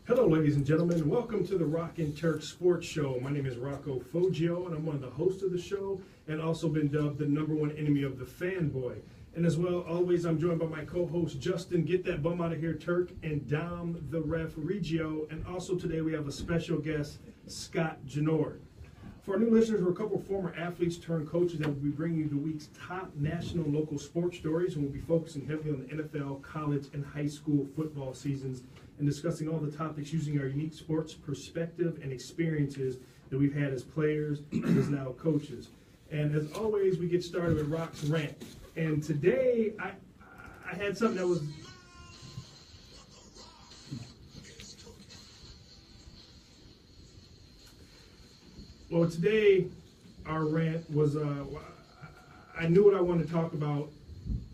Hello, ladies and gentlemen. Welcome to the Rock and Turk Sports Show. My name is Rocco Foggio, and I'm one of the hosts of the show, and also been dubbed the #1 enemy of the fanboy. And as well, always, I'm joined by my co-host, Justin, Get That Bum Out of Here, Turk, and Dom, the Ref Regio. And also today we have a special guest, Scott Genord. For our new listeners, we're a couple of former athletes turned coaches that will be bringing you the week's top national and local sports stories, and we'll be focusing heavily on the NFL, college, and high school football seasons, and discussing all the topics using our unique sports perspective and experiences that we've had as players and as now coaches. And as always, we get started with Rock's Rant. And today, I had something that was... Well, today, our rant was, I knew what I wanted to talk about.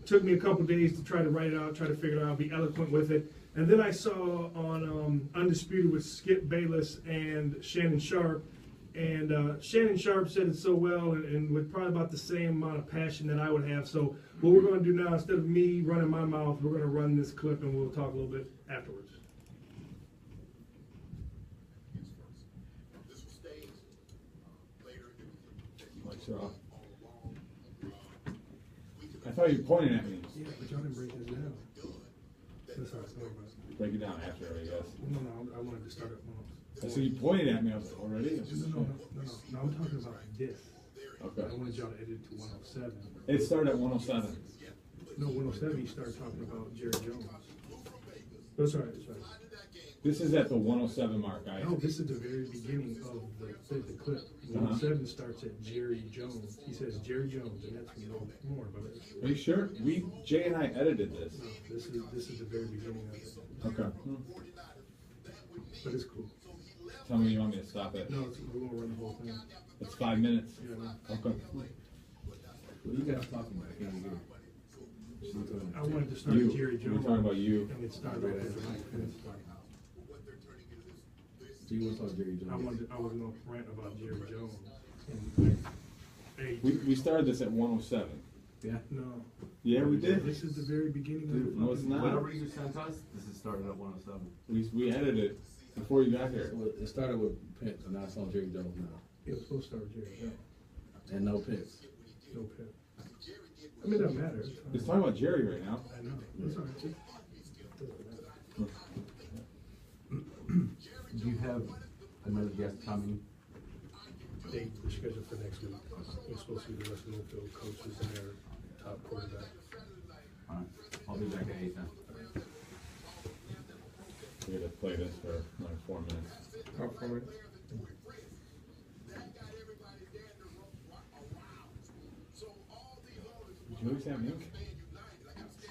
Took me a couple days to try to write it out, try to figure it out, be eloquent with it. And then I saw on Undisputed with Skip Bayless and Shannon Sharp. And Shannon Sharp said it so well and with probably about the same amount of passion that I would have. So what we're going to do now, instead of me running my mouth, we're going to run this clip and we'll talk a little bit afterwards. I thought you were pointing at me. Yeah, but y'all didn't break it down. That's how it's going, bro. Break it down after, I guess. No, I wanted to start at 107. So you pointed at me. I was like, already? No, I'm talking about this. Okay. I wanted y'all to edit to 107. It started at 107. No, 107, you started talking about Jerry Jones. That's right, that's right. This is at the 107 mark. No, this is the very beginning of the clip. 107 starts at Jerry Jones. He says Jerry Jones, and that's no more about it. Are you sure? Jay and I edited this. No, this is the very beginning of it. Okay. But it's cool. Tell me you want me to stop it. No, we won't run the whole thing. It's 5 minutes. Yeah, no. Okay. What are you guys talking about? I can't hear. I wanted to start with Jerry Jones. We're talking about you. And it started right after Mike finished. So you want to talk Jerry Jones? I was going to rant about Jerry Jones. And, hey, We started this at 107. Yeah. no. Yeah, we did. This is the very beginning of Dude, the no, it's not. Whatever you sent us, this is started at 107. We edited it before you got here. So it started with Pence, and now it's on Jerry Jones now. It was supposed to start with Jerry Jones. And no Pence. No pit. I mean, it doesn't matter. It's talking about Jerry right now. I know. It's all right. Doesn't matter. Do you have another guest coming? They were scheduled for next week. We're supposed to be the West Middlefield coaches and their top quarterback. All right, I'll be back at 8 then. We're going to play this for like 4 minutes. Oh, 4 minutes? Did you always have ink?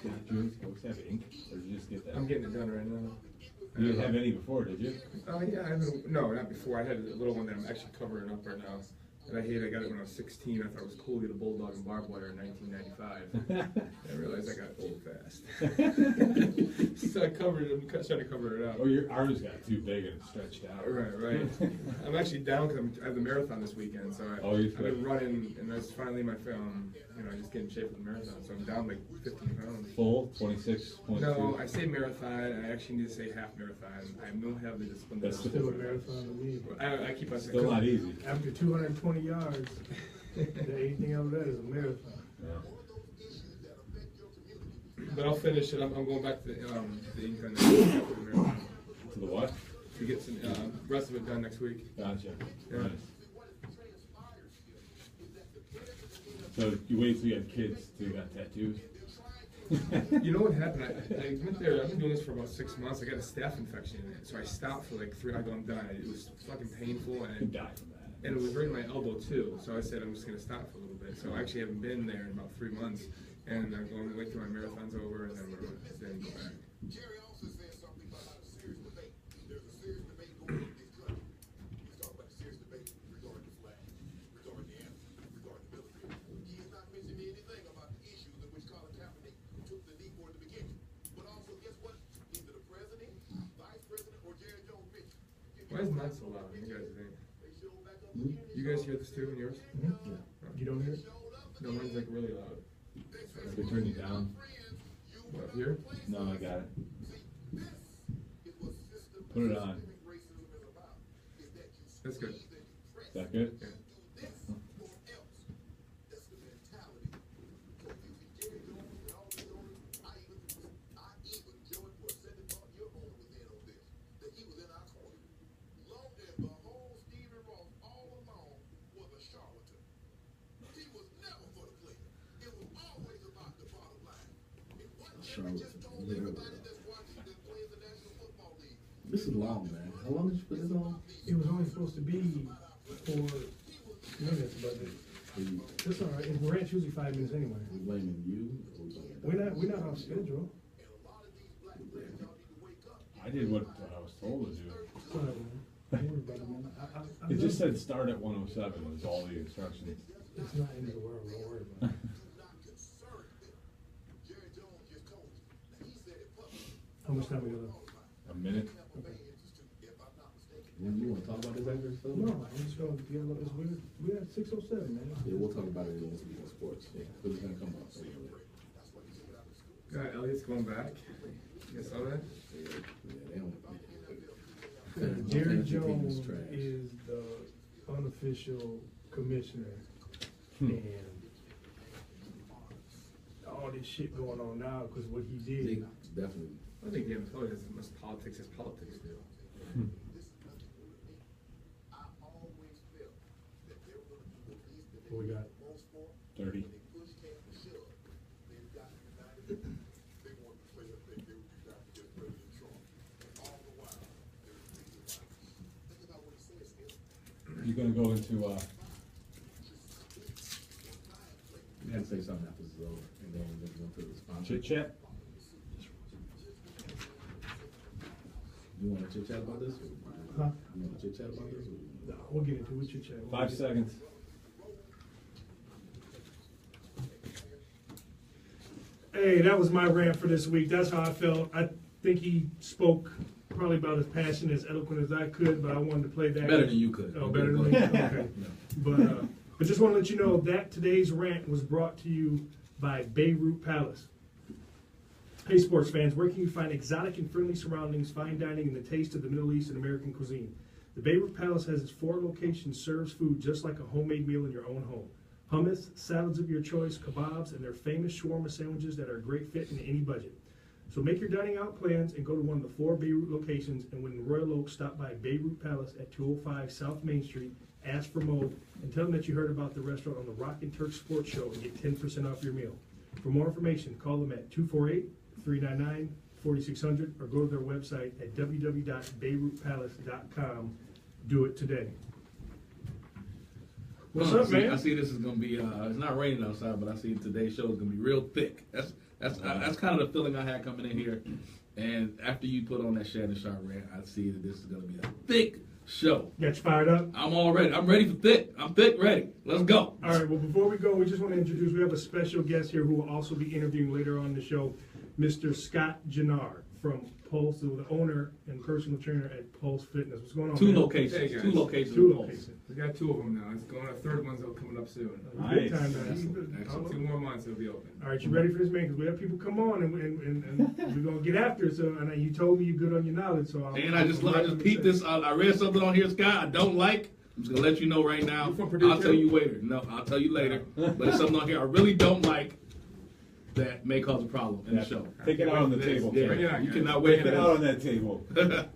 Did you always have ink? Or did you just get that? I'm getting it done right now. You didn't have any before, did you? Yeah, no, not before. I had a little one that I'm actually covering up right now. And I got it when I was 16. I thought it was cool to get a bulldog and barbed wire in 1995. I realized I got old fast. So I covered it, I'm trying to cover it up. Oh, your arms got too big and stretched out. Right. I'm actually down because I have the marathon this weekend, so I've been running, and that's finally my film. I just get in shape for the marathon, so I'm down like 15 pounds. Full 26.2. No, I say marathon, and I actually need to say half marathon. I don't have the discipline. That's Still a marathon to me. I keep on Still not easy. After 220 yards, anything after that is a marathon. Yeah. But I'll finish it. I'm going back to the ink on the marathon To the what? to get some rest of it done next week. Gotcha. Yeah. Nice. So you wait till you have kids till you got tattoos? You know what happened? I went there. I've been doing this for about 6 months. I got a staph infection in it, so I stopped for like 3. I go, I'm done. It was fucking painful, You and die from that. it was hurting my elbow too. So I said I'm just gonna stop for a little bit. So I actually haven't been there in about 3 months, and I'm going to wait till my marathon's over, and then we're going to then go back. Jerry also said something about a serious debate. There's a serious debate going on in this country. He's talking about the serious debate regarding the flag, regarding the anthem, regarding the military. He has not mentioned anything about the issues in which Colin Kaepernick took the knee for at the beginning. But also, guess what? Either the president, vice president, or Jerry Jones mentioned. Why is mine so loud? You guys think? You guys hear this too in yours? Yeah. You don't hear it? No, mine's like really loud. They turn you down. What, here? No, I got it. Put it on. That's good. Is that good? Yeah. This is long, man. How long did you put this on? It was only supposed to be 4 minutes, but it's all right. The rant's usually 5 minutes anyway. We blaming you? Or we blaming We're not off schedule. I did what I was told to do. It's all right, man. Don't worry about it, man. I It just said start at 107 was all the instructions. it's not in the world. Don't worry about it. How much time we got left? A minute. You want to talk about this after? So? No, I'm just going to get about this. We're at 6:07, man. Yeah, we'll talk about it in this week in sports. Yeah, but it's gonna come up. So, Elliot's going back. You saw that? they don't. Jerry Fantasy team Jones trash. is the unofficial commissioner, Hmm. and all this shit going on now because what he They did. definitely. I think the NFL has as much politics as politics do. What we got? 30. You're gonna go into You had to say something after this is over, and then we're gonna go to the sponsor. chit chat. You want to chit chat about this? Huh? You want to chit chat about this? No, we'll get into it. Your chat. 5 seconds. Hey, that was my rant for this week. That's how I felt. I think he spoke probably about as passionate, as eloquent as I could, but I wanted to play that. Better than you could. Oh, better than me? Okay. No. But just want to let you know that today's rant was brought to you by Beirut Palace. Hey, sports fans, where can you find exotic and friendly surroundings, fine dining, and the taste of the Middle East and American cuisine? The Beirut Palace has its 4 locations, serves food just like a homemade meal in your own home. Hummus, salads of your choice, kebabs, and their famous shawarma sandwiches that are a great fit in any budget. So make your dining out plans and go to one of the 4 Beirut locations, and when in Royal Oak, stop by Beirut Palace at 205 South Main Street, ask for Mo, and tell them that you heard about the restaurant on the Rock and Turk Sports Show and get 10% off your meal. For more information, call them at 248-399-4600 or go to their website at www.beirutpalace.com. Do it today. What's up, man? I see this is gonna be. It's not raining outside, but I see today's show is gonna be real thick. That's kind of the feeling I had coming in here. And after you put on that Shannon Sharp rant, I see that this is gonna be a thick show. Got you fired up? I'm all ready. I'm ready for thick. I'm thick ready. Let's go. All right, well, before we go, we just want to introduce, we have a special guest here who will also be interviewing later on the show, Mr. Scott Jannard from Pulse, the owner and personal trainer at Pulse Fitness. What's going on, Two man? locations. Hey, guys. Two locations. Two of Pulse. locations. We got 2 of them now. It's going. A third one's coming up soon. Good Nice. time now. Excellent. 2 more months it'll be open. All right, you ready for this, man? Because we have people come on and we're going to get after it. So, and you told me you're good on your knowledge. So And I just peeped this. I read something on here, Scott. I don't like. I'm just gonna let you know right now. You from Purdue, I'll tell too? you later. No, I'll tell you later. But there's something on here I really don't like that may cause a problem in the show. Take it out on the table. Yeah, Bring it on, you guys. cannot wait Take for it out on that. that table.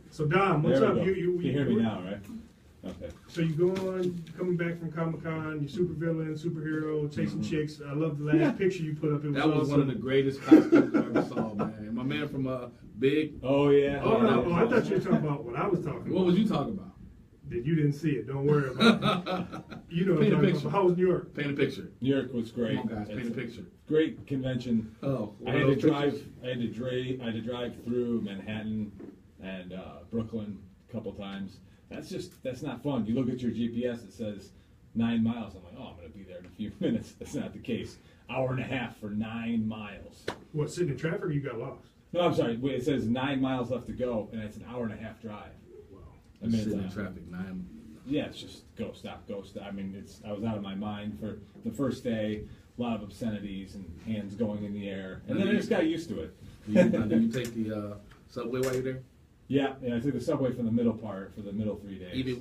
So, Dom, what's There up? we go. You hear me now, right? Okay. So you go on, coming back from Comic-Con, you super villain, superhero, chasing chicks. I love the last picture you put up. It was That was awesome. one of the greatest costumes I ever saw, man. My man from Big. Oh yeah. Oh, no, I thought you were talking about what I was talking about. What was you talking about? That you didn't see it. Don't worry about it. You know what I'm Paint a talking picture. about. How was New York? Paint a picture. New York was great. Come on, guys, paint a It's picture. Great convention. Oh, I had to drive. I had to drive through Manhattan and Brooklyn a couple times. That's not fun. You look at your GPS. It says 9 miles. I'm like, oh, I'm going to be there in a few minutes. That's not the case. Hour and a half for 9 miles. What, sitting in traffic or you got lost? No, I'm sorry. Wait, it says 9 miles left to go, and it's an hour and a half drive. Wow. I mean, Sitting in it's traffic 9. yeah, it's just go stop. I mean, I was out of my mind for the first day. A lot of obscenities and hands going in the air, and then I just got used to it. Do you take the subway while you're there? Yeah, I took the subway for the middle part, for the middle 3 days. Even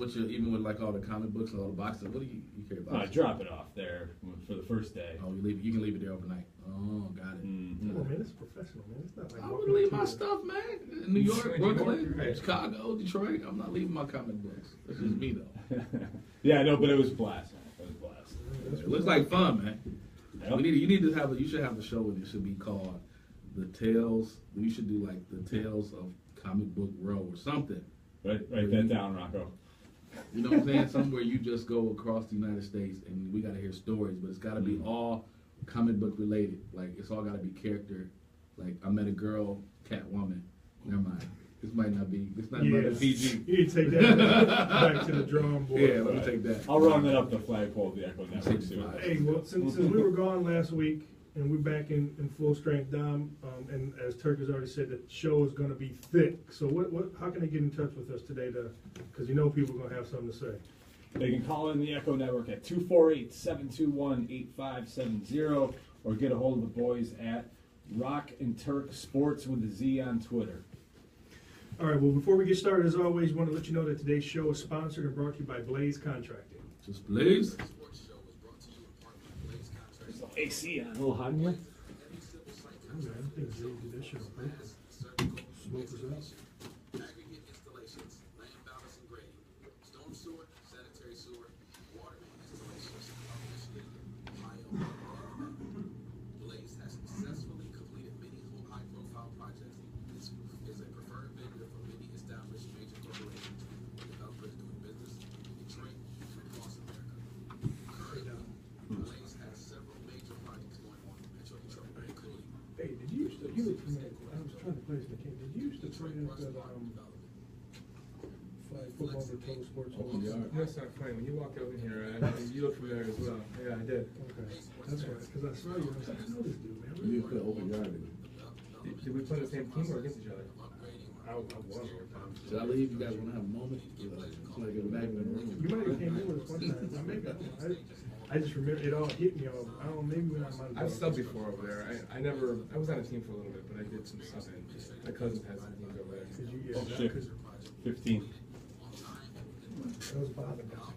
with like all the comic books and all the boxes, what do you care about? I drop it off there for the first day. Oh, you can leave it there overnight. Oh, got it. Mhm. Come on, man, it's professional, man. It's not like I walking wouldn't leave up to my the- stuff, man. In New York, New York, Brooklyn, right. Chicago, Detroit. I'm not leaving my comic books. That's just me though. Yeah, no, but it was a blast. Man. It was a blast. It looks like fun, man. Yep. You should have a show and it should be called The Tales. You should do like The Tales of Comic Book Row or something. Write that down, Rocco. You know what I'm saying? Somewhere you just go across the United States and we gotta hear stories, but it's gotta be all comic book related. Like it's all gotta be character. Like I met a girl, Catwoman. Never mind. This might not be. This not Yeah. PG. You need to take that back to the drawing board. Yeah, let me take that. I'll run that up the flagpole of the Echo Network. See what Hey, well, since we were gone last week and we're back in full strength, Dom, and as Turk has already said, the show is going to be thick. So how can they get in touch with us today? Because you know people are going to have something to say. They can call in the Echo Network at 248-721-8570 or get a hold of the boys at Rock and Turk Sports with a Z on Twitter. All right, well, before we get started, as always, want to let you know that today's show is sponsored and brought to you by Blaze Contracting. Just please. Sports show was brought to you in part by Blaze Contracting. AC on a little hot in here. Oh, man, I think Jay did that shit on purpose. Smokers up. Aggregate installations, land balance and grading, storm sewer, sanitary sewer, water main installations, Michigan, Ohio, and Alabama. Blaze has successfully completed many high-profile projects. This is a preferred vendor for many established major corporations and developers doing business in Detroit and across America. Currently, Blaze has several major projects going on in Metro Detroit, including Hey, did you used to, you look familiar, I was trying to place the king, did you used to play at the, flag football or total sports? Open yard. That's not funny. When you walked over here, you look familiar as well. Yeah, I did. Okay, that's right, because I saw you, I was like, I know this dude, man. You put open yard in. Did we play the same team or against each other? I was one time. Should I leave? You guys want to have a moment? You want to get back in the room? You might have came in with us one time, but maybe, I just remember, it all hit me all, I don't know, maybe when I'm on. I've subbed before over there. I was on a team for a little bit, but I did some subbing. My cousin had some teams over there. Cause you, Oh, yeah, shit. 'cause 15. that was Bob and Bob.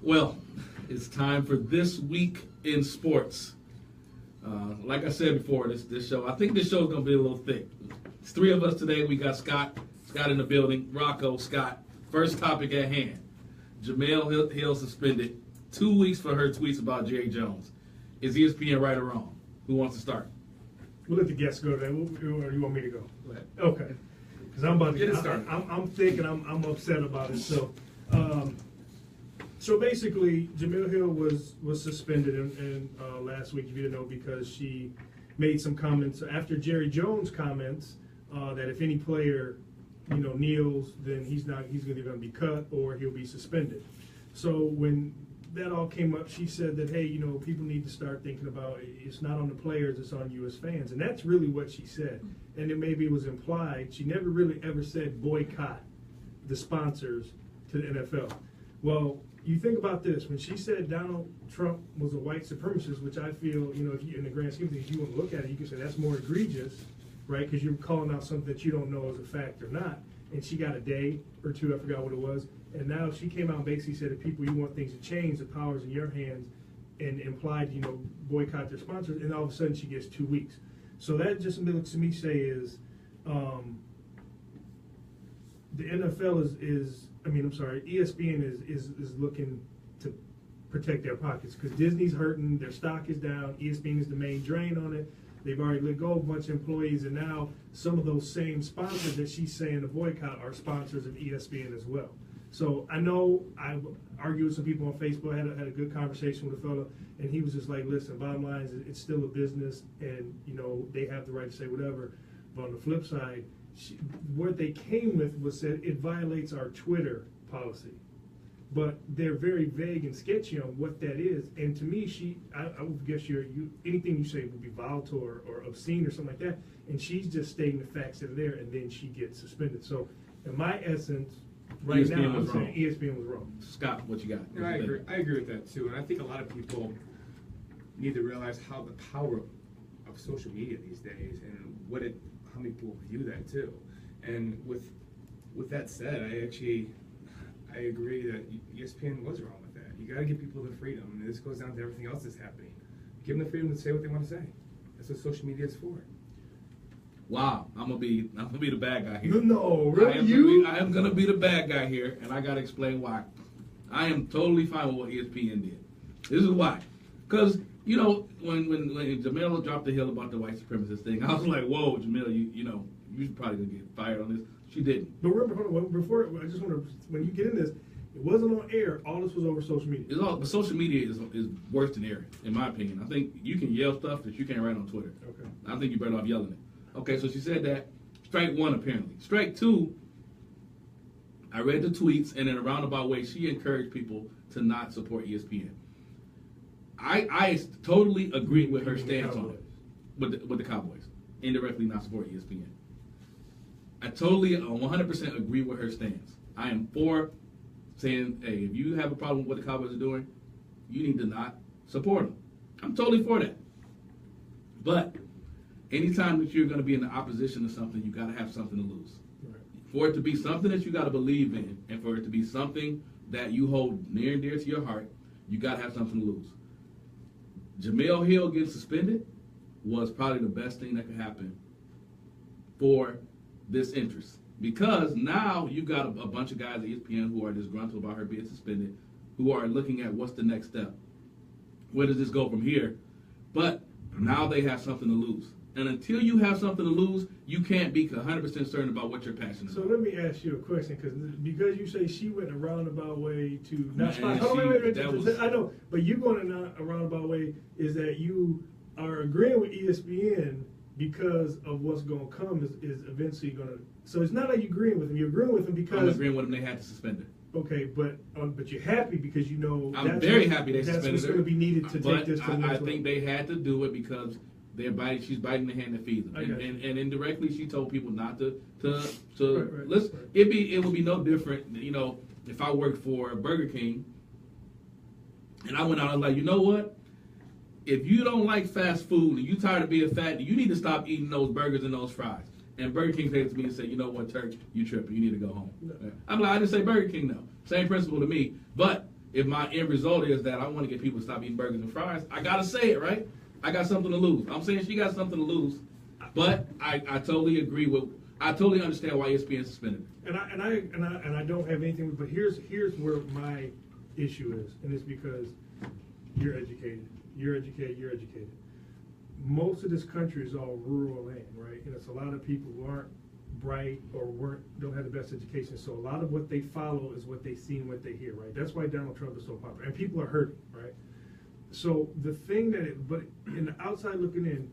Well, it's time for This Week in Sports. Like I said before, this show, I think this show is going to be a little thick. It's three of us today. We got Scott in the building, Rocco, Scott. First topic at hand. Jamel Hill suspended 2 weeks for her tweets about Jerry Jones. Is ESPN right or wrong? Who wants to start? We'll let the guests go today, or you want me to go? Go ahead. Okay, because I'm about to Get it started. I'm thick and I'm upset about it. So basically, Jamil Hill was suspended in last week, if you didn't know, because she made some comments after Jerry Jones' comments that if any player kneels, then he's either going to be cut or he'll be suspended. So when that all came up, she said that, hey, people need to start thinking about it's not on the players, it's on you as fans. And that's really what she said. And it maybe was implied. She never really ever said boycott the sponsors to the NFL. Well, you think about this. When she said Donald Trump was a white supremacist, which I feel, if you, in the grand scheme of things, if you want to look at it, you can say that's more egregious, right? Because you're calling out something that you don't know is a fact or not. And she got a day or two, I forgot what it was. And now she came out and basically said, if people, you want things to change, the power's in your hands, and implied, boycott their sponsors. And all of a sudden she gets 2 weeks. So that just looks to me say is, the NFL ESPN is looking to protect their pockets because Disney's hurting, their stock is down, ESPN is the main drain on it. They've already let go of a bunch of employees, and now some of those same sponsors that she's saying to boycott are sponsors of ESPN as well. So I know I argued with some people on Facebook. I had a good conversation with a fellow, and he was just like, "Listen, bottom line is it's still a business, and they have the right to say whatever." But on the flip side, what they came with was that it violates our Twitter policy. But they're very vague and sketchy on what that is. And to me, I would guess anything you say would be volatile or obscene or something like that. And she's just stating the facts that are there, and then she gets suspended. So, in my essence, right ESPN now, I'm was saying wrong. ESPN was wrong. Scott, what you got? No, I agree. I agree with that too, and I think a lot of people need to realize how the power of social media these days and how many people view that too. And with that said, I agree that ESPN was wrong with that. You got to give people the freedom, and this goes down to everything else that's happening. Give them the freedom to say what they want to say. That's what social media is for. Wow, I'm gonna be the bad guy here. No, really, I am gonna be the bad guy here, and I gotta explain why. I am totally fine with what ESPN did. This is why, because when Jamil dropped the hill about the white supremacist thing, I was like, whoa, Jamil, you're probably gonna get fired on this. She didn't. But remember, hold on, before I just want to, when you get in this, it wasn't on air. All this was over social media. But social media is worse than air, in my opinion. I think you can yell stuff that you can't write on Twitter. Okay. I think you're better off yelling it. Okay, so she said that. Strike one, apparently. Strike two, I read the tweets, and in a roundabout way, she encouraged people to not support ESPN. I totally agree with her stance on it, with the Cowboys, indirectly not support ESPN. I totally 100% agree with her stance. I am for saying, hey, if you have a problem with what the Cowboys are doing, you need to not support them. I'm totally for that. But anytime that you're going to be in the opposition to something, you got to have something to lose. Right. For it to be something that you got to believe in, and for it to be something that you hold near and dear to your heart, you got to have something to lose. Jamel Hill getting suspended was probably the best thing that could happen for this interest, because now you've got a bunch of guys at ESPN who are disgruntled about her being suspended, who are looking at what's the next step. Where does this go from here? But now they have something to lose. And until you have something to lose, you can't be 100% certain about what you're passionate So about. let me ask you a question, because you say she went a roundabout way to not. Man, I know, but you going a roundabout way is that you are agreeing with ESPN because of what's going to come is eventually going to. So it's not like you're agreeing with them. You're agreeing with them because. I'm agreeing with them. They had to suspend her. Okay, but you're happy because you know. I'm very happy they suspended her. That's what's going to be needed to take this to the next I level. think they had to do it because she's biting the hand that feeds them, and indirectly she told people not to Right. listen. It would be no different, if I worked for Burger King and I went out and was like, you know what? If you don't like fast food and you tired of being fat, you need to stop eating those burgers and those fries. And Burger King came to me and said, you know what, Turk, you tripping. You need to go home. No. I'm like, I didn't say Burger King, though. Same principle to me. But if my end result is that I want to get people to stop eating burgers and fries, I got to say it, right? I got something to lose. I'm saying she got something to lose. But I totally agree I totally understand why ESPN suspended her. And I don't have anything. But here's where my issue is, and it's because you're educated. You're educated. Most of this country is all rural land, right? And it's a lot of people who aren't bright or don't have the best education. So a lot of what they follow is what they see and what they hear, right? That's why Donald Trump is so popular, and people are hurting, right? So the thing but in the outside looking in,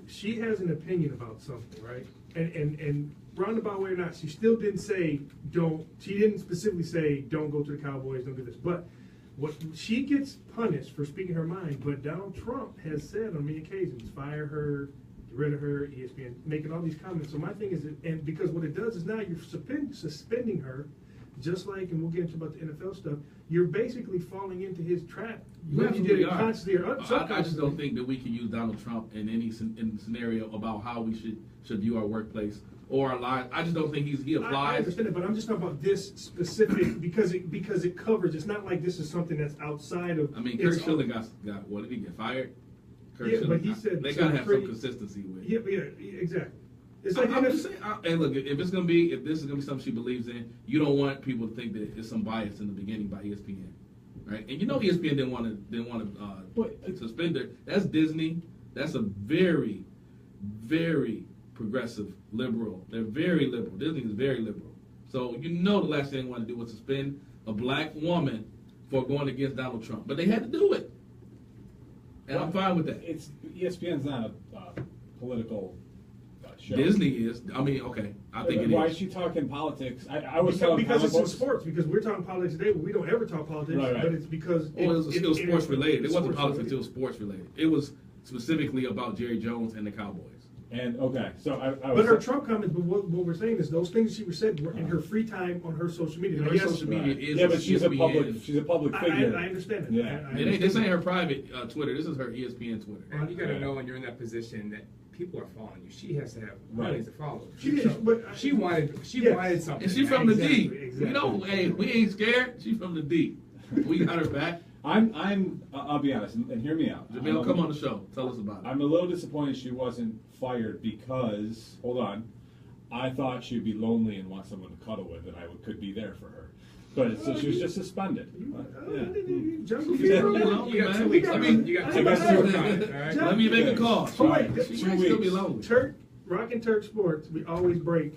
she has an opinion about something, right? And roundabout way or not, she still didn't say she didn't specifically say don't go to the Cowboys, don't do this. But she gets punished for speaking her mind, but Donald Trump has said on many occasions, fire her, get rid of her, ESPN, making all these comments. So my thing is, and because what it does is now you're suspending her, just like, and we'll get into about the NFL stuff, you're basically falling into his trap. Whether you did it consciously or subconsciously. I just don't think that we can use Donald Trump in any scenario about how we should view our workplace or our lives. I just don't think he applies. I understand it, but I'm just talking about this specific because it covers. It's not like this is something that's outside of. I mean, Kirk Schilling got what did he get fired? But he said they gotta have some consistency with. Yeah, exactly. It's like I'm just saying. And look, if this is gonna be something she believes in, you don't want people to think that it's some bias in the beginning by ESPN, right? And ESPN didn't want to suspend her. That's Disney. That's a very, very progressive liberal. They're very liberal. Disney is very liberal. So you know the last thing they want to do was suspend a black woman for going against Donald Trump. But they had to do it. And I'm fine with that. It's ESPN's not a political show. Disney is. I mean, okay. I think it Why is. is she talking politics? I was Because it's in sports. Because we're talking politics today, but we don't ever talk politics. Right. But it's because Well, it was still sports related. It wasn't sports politics, it related. was sports related. It was specifically about Jerry Jones and the Cowboys. And okay, so I But was. her Trump comments, but what we're saying is those things she was said were in her free time on her social media. Now, Her yes, social media is Yeah, but she's a ESPN. public figure. I understand that. Yeah. I It ain't, this understand ain't her private Twitter. This is her ESPN Twitter. And you gotta know when you're in that position that people are following you. She has to have Right. millions of followers. She did, So but she wanted Yes. something. And she from the D. Exactly. You know, hey, we ain't scared. She from the D. We got her back. I'll be honest, and hear me out. Jamil, come on the show. Tell us about it. I'm a little disappointed she wasn't fired because, hold on, I thought she'd be lonely and want someone to cuddle with, and I could be there for her. But so she was just suspended. Jungle You fever. got You got man. 2 weeks. I mean, you got I 2 weeks guess to so. work on it. All right. Let me make a call. Oh, wait, She two might still be weeks. lonely. Turk, Rock and Turk Sports, we always break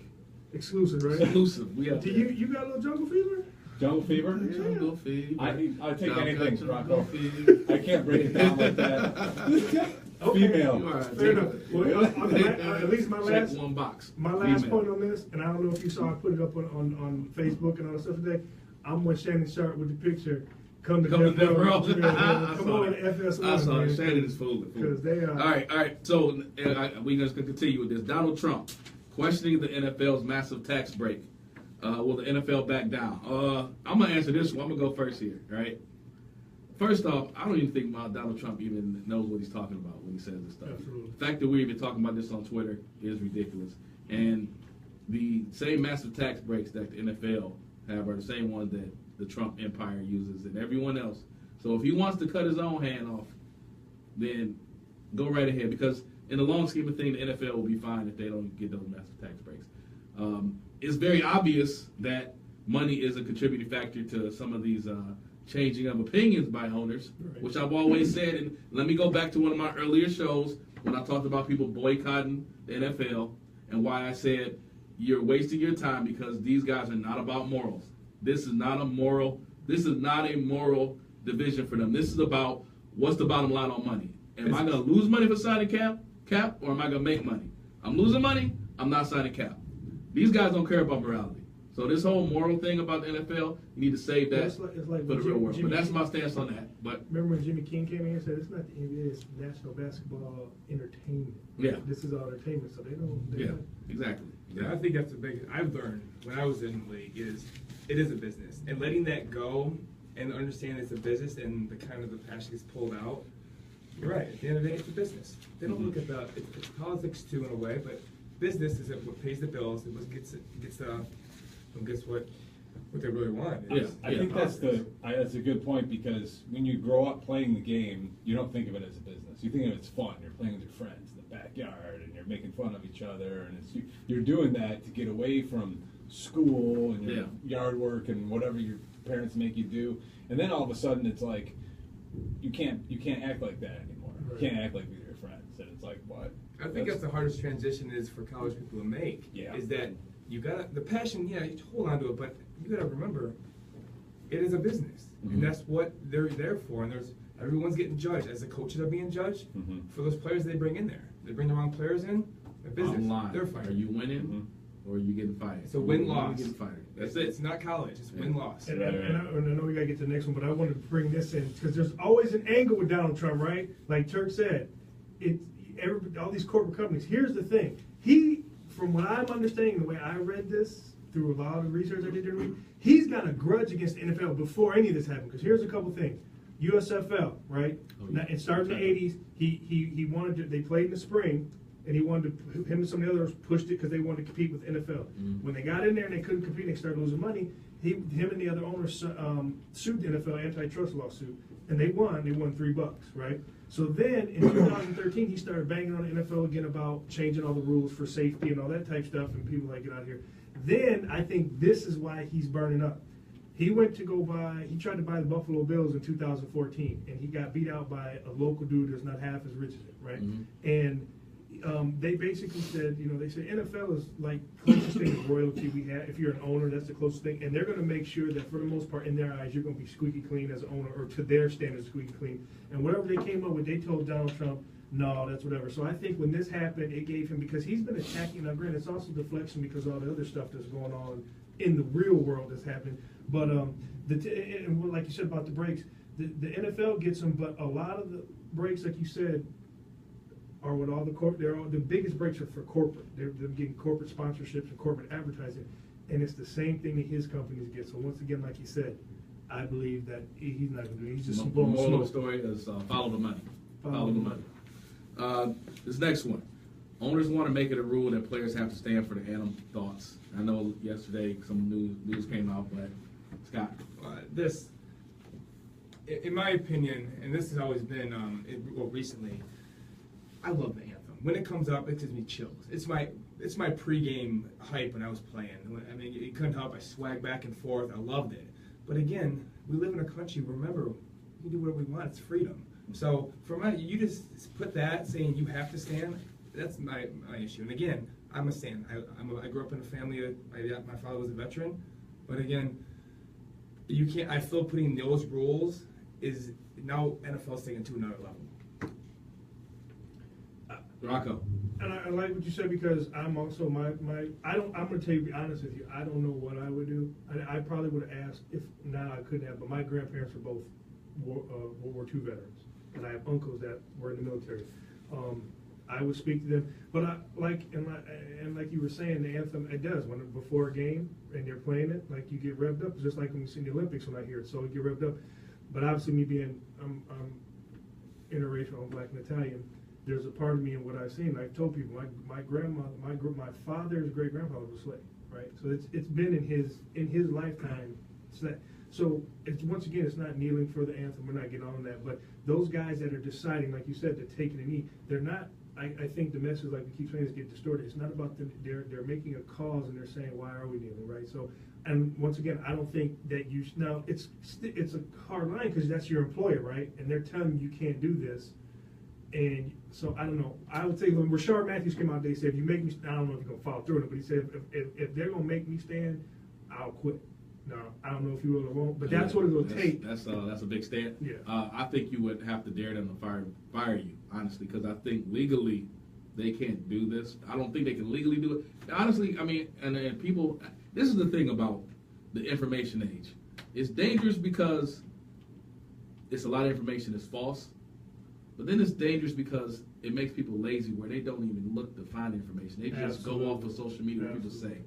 exclusive, right? Exclusive. We have Do you got a little jungle fever? Jungle fever? Jungle fever. I'll take Jungle, anything, jungle Rocco. fever. I can't break it down like that. Female. All right, Fair enough. Well, at least my Check last one box. my last Female. point on this, and I don't know if you saw I put it up on Facebook and all that stuff today. I'm with Shannon Sharp with the picture. Come to Come to Death Death Row. Row. I Come saw on, it. FS1. I saw it. man. Shannon is fooling. Because they are. All right. So we're just gonna continue with this. Donald Trump questioning the NFL's massive tax break. Will the NFL back down? I'm gonna answer this one. I'm gonna go first here. Right. First off, I don't even think Donald Trump even knows what he's talking about when he says this stuff. Absolutely. The fact that we're even talking about this on Twitter is ridiculous. And the same massive tax breaks that the NFL have are the same ones that the Trump empire uses and everyone else. So if he wants to cut his own hand off, then go right ahead. Because in the long scheme of things, the NFL will be fine if they don't get those massive tax breaks. It's very obvious that money is a contributing factor to some of these changing of opinions by owners, Right. which I've always said. And let me go back to one of my earlier shows when I talked about people boycotting the NFL and why I said you're wasting your time because these guys are not about morals. This is not a moral division for them. This is about what's the bottom line on money. Am I going to lose money for signing cap, or am I going to make money? I'm losing money. I'm not signing cap. These guys don't care about morality. So this whole moral thing about the NFL, you need to save that It's like for the when real world. Jimmy But that's King- my stance on that. But Remember when Jimmy King came in and said it's not the NBA, it's National Basketball Entertainment. Yeah. This is all entertainment, so they don't. yeah, exactly. Yeah, I think that's the big. I've learned when I was in the league is it is a business, and letting that go and understanding it's a business and the kind of the passion gets pulled out. You're right. At the end of the day, it's a business. They don't look at the it's politics too in a way, but business is what pays the bills. It what gets what they really want. Yeah. I think that's a good point because when you grow up playing the game, you don't think of it as a business. You think of it as fun. You're playing with your friends in the backyard, and you're making fun of each other, and you're doing that to get away from school and your yard work and whatever your parents make you do. And then all of a sudden, it's like you can't act like that anymore. Right. You can't act like these are your friends, and it's like what? I think that's the hardest transition is for college people to make. Yeah. Is that you got the passion? Yeah, you hold on to it, but you got to remember, it is a business, and that's what they're there for. And everyone's getting judged as the coaches are being judged for those players they bring in there. They bring the wrong players in. The business, Bottom line, they're fired. are you winning or are you getting fired? It's a win-loss. You're getting fired. That's It's it. not college. It's win-loss. And I know we gotta get to the next one, but I wanted to bring this in because there's always an angle with Donald Trump, right? Like Turk said, all these corporate companies. Here's the thing: from what I'm understanding, the way I read this through a lot of research I did during the week, he's got a grudge against the NFL before any of this happened. Because here's a couple things: USFL, right? Now, it started in the '80s. He wanted to. They played in the spring. And he wanted to, him and some of the others pushed it because they wanted to compete with NFL. When they got in there and they couldn't compete, and they started losing money. Him and the other owners sued the NFL antitrust lawsuit, and they won. They won $3, right? So then in 2013, he started banging on the NFL again about changing all the rules for safety and all that type stuff, and people like get out of here. Then I think this is why he's burning up. He went to he tried to buy the Buffalo Bills in 2014, and he got beat out by a local dude that's not half as rich as him, right? And they basically said, they said NFL is like closest thing to royalty we have. If you're an owner, that's the closest thing, and they're going to make sure that for the most part, in their eyes, you're going to be squeaky clean as an owner, or to their standards, squeaky clean. And whatever they came up with, they told Donald Trump, no, that's whatever. So I think when this happened, it gave him, because he's been attacking. Now, granted, it's also deflection because of all the other stuff that's going on in the real world that's happening. But and like you said about the breaks, the NFL gets them, but a lot of the breaks, like you said, are with all the biggest breaks are for corporate. They're getting corporate sponsorships and corporate advertising, and it's the same thing that his companies get. So once again, like you said, I believe that he's not going to do it. He's just blowing moral of the smoke. story is follow the money. Follow the money. This next one. Owners want to make it a rule that players have to stand for the anthem. Thoughts? I know yesterday some news came out, but Scott. In my opinion, and this has always been, recently, I love the anthem. When it comes up, it gives me chills. It's my pregame hype when I was playing. I mean, you couldn't help. I swag back and forth. I loved it. But again, we live in a country. Remember, we can do whatever we want. It's freedom. So you just put that saying you have to stand. That's my issue. And again, I'm a stand. I grew up in a family that my father was a veteran. But again, you can't. I feel putting those rules is now NFL's taken to another level. Rocco. And I like what you said, because I'm also I'm going to tell you, be honest with you, I don't know what I would do. I probably would have asked, if now I couldn't have, but my grandparents were both World War II veterans, and I have uncles that were in the military. I would speak to them, but like you were saying, the anthem, it does before a game and you're playing it, like you get revved up. It's just like when you see the Olympics when I hear it, so you get revved up. But obviously, me being I'm interracial, I'm black and Italian. There's a part of me in what I've seen. I've told people my grandmother, my father's great grandfather was a slave, right? So it's been in his lifetime. So it's, once again, it's not kneeling for the anthem. We're not getting on that. But those guys that are deciding, like you said, to take a knee, they're not. I think the message, like we keep saying, is get distorted. It's not about them. They're making a cause and they're saying, why are we kneeling, right? So, and once again, I don't think that now it's a hard line, because that's your employer, right? And they're telling you can't do this. And so I don't know. I would say when Rashard Matthews came out, they said, if you make me, I don't know if you're gonna follow through on it, but he said, if they're gonna make me stand, I'll quit. No, I don't know if you will or won't, but that's what it'll take. That's a big stand. Yeah. I think you would have to dare them to fire you, honestly, because I think legally they can't do this. I don't think they can legally do it. Honestly, I mean, and people, this is the thing about the information age. It's dangerous because it's a lot of information that's false, but then it's dangerous because it makes people lazy where they don't even look to find information. They just go off of social media what people say.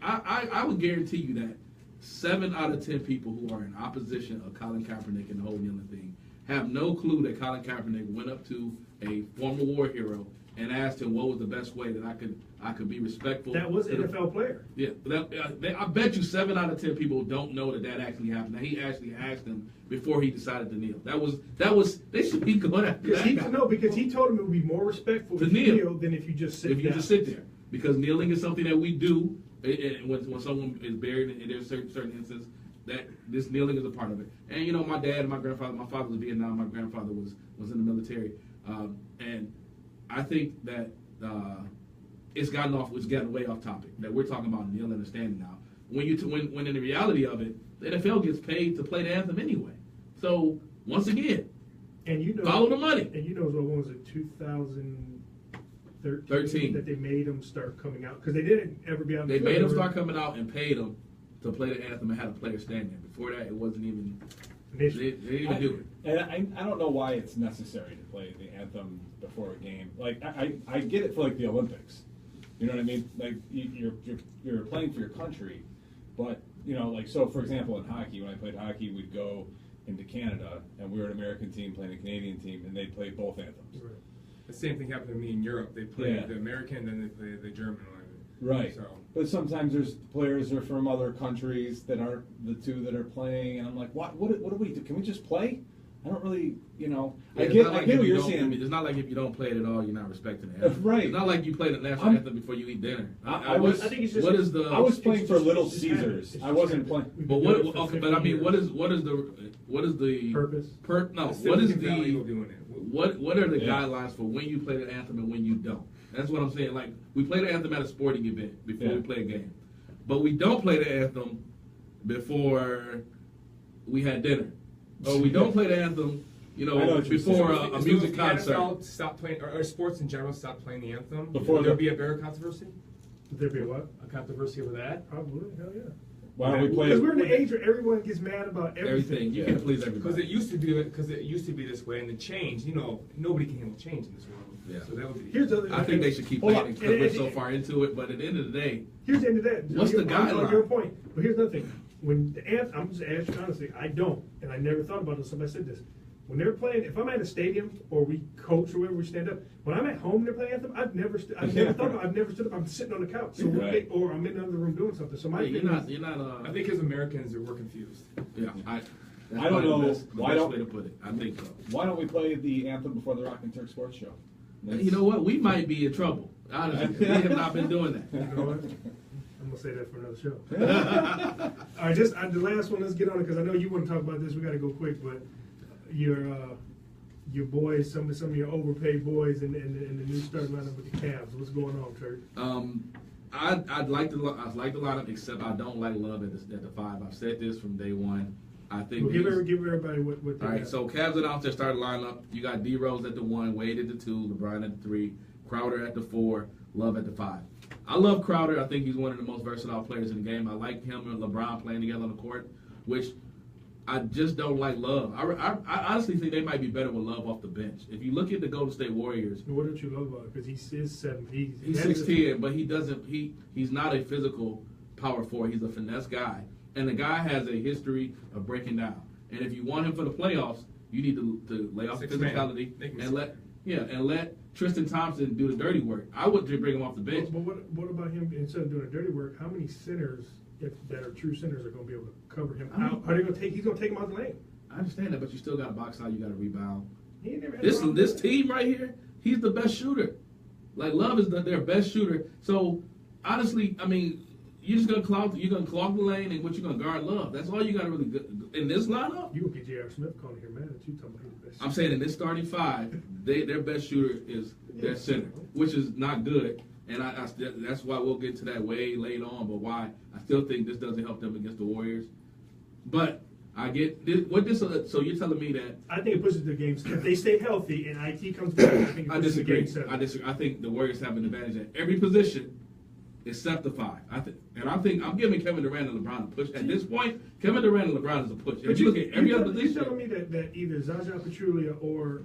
I would guarantee you that 7 out of 10 people who are in opposition of Colin Kaepernick and the whole kneeling thing have no clue that Colin Kaepernick went up to a former war hero and asked him what was the best way that I could be respectful. That was an NFL player. Yeah, I bet you 7 out of 10 people don't know that actually happened. That he actually asked him before he decided to kneel. That was they should be going after that guy. No, because he told him it would be more respectful if you kneel than if you just sit. If you just sit there, because kneeling is something that we do. When someone is buried, and there's certain instances that this kneeling is a part of it. And my dad and my grandfather, my father was in Vietnam, my grandfather was in the military, and I think that it's gotten way off topic. That we're talking about kneeling and standing now. When in the reality of it, the NFL gets paid to play the anthem anyway. So once again, and follow the money. And what was it, 2013 that they made them start coming out, because they didn't ever be on. They made them start coming out and paid them to play the anthem and had a player stand there. Before that, it wasn't even. They didn't even do it. And I don't know why it's necessary to play the anthem before a game. Like I get it for like the Olympics. You know what I mean? Like you're playing for your country, but like, so for example in hockey, when I played hockey, we'd go into Canada and we were an American team playing a Canadian team, and they played both anthems. Right. The same thing happened to me in Europe. They played the American, then they played the German one. Right. So. But sometimes there's players are from other countries that aren't the two that are playing, and I'm like, what do we do? Can we just play? I don't really, I get what you're saying. It's not like if you don't play it at all, you're not respecting the anthem. Right. It's not like you play the national anthem before you eat dinner. I was playing for Little Caesars. I wasn't playing. But what is the purpose? What are the guidelines for when you play the anthem and when you don't? That's what I'm saying. Like, we play the anthem at a sporting event before Yeah. we play a game. But we don't play the anthem before we had dinner. Or we don't play the anthem, I know what you're before saying. a So music if the concert. NFL stop playing, or sports in general stop playing the anthem, Before there'll the- be a bigger controversy? Would there be a what? A controversy over that? Probably, hell yeah. Why don't we play? Because we're in the age where everyone gets mad about Everything. You Yeah. can't please Because everybody. it used to be this way, and the change, nobody can handle change in this world. Yeah. So that would be. Here's the other. I think they should keep Hold playing on. it because we're And- so and- far into it. But at the end of the day, Here's the end of that. What's the On guideline? your point. But here's another thing. When the anthem, I'm just asking you honestly, I don't, and I never thought about it. Somebody said this. When they're playing, if I'm at a stadium or we coach or wherever we stand up, when I'm at home and they're playing anthem, I've never thought about. I've never stood up. I'm sitting on the couch, so Right. or I'm in another room doing something. So my you're thing not. is, You're not. I think as Americans, we're confused. Yeah. I That's don't probably know the best why don't- way to put it. I think so. Why don't we play the anthem before the Rock and Turk Sports Show? You know what? We might be in trouble. Honestly, we have not been doing that. you know what? I'm gonna say that for another show. All right, the last one. Let's get on it because I know you want to talk about this. We got to go quick, but your boys, some of your overpaid boys, in the new starting lineup with the Cavs. What's going on, Turk? I'd like the lineup, except I don't like Love at the 5. I've said this from day one. I think. Well, give everybody what they All right, got. so Cavs announced their starting lineup. You got D Rose at the 1, Wade at the 2, LeBron at the 3, Crowder at the 4, Love at the 5. I love Crowder. I think he's one of the most versatile players in the game. I like him and LeBron playing together on the court, which I just don't like Love. I honestly think they might be better with Love off the bench. If you look at the Golden State Warriors, What don't you love about it? Because he's 7. he's 6'10", but he doesn't. He's not a physical power forward. He's a finesse guy, and the guy has a history of breaking down. And if you want him for the playoffs, you need to lay off the 6 man. physicality Make him and let Tristan Thompson do the dirty work. I wouldn't bring him off the bench. But what about him? Instead of doing the dirty work, how many centers, that are true centers, are going to be able to cover him? How are they going to take? He's going to take him out the lane. I understand that, but you still got to box out. You got to rebound. He ain't never had This a problem with that. team right here, he's the best shooter. Like Love is their best shooter. So honestly, I mean, you're just gonna clog the lane, and what you're gonna guard Love. That's all you got to really in this lineup. You will get J.R. Smith calling here mad at you talking about he's the best. I'm saying in this starting 5, their best shooter is their center, which is not good. And that's why we'll get to that way later on. But why I still think this doesn't help them against the Warriors. But I get this. So you're telling me that I think it pushes the games. If they stay healthy and IT comes back, I think it I pushes the disagree. game 7. I disagree. I think the Warriors have an advantage at every position except the 5. I think I'm giving Kevin Durant and LeBron a push. At this point, Kevin Durant and LeBron is a push. But If you look at every other you're telling position, me that either Zaza Pachulia or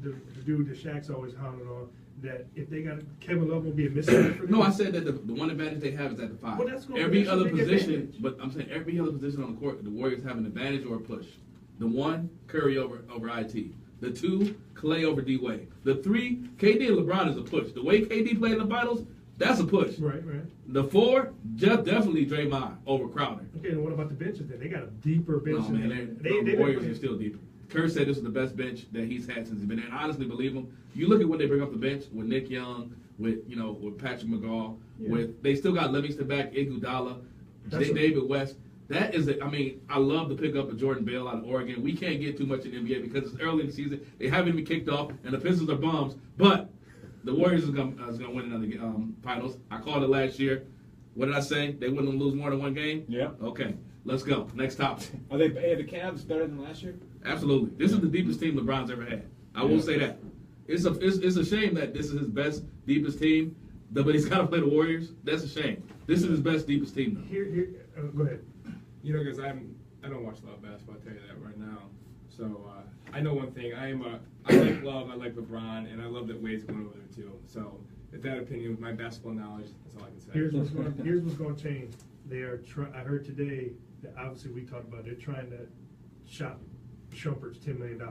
the dude that Shaq's always hounding on, that if they got Kevin Love will be a mismatch for them? no, I said that the one advantage they have is at the 5. Well, that's gonna- Every that's a other big position, advantage. but I'm saying every other position on the court, the Warriors have an advantage or a push. The 1, Curry over IT. The 2, Clay over D Wade. The 3, KD and LeBron is a push. The way KD played in the finals, that's a push. Right. The 4, definitely Draymond over Crowder. Okay, and what about the benches then? They got a deeper bench. No, than man, they the Warriors are still deeper. Kerr said this is the best bench that he's had since he's been there. And I honestly believe him. You look at what they bring off the bench with Nick Young, with Patrick McGraw, they still got Livingston back, Iguodala, David West. That is I love the pickup of Jordan Bell out of Oregon. We can't get too much in the NBA because it's early in the season. They haven't even kicked off, and the Pistons are bums. But the Warriors is gonna win another finals. I called it last year. What did I say? They wouldn't lose more than one game? Yeah. Okay, let's go. Next topic. Are the Cavs better than last year? Absolutely. This is the deepest team LeBron's ever had. I will say that. It's a shame that this is his best, deepest team, but he's got to play the Warriors. That's a shame. This is his best, deepest team, though. Here, go ahead. Because I don't watch a lot of basketball. I'll tell you that right now. So I know one thing. I like Love. I like LeBron, and I love that Wade's going over there too. So with that opinion, with my basketball knowledge, that's all I can say. Here's what's going to change. They are. I heard today that obviously we talked about. They're trying to shop Shumpert's $10 million.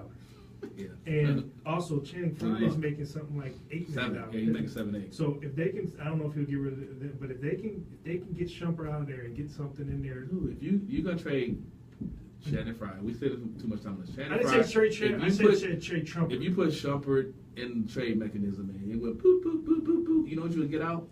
Yeah. And also, Channing Frye is making something like $8 million. Yeah, he's making 7, 8. So if they can, I don't know if he'll get rid of it, but if they can get Shumpert out of there and get something in there. Dude, if you're gonna trade Shannon Fry, we said it too much time on this. I didn't say trade Shannon. I said trade Shumpert. If you put Shumpert in the trade mechanism, man, it would poop, poop, poop, poop, poop. You know what you would get out?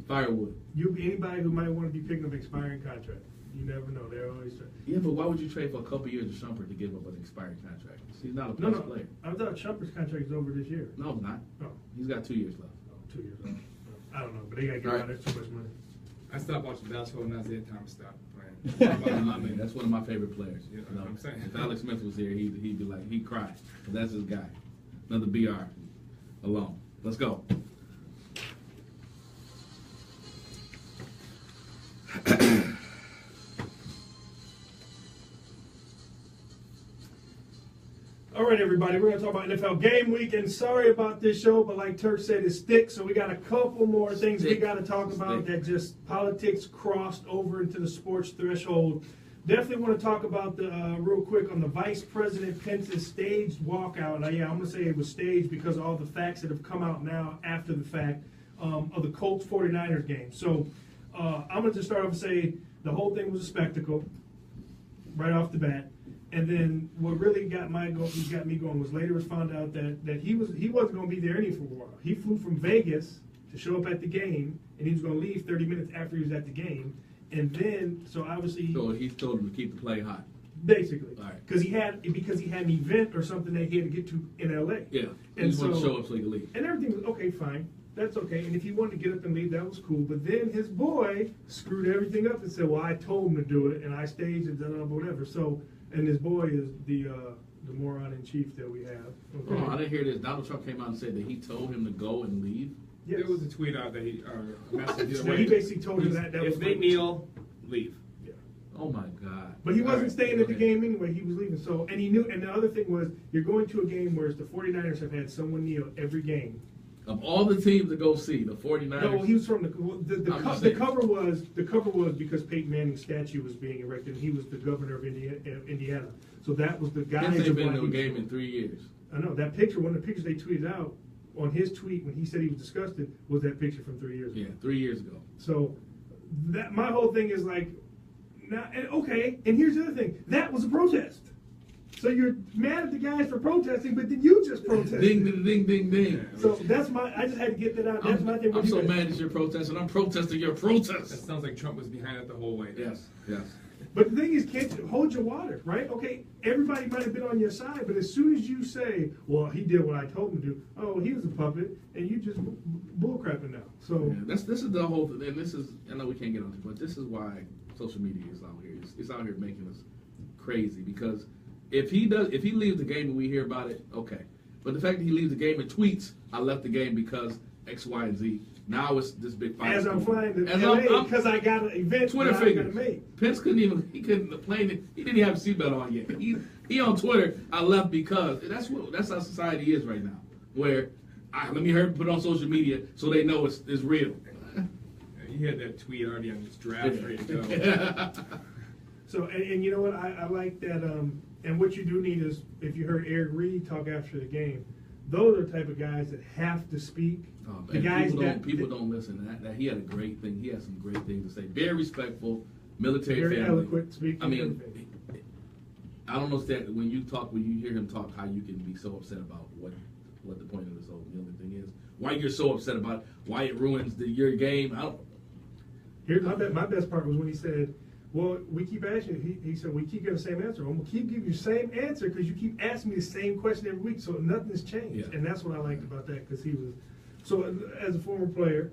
Firewood. Anybody who might want to be picking up expiring contract. You never know. They're always trying. Yeah, but why would you trade for a couple years of Shumpert to give up an expiring contract? He's not a plus player. I thought Shumpert's contract is over this year. No, it's not. Oh. He's got 2 years left. 2 years old. I don't know, but they got to get out there too much money. I stopped watching basketball when Isaiah Thomas stopped playing. I mean, that's one of my favorite players. Yeah, You know, I'm saying. if Alex Smith was here, he'd be like, he'd cry. But that's his guy. Another BR alone. Let's go. All right, everybody, we're going to talk about NFL game week, and sorry about this show, but like Turk said, it's thick, so we got a couple more things we got to talk about that just politics crossed over into the sports threshold. Definitely want to talk about the real quick on the Vice President Pence's staged walkout. Yeah, I'm going to say it was staged because of all the facts that have come out now after the fact of the Colts 49ers game. So I'm going to just start off and say the whole thing was a spectacle right off the bat. And then what really got me going was later was found out that he wasn't going to be there any for a while. He flew from Vegas to show up at the game, and he was going to leave 30 minutes after he was at the game. And then, so obviously, So he told him to keep the play hot. basically, All right. because he had an event or something that he had to get to in LA. Yeah. He And just wanted to so- show up so he could leave. And everything was okay, fine. That's okay. And if he wanted to get up and leave, that was cool. But then his boy screwed everything up and said, "Well, I told him to do it, and I staged it, whatever." So, and his boy is the moron in chief that we have. Okay. Oh, I didn't hear this. Donald Trump came out and said that he told him to go and leave. Yes. There was a tweet out that he, or a message either No, way. he basically told him that was if they fine. kneel, leave. Yeah. Oh my God. But he wasn't All right. staying at the Okay. game anyway. He was leaving. So, and he knew. And the other thing was, you're going to a game where the 49ers have had someone kneel every game. Of all the teams to go see, the 49ers. No, he was from I'm just the saying. cover was because Peyton Manning's statue was being erected, and he was the governor of Indiana. So that was the guy. Pence ain't been to a game in 3 years. I know that picture. One of the pictures they tweeted out on his tweet when he said he was disgusted was that picture from 3 years ago. Yeah, 3 years ago. So that my whole thing is like, now and okay. And here's the other thing: that was a protest. So you're mad at the guys for protesting, but then you just protested. Ding, ding, ding, ding, ding. So that's I just had to get that out. That's my thing. I'm so mad that you're protesting. I'm protesting your That protest. sounds like Trump was behind it the whole way. Yes, yes. But the thing is, can't you hold your water, right? Okay, everybody might have been on your side, but as soon as you say, "Well, he did what I told him to do," oh, he was a puppet, and you just bullcrapping now. So Yeah, this is the whole thing, and this is, I know we can't get on it, but this is why social media is out here. It's out here making us crazy because if he leaves the game and we hear about it, okay. But the fact that he leaves the game and tweets, "I left the game because X, Y, and Z." Now it's this big fight. as I'm flying to As LA because I got an event Twitter that I got to figures. make. Pence couldn't the plane. He didn't even have a seatbelt on yet. He on Twitter. "I left because." That's how society is right now. Where let me hurry put it on social media so they know it's real. He had that tweet already on his draft ready to go. So and you know what I like that and what you do need is if you heard Eric Reed talk after the game, those are the type of guys that have to speak. Oh, The guys people don't listen. That he had a great thing. He had some great things to say. Very respectful, military Very family. eloquent speaking. I mean, everything. I don't know that when you hear him talk, how you can be so upset about what the point of this whole kneeling thing is. Why you're so upset about it, why it ruins your game. I don't. Here's my best part was when he said, "Well, we keep asking." He said, "We keep getting the same answer. I'm gonna keep giving you the same answer because you keep asking me the same question every week, so nothing's changed." Yeah. And that's what I liked about that because he was. So as a former player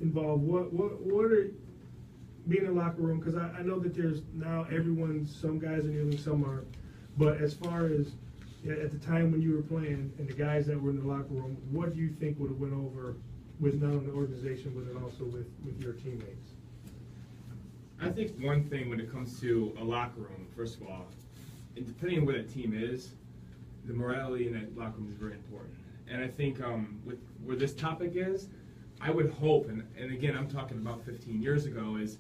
involved, what are being in the locker room? Because I know that there's now some guys are kneeling, some aren't. But as far as at the time when you were playing and the guys that were in the locker room, what do you think would have went over with not only the organization but also with your teammates? I think one thing when it comes to a locker room, first of all, and depending on where that team is, the morality in that locker room is very important. And I think with where this topic is, I would hope, and again, I'm talking about 15 years ago, is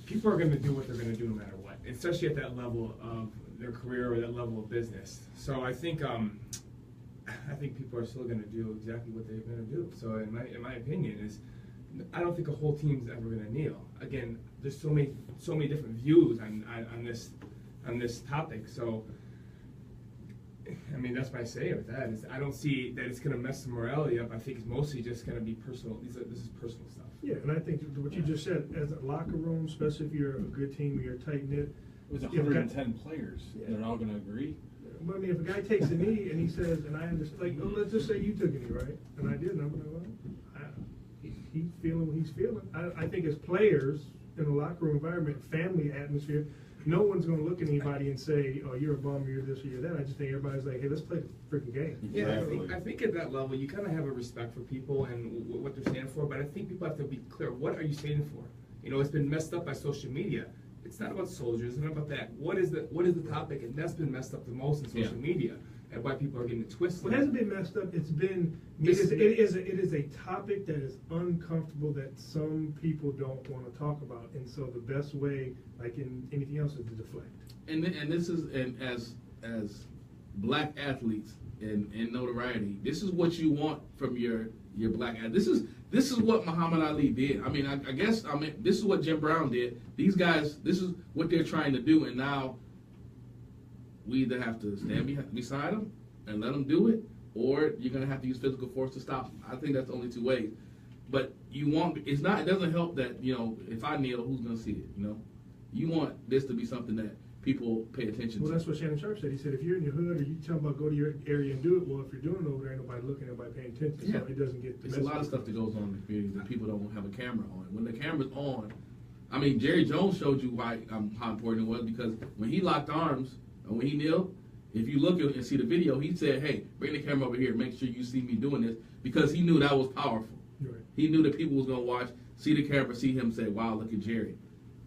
people are going to do what they're going to do no matter what, especially at that level of their career or that level of business. So I think people are still going to do exactly what they're going to do. So in my opinion is, I don't think a whole team's ever going to kneel. Again, there's so many different views on this topic. So, I mean, that's my say with that. Is I don't see that it's going to mess the morality up. I think it's mostly just going to be personal. This is personal stuff. Yeah, and I think what you just said, as a locker room, especially if you're a good team, you're tight knit. It was you've got- 110 players. Yeah. They're all going to agree. But I mean, if a guy takes a knee and he says, and I understand, like, oh, let's just say you took a knee, right? And I did, and I'm like, well, he's feeling what he's feeling. I think as players in a locker room environment, family atmosphere, no one's going to look at anybody and say, oh, you're a bum, you're this, or you're that. I just think everybody's like, hey, let's play the freaking game. Yeah, I think at that level, you kind of have a respect for people and what they're standing for, but I think people have to be clear. What are you standing for? You know, it's been messed up by social media. It's not about soldiers, it's not about that. What is the topic? And that's been messed up the most in social media, and why people are getting it twisted. What hasn't been messed up, it is a topic that is uncomfortable that some people don't want to talk about. And so the best way, like in anything else, is to deflect. And this is, and as black athletes in notoriety, this is what you want from your black athlete. This is what Muhammad Ali did. I mean, I guess this is what Jim Brown did. These guys, this is what they're trying to do, and now we either have to stand beside them and let them do it, or you're going to have to use physical force to stop them. I think that's the only two ways. But it doesn't help that, you know, if I kneel, who's going to see it, you know? You want this to be something that people pay attention to. Well, that's what Shannon Sharp said. He said, if you're in your hood or you tell them about go to your area and do it, well, if you're doing it over there, ain't nobody looking, nobody paying attention, so it doesn't get There's a lot of stuff that goes on in the community that people don't have a camera on. When the camera's on, I mean, Jerry Jones showed you how important it was, because when he locked arms and when he kneeled, if you look and see the video, he said, hey, bring the camera over here, make sure you see me doing this, because he knew that was powerful. Right. He knew that people was going to watch, see the camera, see him say, wow, look at Jerry.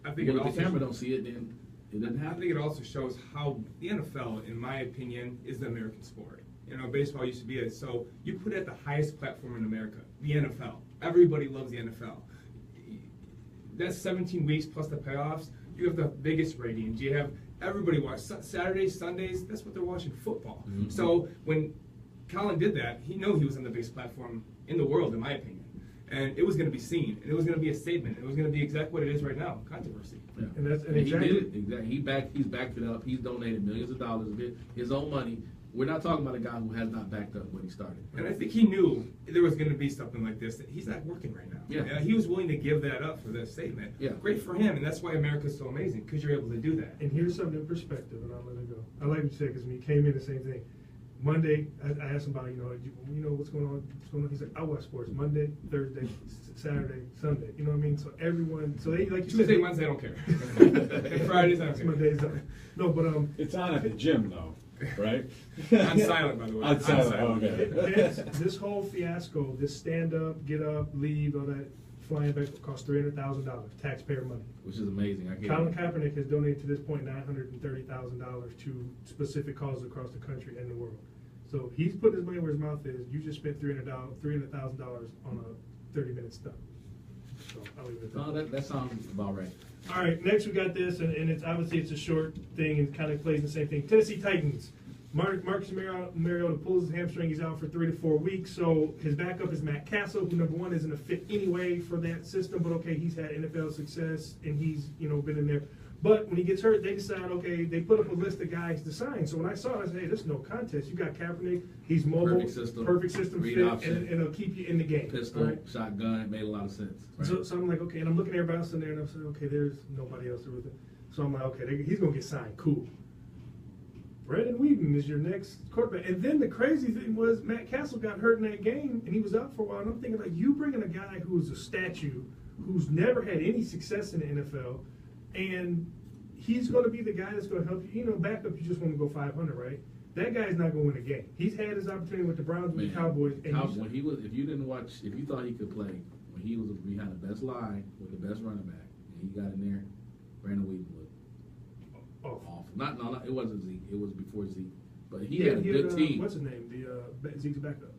I think Well, if the camera don't see it, then it doesn't I happen. think it also shows how the NFL, in my opinion, is the American sport. You know, baseball used to be it. So you put it at the highest platform in America, the NFL. Everybody loves the NFL. That's 17 weeks plus the playoffs. You have the biggest ratings. You have everybody watch Saturdays, Sundays. That's what they're watching, football. Mm-hmm. So when Colin did that, he knew he was on the biggest platform in the world, in my opinion. And it was going to be seen, and it was going to be a statement. It was going to be exactly what it is right now, controversy. Yeah. And He did it. Exactly. He's backed it up. He's donated millions of dollars of his own money. We're not talking about a guy who has not backed up when he started. And I think he knew there was going to be something like this. That he's not working right now. Yeah. He was willing to give that up for that statement. Yeah. Great for him, and that's why America's so amazing, because you're able to do that. And here's something in perspective, and I'll let it go. I like what you said, because when he came in, the same thing. Monday, I asked him about, you know what's going on? He's like, I watch sports Monday, Thursday, Saturday, Sunday. You know what I mean? So everyone, so they, like you Tuesday, said, Wednesday, I don't care. And Fridays, I don't it's care. my days off. No, but It's on at the gym, though, right? On silent, by the way. On silent, okay. this whole fiasco, this stand up, get up, leave, all that flying back cost $300,000 taxpayer money. Which is amazing. I can't. Colin Kaepernick has donated to this point $930,000 to specific causes across the country and the world. So he's putting his money where his mouth is. You just spent $300,000 on a 30-minute stunt. So I'll leave it at that. That sounds about right. All right, next we got this, and it's obviously it's a short thing and kind of plays the same thing. Tennessee Titans. Marcus Mariota pulls his hamstring. He's out for 3 to 4 weeks. So his backup is Matt Castle, who number one isn't a fit anyway for that system. But okay, he's had NFL success and he's been in there. But when he gets hurt, they decide, okay, they put up a list of guys to sign. So when I saw it, I said, hey, this is no contest. You got Kaepernick, he's mobile, perfect system read fit, option, and it'll keep you in the game. Pistol, right? shotgun, it made a lot of sense. Right? So I'm like, okay, and I'm looking at everybody else in there, and I'm saying, okay, there's nobody else with it. So I'm like, okay, he's going to get signed. Cool. Brandon Whedon is your next quarterback. And then the crazy thing was Matt Castle got hurt in that game, and he was out for a while. And I'm thinking, like, you bringing a guy who's a statue, who's never had any success in the NFL, and he's going to be the guy that's going to help you. Backup, you just want to go 500, right? That guy's not going to win a game. He's had his opportunity with the Browns, with the Cowboys. And when he was, if you thought he could play, when he was behind the best line with the best running back, and he got in there, Brandon Whedon was awful. No, it wasn't Zeke. It was before Zeke. But he had a good team. What's his name? Zeke's backup,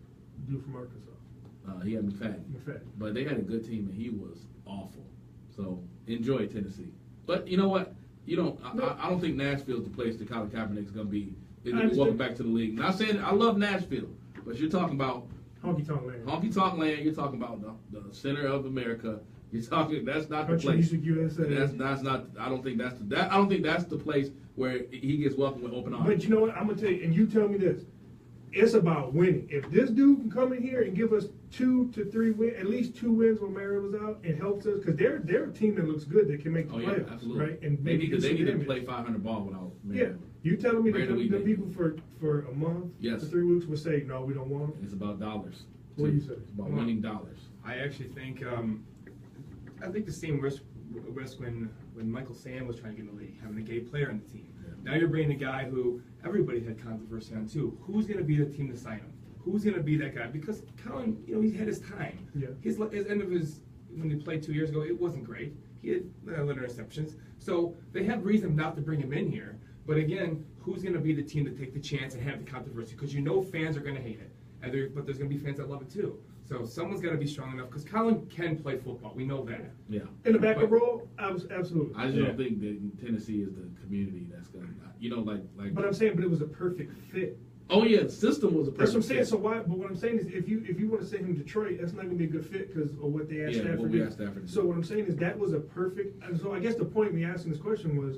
dude from Arkansas. He had McFadden. But they had a good team, and he was awful. So enjoy Tennessee. But you know what? I don't think Nashville's the place that Colin Kaepernick's going to be. Welcome back to the league. Not saying I love Nashville, but you're talking about honky tonk land. Honky tonk land. You're talking about the center of America. You're talking. That's not the place. USA. That's not. I don't think that's the place where he gets welcomed with open arms. But you know what? I'm gonna tell you, and you tell me this. It's about winning. If this dude can come in here and give us 2 to 3 wins, at least 2 wins when Mariota's out, it helps us because they're a team that looks good that can make the playoffs, absolutely. right? And they maybe didn't play 500 ball without Mariota. Yeah. You telling me that Rarely the they people for a month, Yes. for 3 weeks would say, no, we don't want them? It's about dollars. What do too. you say? It's about winning dollars. I actually think the same risk when Michael Sam was trying to get in the league, having a gay player on the team. Yeah. Now you're bringing a guy who everybody had controversy on too. Who's going to be the team to sign him? Who's going to be that guy? Because Colin, he had his time. Yeah. His end of his when he played 2 years ago, it wasn't great. He had little interceptions, so they had reason not to bring him in here. But again, who's going to be the team to take the chance and have the controversy? Because fans are going to hate it, but there's going to be fans that love it too. So someone's got to be strong enough because Colin can play football. We know that. Yeah. In the backup role, absolutely. I just don't think that Tennessee is the community that's gonna, like. But I'm saying, but it was a perfect fit. Oh yeah, the system was a perfect. That's what I'm saying. fit. So why? But what I'm saying is, if you want to send him to Detroit, that's not going to be a good fit because of what they asked Yeah, Stafford. what to we do. asked Stafford to do. So what I'm saying is that was a perfect. And so I guess the point of me asking this question was,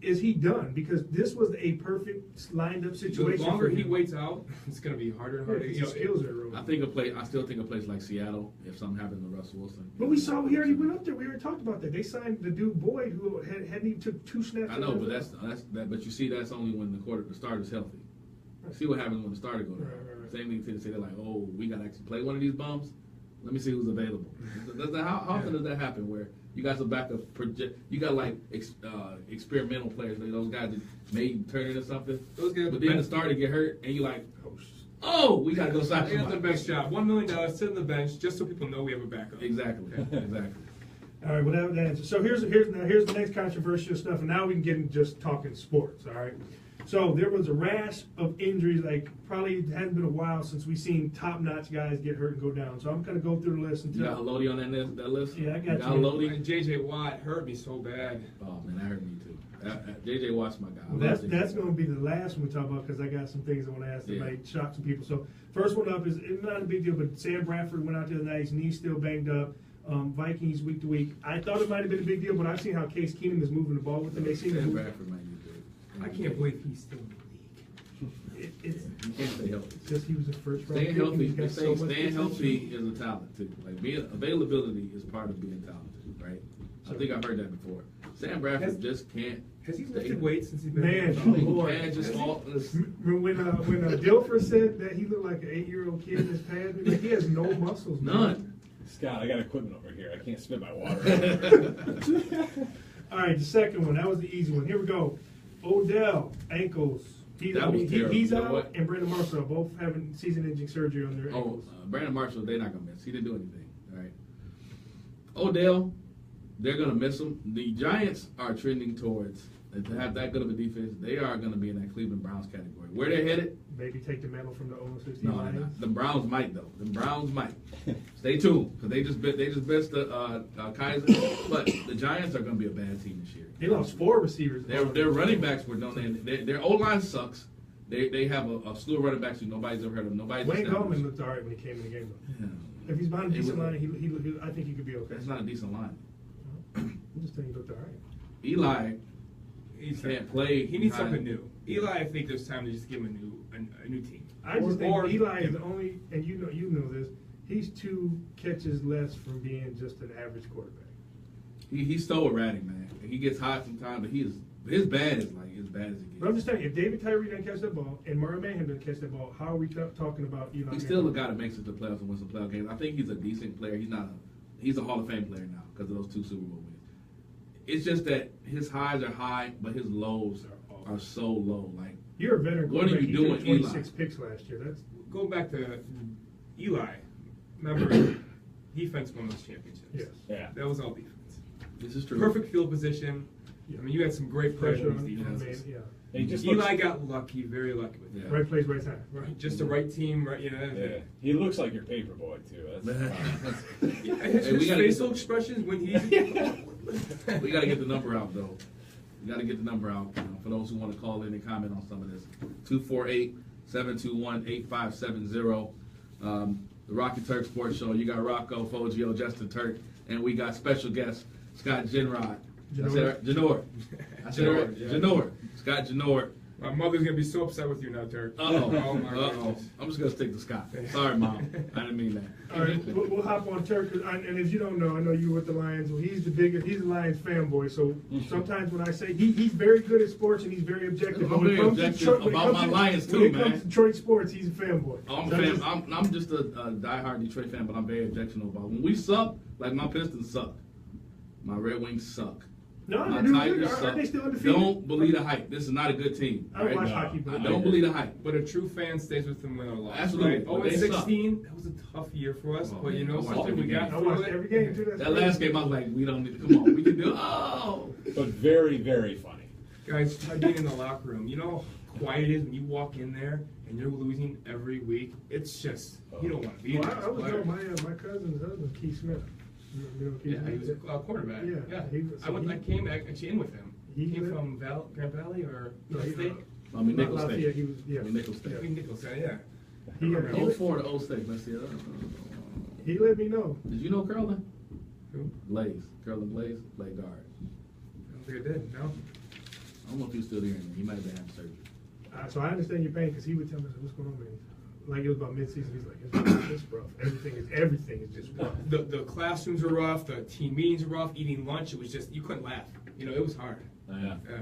is he done? Because this was a perfect lined up situation. The longer for he him. waits out, it's going to be harder and harder. His skills are eroding. I still think a place like Seattle, if something happened to Russell Wilson. But we already went up there. We already talked about that. They signed the dude Boyd who hadn't even took 2 snaps. I know, but but you see, that's only when the starter's healthy. See what happens when the starter goes down. Right. Same thing Tennessee. They're like, oh, we got to actually play one of these bums. Let me see who's available. How often does that happen? Where you got some backup you got like experimental players, like those guys that may turn into something. Those guys, But then the starter get hurt, and you like, oh, we got to go sign They got the somebody. best job. $1 million, sit on the bench, just so people know we have a backup. Exactly. All right, well, that answer. So here's the next controversial stuff, and now we can get into just talking sports. All right. So there was a rash of injuries. Like probably it hasn't been a while since we've seen top-notch guys get hurt and go down. So I'm gonna go through the list and You got Haloti on that list? Yeah, I got you. Haloti? And J.J. Watt hurt me so bad. Oh man, that hurt me too. J.J. Watt's my guy. I Well, love J.J. that's going to be the last one we talk about because I got some things I want to ask that Yeah. might shock some people. So first one up is it's not a big deal, but Sam Bradford went out the other night. His knee's still banged up. Vikings week to week. I thought it might have been a big deal, but I've seen how Case Keenum is moving the ball with them. They seem to Sam move. Bradford might be good. I can't believe he's still in the league. It's You can't stay healthy. just he was a first round Staying pick. healthy, and he's they got say so much staying potential. healthy is a talent too. Like availability is part of being talented, right? I think I've heard that before. Sam Bradford just can't. Has he stay lifted healthy. weights since he's been Man, in the oh, boy. He can't just fall. Remember when Dilfer said that he looked like an 8-year-old kid in his pad? Like, he has no muscles. Man. None. Scott, I got equipment over here. I can't spit my water. All right, the second one. That was the easy one. Here we go. Odell ankles. That was terrible. He's You know out, what? and Brandon Marshall both having season-ending surgery on their Oh, ankles. Brandon Marshall, they're not gonna miss. He didn't do anything. All right. Odell, they're gonna miss him. The Giants are trending towards to have that good of a defense. They are gonna be in that Cleveland Browns category. Where they're headed? Maybe take the mantle from the 0-16 No, they're Lions. not. The Browns might though. The Browns might. Stay tuned because they just benched Kaiser. But the Giants are gonna be a bad team this year. They lost 4 receivers. Their running backs were done. Their O line sucks. They have a slew of running backs who nobody's ever heard of. Nobody's Wayne established. Gallman looked all right when he came in the game, though. Yeah. If he's behind a It decent was- line, he I think he could be okay. That's not a decent line. I'm just saying he looked all right. Eli He can't play. He needs behind- something new. Eli, I think there's time to just give him a new team. I just think Or- Eli is the only, and you know this, he's 2 catches less from being just an average quarterback. He's still erratic, man. He gets hot sometimes, but his bad is like as bad as it But I'm gets. just telling you, if David Tyree doesn't catch that ball and Murray Manning doesn't catch that ball, how are we talking about Eli? He's still a guy that makes it to the playoffs and wins some playoff games. I think he's a decent player. He's a Hall of Fame player now because of those 2 Super Bowl wins. It's just that his highs are high, but his lows are so low. Like, You're a veteran What are quarterback. you He threw doing, 26 Eli? picks last year. That's Going back to Eli, remember, defense won those championships. yes. Yeah. That was all defense. this is true. Perfect field position. I mean, you had some great players Pressure on on these man, defenses. yeah. He just Eli looks, got lucky, very lucky with that. Yeah. Right place, right time. Right, just the right team, right? yeah. He looks like your paper boy too. That's Yeah, Hey, his we gotta facial get- expressions when he's We got to get the number out, though. We got to get the number out for those who want to call in and comment on some of this. 248-721-8570. The Rocky Turk Sports Show. You got Rocco, Fogio, Justin Turk, and we got special guest Scott Genrod. I said it right? Janor. I said it right. yeah. Janor. Scott Janor. My mother's gonna be so upset with you now, Turk. Uh-oh. Oh my goodness. I'm just gonna stick to Scott. Sorry, Mom. I didn't mean that. All right, we'll hop on Turk. And if you don't know, I know you with the Lions. Well, he's the Lions fanboy. So sometimes when I say he's very good at sports and he's very objective. I'm very objective about my Lions too, when it man. comes to Detroit sports, he's a fanboy. Oh, I'm a fan. I'm just a diehard Detroit fan, but I'm very objectional about when we suck. Like my Pistons suck, my Red Wings suck. No, My they're doing Tigers good. suck. Are they still undefeated? Don't believe the hype. This is not a good team. I don't right? watch No. hockey, but I don't believe the hype. But a true fan stays with them win or loss. Absolutely. Right? But Oh, they 16. That was a tough year for us. Oh, but you man, know I watched something, every we got game. I through watched it. every game too. That's That crazy. last game, I was like, we don't need to. Come on, we can do it. Oh, But very, very funny. Guys, try being in the locker room. You know how quiet it is when you walk in there and you're losing every week. It's just you don't want to be Well, there. I was know my cousin's husband, Keith Smith. You know Keith Yeah, Smith? he was a quarterback. Yeah, Yeah, he was- I came back actually in with him. He He came did? from Grand Valley or No, he- State? I mean, Not Nickel Lafayette, State. he was, yeah. I mean, Nickel State. I think Nicholson, yeah. He 04 to 0 State. Let's see. he let me know. Did you know Curlin? Who? Blaze. Curlin Blaze. Play guard. I don't think I did. No. I don't know if he's still there. He might have been having surgery. So I understand your pain because he would tell me, what's going on, man? Like it was about mid-season. He's like, it's rough. Everything is just rough. The classrooms were rough. The team meetings were rough. Eating lunch, it was just you couldn't laugh. You know, it was hard. Yeah. Yeah.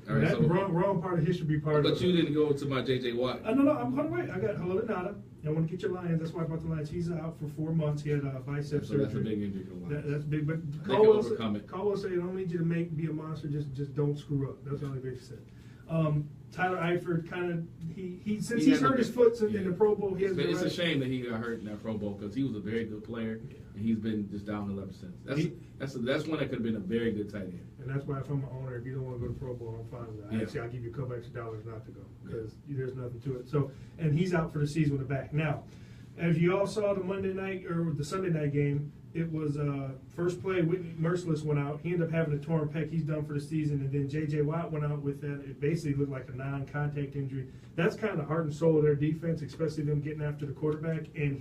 All right, That so, wrong part of history be part but of you didn't go to my JJ Watt. No, I'm going to wait. I got Hello Nada. I want to get your Lions. That's why I brought the Lions. He's out for 4 months. He had a bicep So surgery. that's a big injury for the Lions. That's big. But They can overcome it. Caldwell said, I don't need you to be a monster. Just don't screw up. That's all he basically said. Tyler Eifert kind of since he's hurt his foot in the Pro Bowl. It's a shame that he got hurt in that Pro Bowl because he was a very good player and he's been just downhill ever since. That's one that could have been a very good tight end. And that's why if I'm an owner, if you don't want to go to Pro Bowl, I'm fine with that. Yeah. Actually, I'll give you a couple extra dollars not to go because there's nothing to it. So, and he's out for the season with the back. Now, as you all saw the Monday night or the Sunday night game, it was first play. Whitney Merciless went out. He ended up having a torn pec. He's done for the season. And then J.J. Watt went out with that. It basically looked like a non-contact injury. That's kind of the heart and soul of their defense, especially them getting after the quarterback. And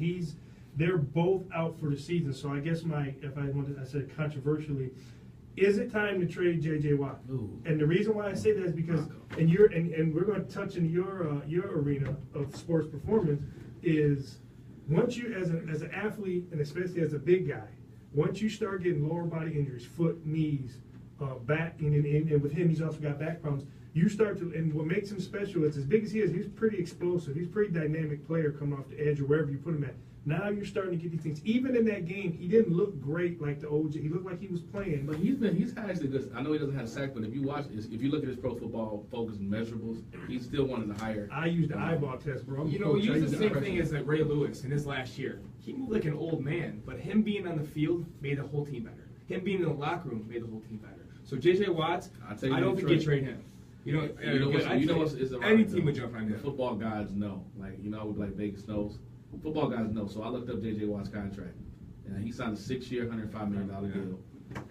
they're both out for the season. So I guess I said controversially, is it time to trade J.J. Watt? Ooh. And the reason why I say that is because, and we're going to touch in your arena of sports performance is. Once you, as an athlete, and especially as a big guy, once you start getting lower body injuries, foot, knees, back, and with him, he's also got back problems, you start to, and what makes him special is as big as he is, he's pretty explosive. He's a pretty dynamic player coming off the edge or wherever you put him at. Now you're starting to get these things. Even in that game, he didn't look great like the OG. He looked like he was playing. But he's actually good. I know he doesn't have a sack, but if you look at his Pro Football Focus and measurables, he's still one of the higher. I used the eyeball test, bro. I'm You a know, coach. I use use the the same eyeball thing test. as Ray Lewis in his last year. He moved like an old man, but him being on the field made the whole team better. Him being in the locker room made the whole team better. So J.J. Watts, I don't think you trade him. You know what's any team would jump on The him. football guys know, with like Vegas knows. Football guys know. So I looked up J.J. Watt's contract, and he signed a 6-year, $105 million deal.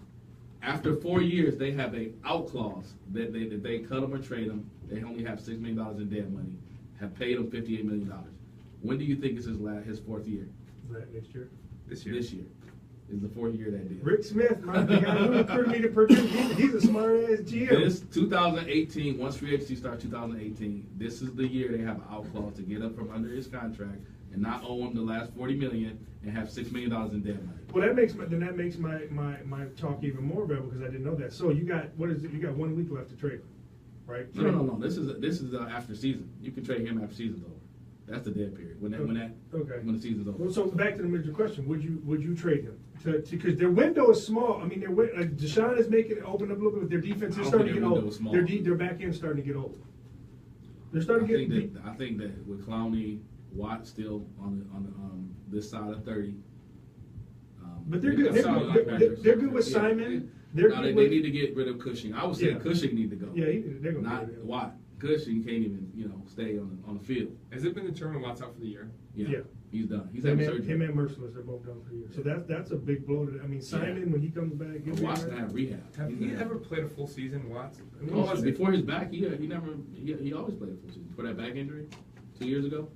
After 4 years, they have a out clause that they cut him or trade him. They only have $6 million in dead money. Have paid him $58 million. When do you think is his fourth year? Next year. This year. This year is the 4th year of that deal. Rick Smith, the guy who recruited me to Purdue, he's a smart-ass GM. This 2018, once free agency starts 2018, this is the year they have an out clause to get up from under his contract and not owe him the last $40 million and have $6 million in dead money. Well, that makes my talk even more valuable because I didn't know that. So you got You got 1 week left to trade, right? No. This is after season. You can trade him after season's over. That's the dead period. When the season's over. Well, so back to the major question: Would you trade him? Because their window is small. I mean, Deshaun is making it open up a little bit. Their defense is starting to get old. Their back end starting to get old. They're starting to get. I think that with Clowney, Watt still on this side of 30. But they're good. They're good with Simon. They need to get rid of Cushing. I would say Cushing need to go. Yeah, they're going to not Watt. Cushing can't even stay on the field. Has it been determined Watt's out for the year? Yeah. He's done. He's having surgery. Him and Merciless are both done for the year. So that's a big blow. Simon when he comes back. Watt's gonna have rehab. Have he ever played a full season, Watts? Before his back, he always played a full season. For that back injury 2 years ago.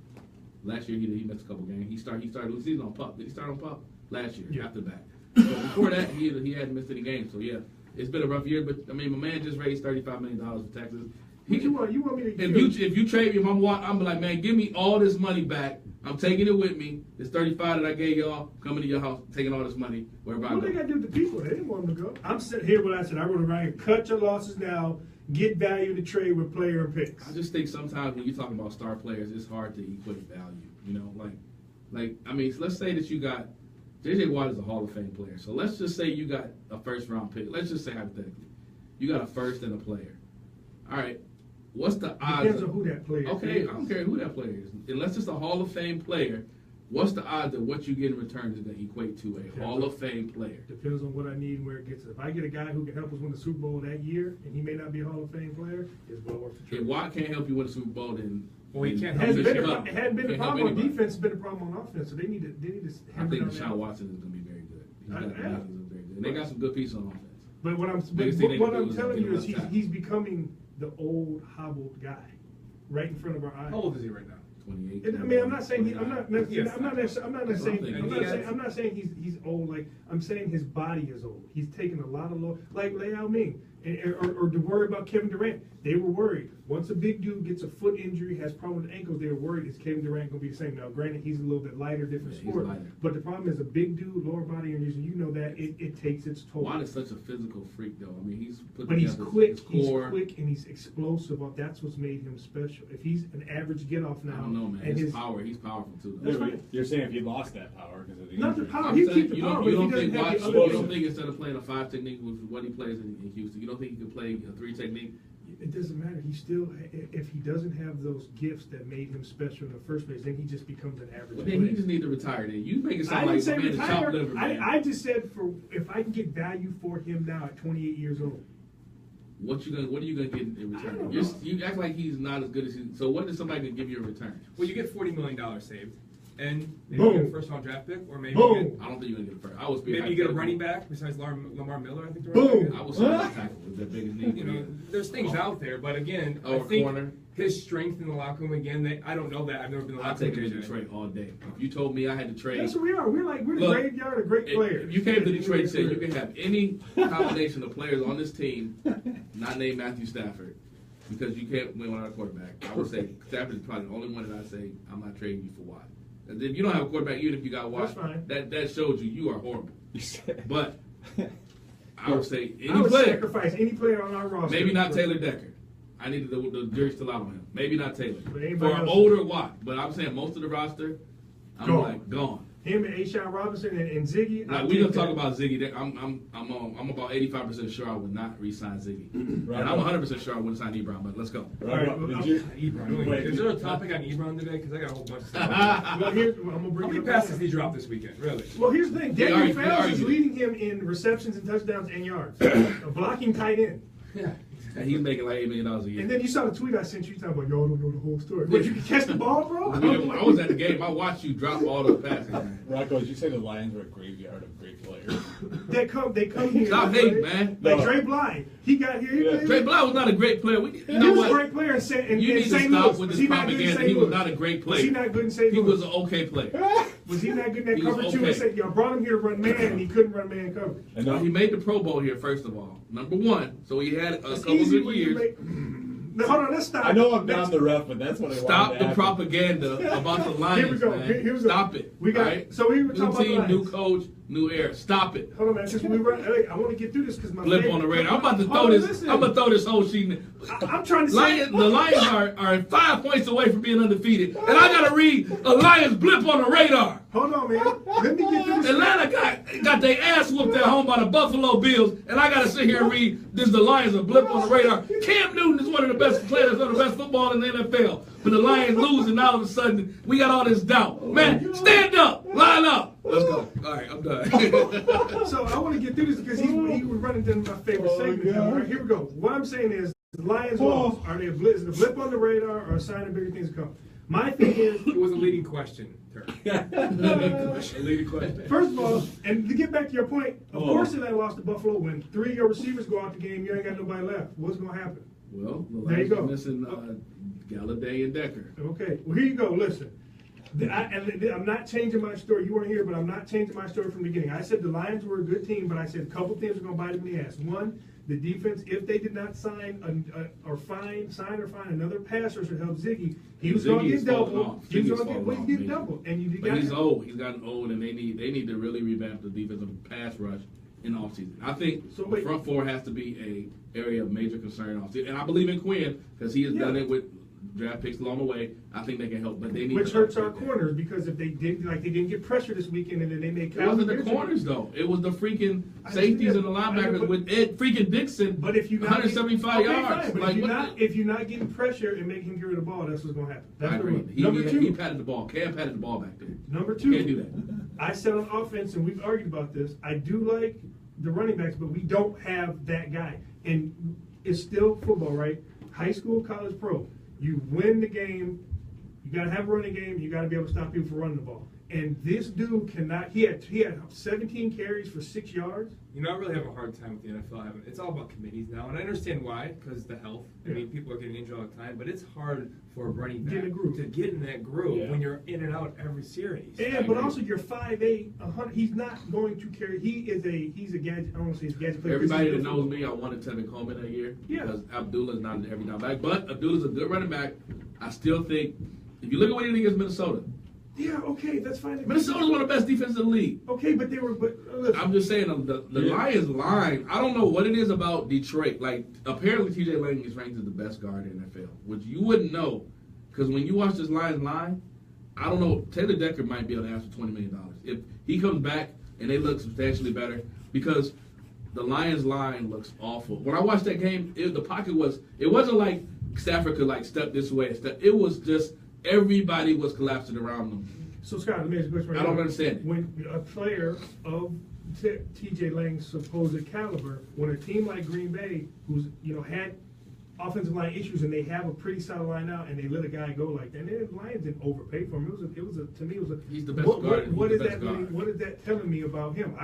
Last year he missed a couple games. He started the season on PUP. Did he start on PUP? Last year after the back. So before that he hadn't missed any games. So yeah, it's been a rough year. But I mean, my man just raised $35 million for Texas. What you want? You want me to? If you trade me, I'm like, man, give me all this money back. I'm taking it with me. It's 35 that I gave y'all. Coming to your house, taking all this money wherever I What go. they got to do with the people? They didn't want them to go. I'm sitting here. What I said, I wrote around here. Cut your losses now. Get value to trade with player and picks. I just think sometimes when you're talking about star players, it's hard to equate value. You know, like I mean, let's say that you got J.J. Watt is a Hall of Fame player. So let's just say you got a first round pick. Let's just say hypothetically, you got a first and a player. All right, what's the odds? Depends on who that player is. Okay, I don't care who that player is. Unless it's a Hall of Fame player, what's the odds that what you get in return is going to equate to a Hall of Fame player? Depends on what I need and where it gets. If I get a guy who can help us win the Super Bowl that year, and he may not be a Hall of Fame player, it's well worth the trade. If Watt can't help you win a Super Bowl, then Well, he can't It hasn't help been you. a, it hadn't been a Can't help problem on anybody. defense. It's been a problem on offense. So they need to. I hammer think down Deshaun that. Watson is going to be very good. He's got Yeah. the weapons are very good. And they got some good pieces on offense. But what I'm Biggest thing they what can do I'm is telling get you him is left he's becoming the old hobbled guy, right in front of our eyes. How old is he right now? 28. I mean, I'm not saying I'm not Yes. saying he's old. Like I'm saying his body is old. He's taken a lot of like Yao Ming, or to worry about Kevin Durant. They were worried. Once a big dude gets a foot injury, has problems with ankles, they were worried is Kevin Durant going to be the same. Now, granted, he's a little bit lighter, different Yeah, he's sport. lighter. But the problem is a big dude, lower body injuries, and you know that it takes its toll. Watt is such a physical freak, though. I mean, he's put But he's together quick. his He's core. quick and he's explosive. That's what's made him special. If he's an average get off now, I don't know, man. and His power, he's powerful too. That's Though. fine. You're saying if he lost that power because of the Not the injury. power. I'm He saying, keep the you power, don't, but you if he don't think doesn't have Watt, the you other don't things- think instead of playing a 5 technique, which is what he plays in Houston, you don't think he could play a 3 technique? It doesn't matter. He still, if he doesn't have those gifts that made him special in the first place, then he just becomes an average But player. then he just need to retire. Then you make it I sound didn't like say my man is chopped retire. liver, man. I just said if I can get value for him now at 28 years old. What are you gonna get in I return? don't know. You act like he's not as good as he. So what is somebody gonna give you in return? Well, you get $40 million saved, and maybe Boom. you get a first-round draft pick, or maybe Boom. you get, I don't think you're gonna get a first. I was being maybe you get a hypothetical. running back besides Lamar Miller. I think. The Boom. running back I is. was saying tackle with the biggest need. You know, there's things out there, but again, Oh, I a think corner. his strength in the locker room. Again, I don't know that. I've never been in the I'll locker room. take him to with Detroit all day. If you told me I had to trade, That's what we are. We're the Look, graveyard of great players. if you came to Detroit and said you can have any combination of players on this team, not named Matthew Stafford, because you can't win without a quarterback, I would say Stafford is probably the only one that I say I'm not trading you for Watt. And if you don't have a quarterback, even if you got Watt, That's fine. that shows you are horrible. But I would say I any would player, sacrifice any player on our roster. maybe not Taylor Decker. I needed the jury's still out on him. Maybe not Taylor. But For anybody an else- older Watt, but I'm saying most of the roster, I'm Gone. like gone. Him and Ashawn Robinson and Ziggy. Like, I'll we take gonna talk that. about Ziggy. I'm about 85% sure I would not re-sign Ziggy, Right. and I'm 100% sure I wouldn't sign Ebron. But let's go. Right, All right, did well, you, Ebron. Wait. Is there a topic on Ebron today? Because I got a whole bunch of stuff. Well, I'm gonna bring How many it up. passes did he drop this weekend? Really? Well, here's the thing. They Daniel argue- Fales they is argue. leading him in receptions and touchdowns and yards. A blocking tight end. Yeah. And he's making like $8 million a year. And then you saw the tweet I sent you talking about y'all don't know the whole story. But you can catch the ball, bro? I was at the game. I watched you drop all the passes. Man. Rocco, did you say the Lions were a graveyard of great players? They come here. Stop hating, man. Like No. Dre Bly. He got here. Yeah. Trey Bly was not a great player. You He know was a what? great player in St. You need to St. stop Louis. with Was this he not good in propaganda. St. He was Louis? not a great Was he player. not good in St. He Louis? was an okay player. Was he not good in that He was cover two? okay. And said, y'all brought him here to run man, and he couldn't run man coverage. And He made the Pro Bowl here, first of all. Number one. So he had a It's couple easy good when you years. make. No, hold on, let's stop. I know I'm Next- down the ref, but that's what I Stop wanted to the happen. propaganda about the Lions, Here we go. man. Here we go. Stop it. We got- all right? so we were talking new about team, the new Lions. coach, new era. Stop it. Hold on, man. Just we run. Hey, I want to get through this because my Blip favorite- on the radar. I'm about to Hold throw on, this. listen. I'm gonna throw this whole sheet. In. I'm trying to say The Lions are 5 points away from being undefeated, and I gotta read a Lions blip on the radar. Hold on, man. Let me get through this. Atlanta got their ass whooped at home by the Buffalo Bills, and I gotta sit here and read this. The Lions a blip on the radar. Cam Newton is one of the best players of the best football in the NFL, but the Lions lose, and all of a sudden we got all this doubt. Man, stand up, line up. Let's go. All right, I'm done. So I want to get through this because he was running down my favorite segment. All right, here we go. What I'm saying is the Lions lost. Are they a blip? Is it a blip on the radar or a sign of bigger things to come? My thing is, It was a leading question, Turk. A leading question. first of all, and to get back to your point, of Oh. course Atlanta lost to Buffalo when 3 of your receivers go out the game. You ain't got nobody left. What's going to happen? Well, the There you Lions go. are missing Galladay and Decker. Okay. Well, here you go. Listen. I'm not changing my story. You weren't here, but I'm not changing my story from the beginning. I said the Lions were a good team, but I said a couple things were going to bite them in the ass. One, the defense, if they did not sign or find another pass rusher to help Ziggy, he was going to get doubled. He was going to get doubled. But he's old. He's gotten old, and they need to really revamp the defensive pass rush in the offseason. I think the front four has to be a area of major concern offseason. And I believe in Quinn because he has done it with draft picks along the way. I think they can help, but they need which to hurts our corners because if they didn't get pressure this weekend, and then they made. It wasn't the corners though. It was the freaking safeties and the linebackers with Ed freaking Dixon. But if you 175 yards, fine, but if you're not getting pressure and making him get rid of the ball, that's what's going to happen. That's I agree. He patted the ball. Cam patted the ball back there. Number two, can't do that. I said on offense, and we've argued about this. I do like the running backs, but we don't have that guy, and it's still football, right? High school, college, pro. You win the game. You got to have a running game. You got to be able to stop people from running the ball. And this dude cannot. He had 17 carries for 6 yards. You know, I really have a hard time with the NFL having. It's all about committees now, and I understand why, because the health. I mean, people are getting injured all the time, but it's hard for a running back to get in that groove when you're in and out every series. Yeah, but also you're 5'8", 100. He's not going to carry. He's a gadget. I don't want to say he's a gadget player. Everybody that knows me, I wanted Tevin Coleman that year because Abdullah's not an every down back, but Abdullah's a good running back. I still think if you look at what he did against Minnesota. Yeah, okay, that's fine. Minnesota's one of the best defenses in the league. Okay, but they were. I'm just saying the Lions line. I don't know what it is about Detroit. Like apparently, T.J. Lang is ranked as the best guard in the NFL, which you wouldn't know because when you watch this Lions line, I don't know. Taylor Decker might be able to ask for $20 million if he comes back and they look substantially better because the Lions line looks awful. When I watched that game, the pocket was. It wasn't like Stafford could like step this way. It was just. Everybody was collapsing around them. So Scott, let me ask you a question. I don't understand it. When a player of T.J. Lang's supposed caliber, when a team like Green Bay, who's had offensive line issues and they have a pretty solid line out, and they let a guy go like that, and the Lions didn't overpay for him. To me, it was a. He's the best guard. What is that telling me about him?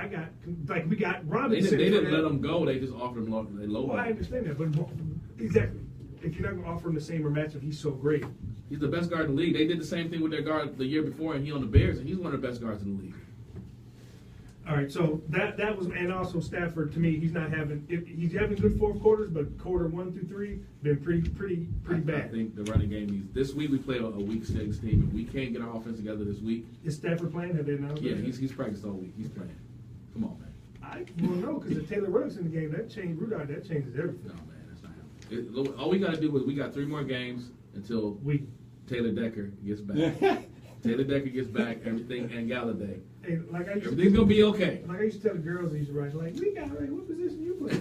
We got Robinson. They didn't let him go. They just offered him low. Well, I understand that, but exactly. If you're not going to offer him the same matchup, he's so great. He's the best guard in the league. They did the same thing with their guard the year before, and he on the Bears, and he's one of the best guards in the league. All right, so that was, and also Stafford. To me, he's having good fourth quarters, but quarter 1 through 3 been pretty bad. I think the running game. This week we play a week 6 team, and we can't get our offense together this week. Is Stafford playing? Have they announced? Yeah, he's practiced all week. He's playing. Come on, man. I don't know because if Taylor Ruggs in the game, that changes everything. No, man, that's not him. All we got to do is we got 3 more games until Taylor Decker gets back. Taylor Decker gets back, everything, and Galladay. Hey, everything's gonna be okay. Like I used to tell the girls, I used to write what position you play?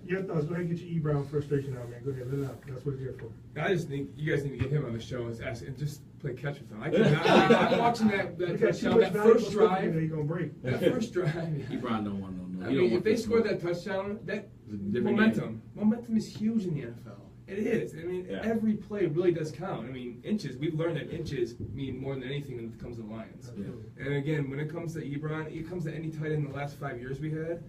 Your thoughts? Go ahead and get your E. Brown frustration out, man. Go ahead, let it out. That's what it's here for. I just think you guys need to get him on the show and just play catch with him. I cannot. I'm watching that touchdown, that first drive. He's gonna break. That first drive. E. Brown don't want no. I mean, if they scored that touchdown, that momentum is huge in the NFL. It is. I mean, every play really does count. I mean, inches. We've learned that inches mean more than anything when it comes to the Lions. Yeah. And again, when it comes to Ebron, it comes to any tight end in the last 5 years we had.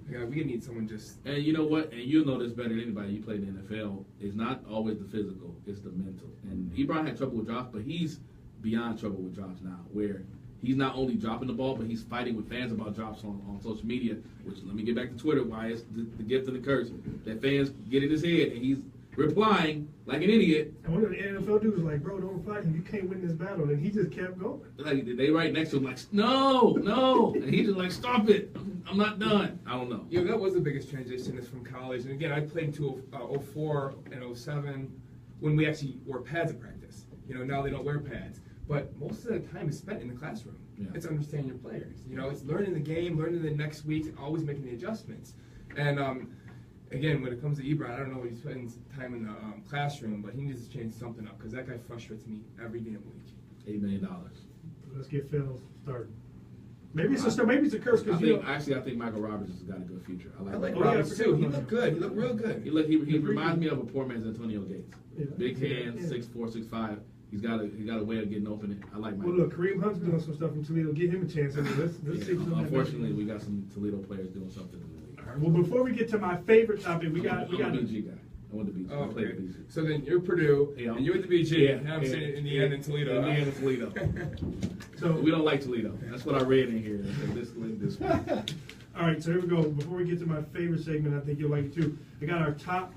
We need someone just. And you know what? And you'll know this better than anybody. You played in the NFL. It's not always the physical; it's the mental. And Ebron had trouble with drops, but he's beyond trouble with drops now, where he's not only dropping the ball, but he's fighting with fans about drops on social media. Which let me get back to Twitter. Why it's the gift and the curse that fans get in his head, and he's replying like an idiot. And one of the NFL dudes was like, bro, don't reply to him. You can't win this battle. And he just kept going. Like they right next to him like, no. And he just like, stop it. I'm not done. I don't know. Yeah, that was the biggest transition is from college. And again, I played to 04 and 07 when we actually wore pads in practice. Now they don't wear pads. But most of the time is spent in the classroom. Yeah. It's understanding your players. It's learning the game, learning the next week, always making the adjustments. And again, when it comes to Ebron, I don't know if he spends time in the classroom, but he needs to change something up because that guy frustrates me every damn week. $8 million. Let's get Phil started. Maybe it's a curse because I think Michael Roberts has got a good future. I like Roberts too. He looked good. He looked real good. He reminds me of a poor man's Antonio Gates. Yeah. Big hands, 6'4", 6'5". He's got a way of getting open. I like Michael. Well, look, Kareem Hunt's doing some stuff from Toledo. Give him a chance. Let's see. Unfortunately, we got some Toledo players doing something. Well, before we get to my favorite topic, we got BG guy. I went to BG. Oh, I played okay. at BG. So then you're Purdue, Yeah. and you're at the BG, Yeah, and I'm yeah, saying in the yeah, end in Toledo. in the end in Toledo. So We don't like Toledo. That's what I read in here. This all right, so here we go. Before we get to my favorite segment, I think you'll like it too. I got our top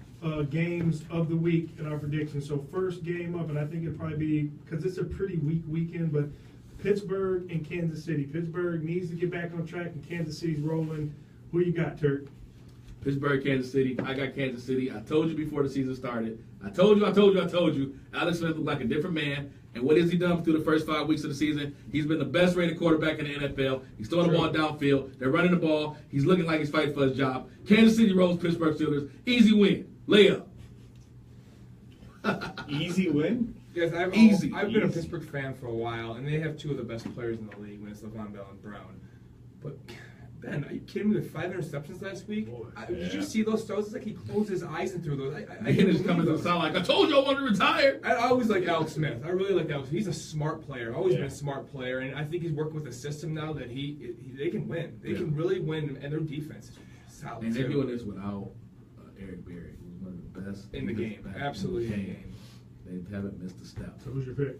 games of the week and our predictions. So first game up, and I think it'll probably be, because it's a pretty weak weekend, but Pittsburgh and Kansas City. Pittsburgh needs to get back on track, and Kansas City's rolling. Who you got, Turk? Pittsburgh, Kansas City. I got Kansas City. I told you before the season started. I told you. Alex Smith looked like a different man. And what has he done through the first 5 weeks of the season? He's been the best rated quarterback in the NFL. He's throwing the ball downfield. They're running the ball. He's looking like he's fighting for his job. Kansas City rolls Pittsburgh Steelers. Easy win. Layup. Easy win. Yes, I've Easy. I've been a Easy. Pittsburgh fan for a while, and they have two of the best players in the league when it's Le'Veon Bell and Brown. But Ben, are you kidding me? With 5 interceptions last week? Boy. Did you see those throws? It's like he closed his eyes and threw those. I And can't it's believe coming to those. sound like, I told you I wanted to retire. I always like Alex Smith. I really like Alex. He's a smart player. Always been Yeah. a smart player, and I think he's working with a system now that they can win. They Yeah. can really win, and their defense is solid. And they're too. doing this without Eric Berry, who's one of the best In the game. best Absolutely in the game. They haven't missed a step. So who's your pick?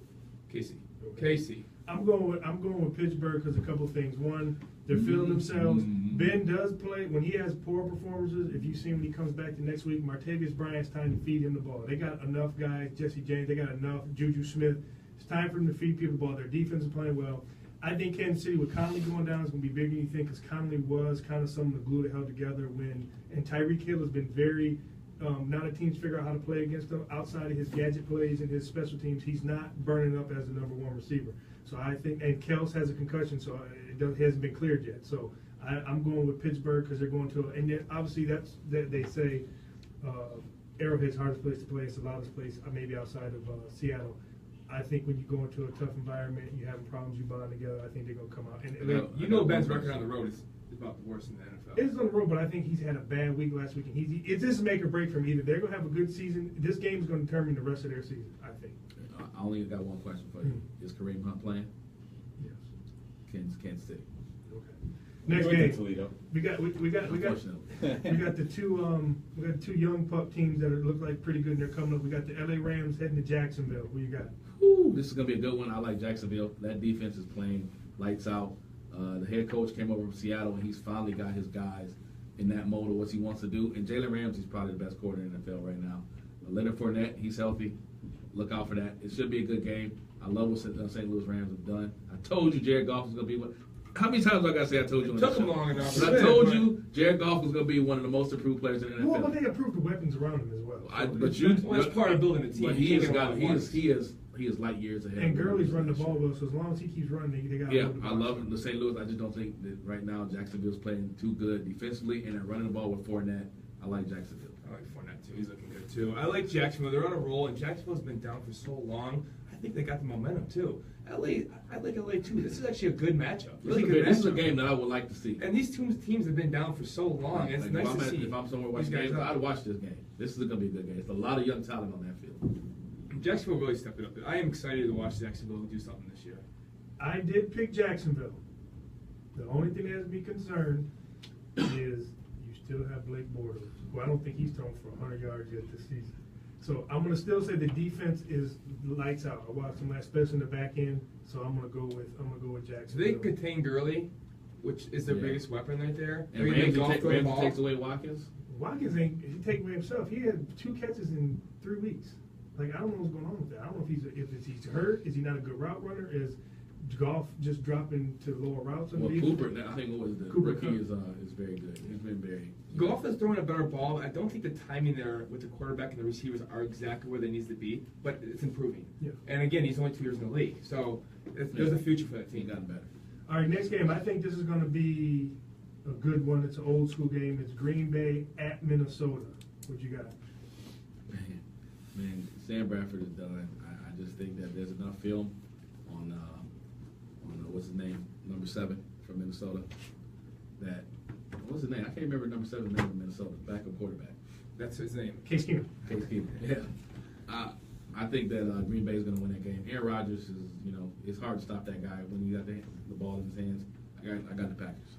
Casey. I'm going with Pittsburgh because a couple of things. One, they're feeling themselves. Ben does play when he has poor performances. If you see him when he comes back the next week, Martavius Bryant's time to feed him the ball. They got enough guys. Jesse James. They got enough. Juju Smith. It's time for them to feed people the ball. Their defense is playing well. I think Kansas City with Conley going down is going to be bigger than you think because Conley was kind of some of the glue that held together and Tyreek Hill has been very. Now the teams figure out how to play against him outside of his gadget plays and his special teams. He's not burning up as the number one receiver. So I think, and Kels has a concussion, so it hasn't been cleared yet. So I'm going with Pittsburgh because they're going to, and then obviously they say Arrowhead's hardest place to play. It's the loudest place, maybe outside of Seattle. I think when you go into a tough environment, you having problems, you bond together. I think they're going to come out. And You know Ben's record on the road is about the worst in the NFL. it's on the road, but I think he's had a bad week last week, and it's just make or break for him. Either they're going to have a good season. This game is going to determine the rest of their season. I think. I only got one question for you. Is Kareem Hunt playing? Yes. Kansas City. Okay. Next Went to game. Toledo. We got the two young pup teams that look like pretty good, and they're coming up. We got the LA Rams heading to Jacksonville. Who you got? Woo, this is gonna be a good one. I like Jacksonville. That defense is playing lights out. The head coach came over from Seattle, and he's finally got his guys in that mode of what he wants to do. And Jalen Ramsey's probably the best quarterback in the NFL right now. Leonard Fournette, he's healthy. Look out for that. It should be a good game. I love what St. Louis Rams have done. I told you Jared Goff was gonna be one. How many times do I gotta say I told you? It took him long enough. But I told you Jared Goff was gonna be one of the most improved players in the NFL. Well, but they improved the weapons around him as well. Well, that's part of building a team. But You he can't has get all got at he once. is light years ahead. And Gurley's running the ball well, so as long as he keeps running, they got. Yeah, I love the St. Louis. I just don't think that right now Jacksonville's playing too good defensively, and they're running the ball with Fournette. I like Jacksonville. I like Fournette too. He's looking good too. I like Jacksonville. They're on a roll, and Jacksonville's been down for so long. I think they got the momentum too. LA, I like LA too. This is actually a good matchup. Really good This is a matchup. game that I would like to see. And these teams have been down for so long. And it's Like, nice if to I'm see. if I'm somewhere these watching guys games, up. I'd watch this game. This is going to be a good game. It's a lot of young talent on that field. Jacksonville really stepped it up. I am excited to watch Jacksonville do something this year. I did pick Jacksonville. The only thing that has me concerned is you still have Blake Bortles, who I don't think he's thrown for 100 yards yet this season. So I'm going to still say the defense is lights out. I watched them last, especially in the back end. So I'm going to go with So Jacksonville. they contain Gurley, which is their Yeah. biggest weapon right there. And Maybe Ramsey, Goff throw the ball. takes away Watkins. Watkins he take away himself. He had 2 catches in 3 weeks. Like I don't know what's going on with that. I don't know if he's hurt. Is he not a good route runner? Is Goff just dropping to lower routes? Well, Cooper, I think what was the Cooper rookie Kupp. is very good. He's been very. Goff is throwing a better ball. I don't think the timing there with the quarterback and the receivers are exactly where they need to be, but it's improving. Yeah. And again, he's only 2 years in the league, so there's a future for that He team. gotten better. All right, next game. I think this is going to be a good one. It's an old school game. It's Green Bay at Minnesota. What you got? Man, Sam Bradford is done. I just think that there's enough film on what's his name, number 7 from Minnesota. That what's his name? I can't remember number 7's name in Minnesota. Backup quarterback. That's his name. Case Keenum. Case Keenum. Yeah. I think that Green Bay is going to win that game. Aaron Rodgers is, it's hard to stop that guy when you got the ball in his hands. I got the Packers.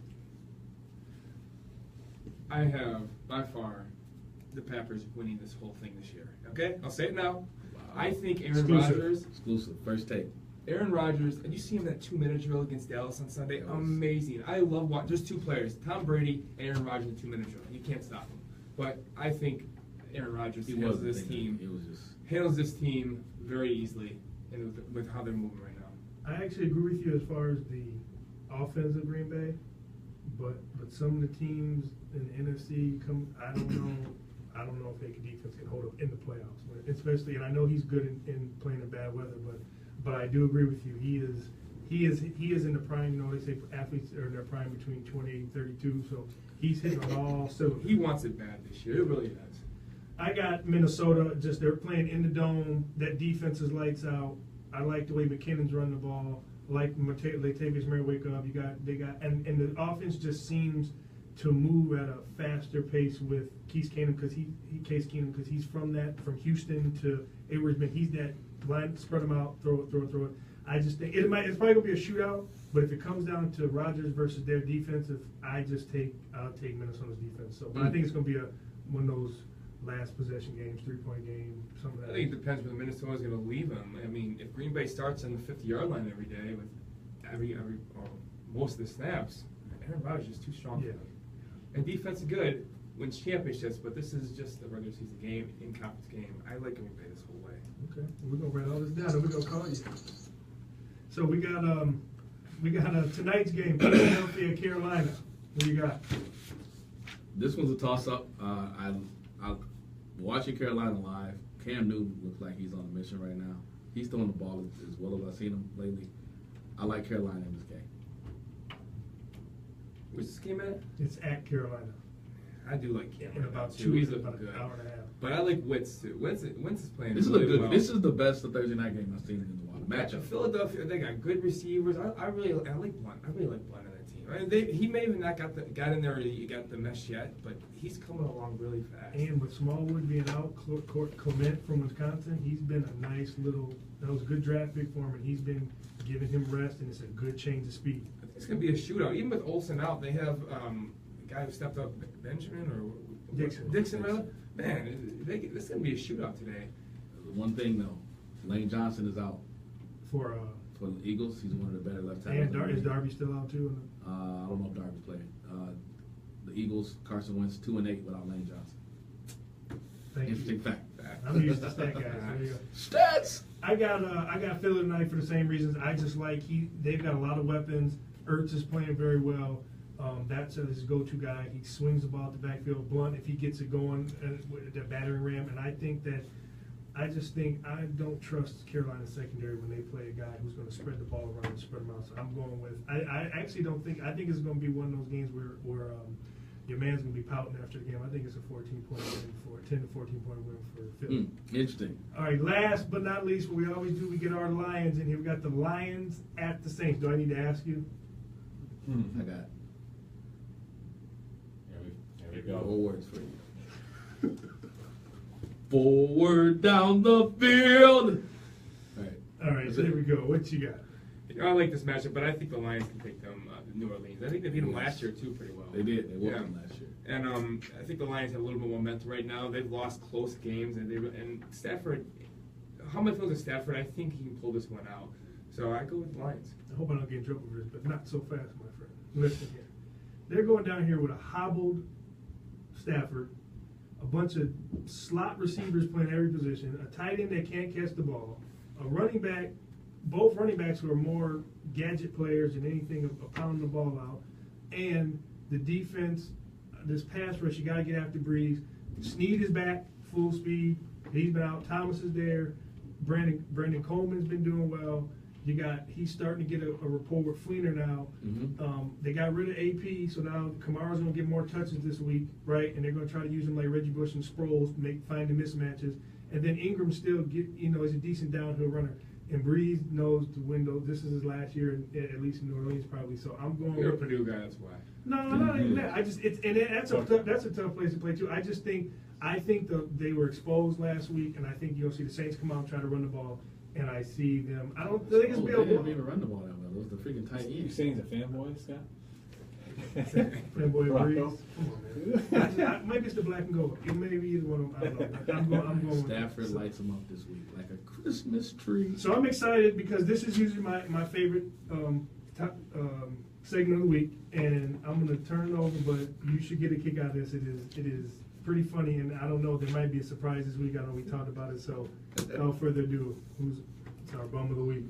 I have, by far, the Packers winning this whole thing this year. Okay, I'll say it now. I think Aaron Exclusive. Rodgers. Exclusive. First take. Aaron Rodgers, and you see him that 2-minute drill against Dallas on Sunday. That was- Amazing. I love watching. There's two players, Tom Brady and Aaron Rodgers, in the 2-minute drill. You can't stop him. But I think Aaron Rodgers He handles wasn't this thinking. team. It was just. Handles this team very easily, and with how they're moving right now. I actually agree with you as far as the offense of Green Bay, but some of the teams in the NFC I don't know if their defense can hold up in the playoffs, especially. And I know he's good in playing in bad weather, but I do agree with you. He is in the prime. You know, they say athletes are in their prime between 28 and 32, so he's hitting on all cylinders. He wants it bad this year. It really does. I got Minnesota. Just they're playing in the dome. That defense is lights out. I like the way McKinnon's running the ball. I like Latavius Murray wake up. And the offense just seems to move at a faster pace with Case Keenum because he's from Houston to Edwards. He's that line, spread them out, throw it. I just think it's probably gonna be a shootout. But if it comes down to Rodgers versus their defensive, I'll take Minnesota's defense. So, but I think it's gonna be one of those last possession games, 3-point game, some of that. I think it depends where Minnesota's going to leave him. I mean, if Green Bay starts on the 50-yard line every day with most of the snaps, Aaron Rodgers is too strong for them. And defense is good, wins championships, but this is just a regular season game, in-conference game. I like Green Bay this whole way. Okay, we're gonna write all this down and we're gonna call you. So we got tonight's game, Philadelphia, Carolina. What do you got? This one's a toss-up. I'm watching Carolina live. Cam Newton looks like he's on a mission right now. He's throwing the ball as well as I've seen him lately. I like Carolina in this game. Where's this game at? It's at Carolina. I do like Cam. In about He's about looking an good. hour and a half. But I like Wentz too. Wentz is playing This is really a good. well. This is the best Thursday night game I've seen in a while. Matchup. Philadelphia, they got good receivers. I really like Blunt. I really like Blunt on that team. I mean, he may have not got in there. You got the mesh yet, but he's coming along really fast. And with Smallwood being out, Clement from Wisconsin, he's been a nice little. That was a good draft pick for him, and he's been giving him rest, and it's a good change of speed. I think it's gonna be a shootout. Even with Olsen out, they have a guy who stepped up, Benjamin or Dixon. rather. Man, this is gonna be a shootout today. One thing though, Lane Johnson is out For for the Eagles. He's one of the better left and tackles. is Darby still out too? I don't know if Darby's playing. The Eagles, Carson Wentz 2-8 without Lane Johnson. Thank Interesting you. fact. I'm used to stat guys. So there you go. Stats. I got Philly tonight for the same reasons. I just like they've got a lot of weapons. Ertz is playing very well. That's his go-to guy. He swings the ball at the backfield. Blunt, if he gets it going, with the battering ram. And I don't trust Carolina's secondary when they play a guy who's going to spread the ball around and spread them out. So I'm going with. I actually don't think. I think it's going to be one of those games where your man's going to be pouting after the game. I think it's a 10 to 14 point win for Philly. Interesting. All right, last but not least, what we always do, we get our Lions in here. We got the Lions at the Saints. Do I need to ask you? I got There we 4 go. words for you. Forward down the field. All right. All right, That's so it. there we go. What you got? I like this matchup, but I think the Lions can take them to New Orleans. I think they beat them last year too, pretty well. They did. They whooped Yeah. them last year. And I think the Lions have a little bit more momentum right now. They've lost close games, and Stafford. How much feels of Stafford? I think he can pull this one out. So I go with the Lions. I hope I don't get in trouble for this, but not so fast, my friend. Listen here. They're going down here with a hobbled Stafford, a bunch of slot receivers playing every position, a tight end that can't catch the ball, a running back, both running backs who are more gadget players than anything of pounding the ball out, and the defense, this pass rush, you got to get after Breeze. Snead is back, full speed. He's been out. Thomas is there. Brandon Coleman's been doing well. He's starting to get a rapport with Fleener now. Mm-hmm. They got rid of AP, so now Kamara's going to get more touches this week, right? And they're going to try to use him like Reggie Bush and Sproles, find the mismatches. And then Ingram still is a decent downhill runner. And Breeze knows the window. This is his last year, at least in New Orleans, probably. So I'm going. You're a with, Purdue guy, that's why. no, not even that. That's a tough place to play too. I think they were exposed last week, and I think you'll see the Saints come out and try to run the ball. And I see them. I don't think it's They Bill. didn't even run the ball that well. It was the freaking tight You end. saying he's a fanboy, Scott? Fanboy Rocco. agrees. Come on, man. Maybe it's the black and gold. It may be either one of them. I don't know. I'm going with Stafford so- lights them up this week like a Christmas tree. So I'm excited because this is usually my favorite segment of the week, and I'm going to turn it over. But you should get a kick out of this. It is pretty funny, and I don't know. There might be a surprise this week. I know we talked about it. So without further ado, it's our bum of the week?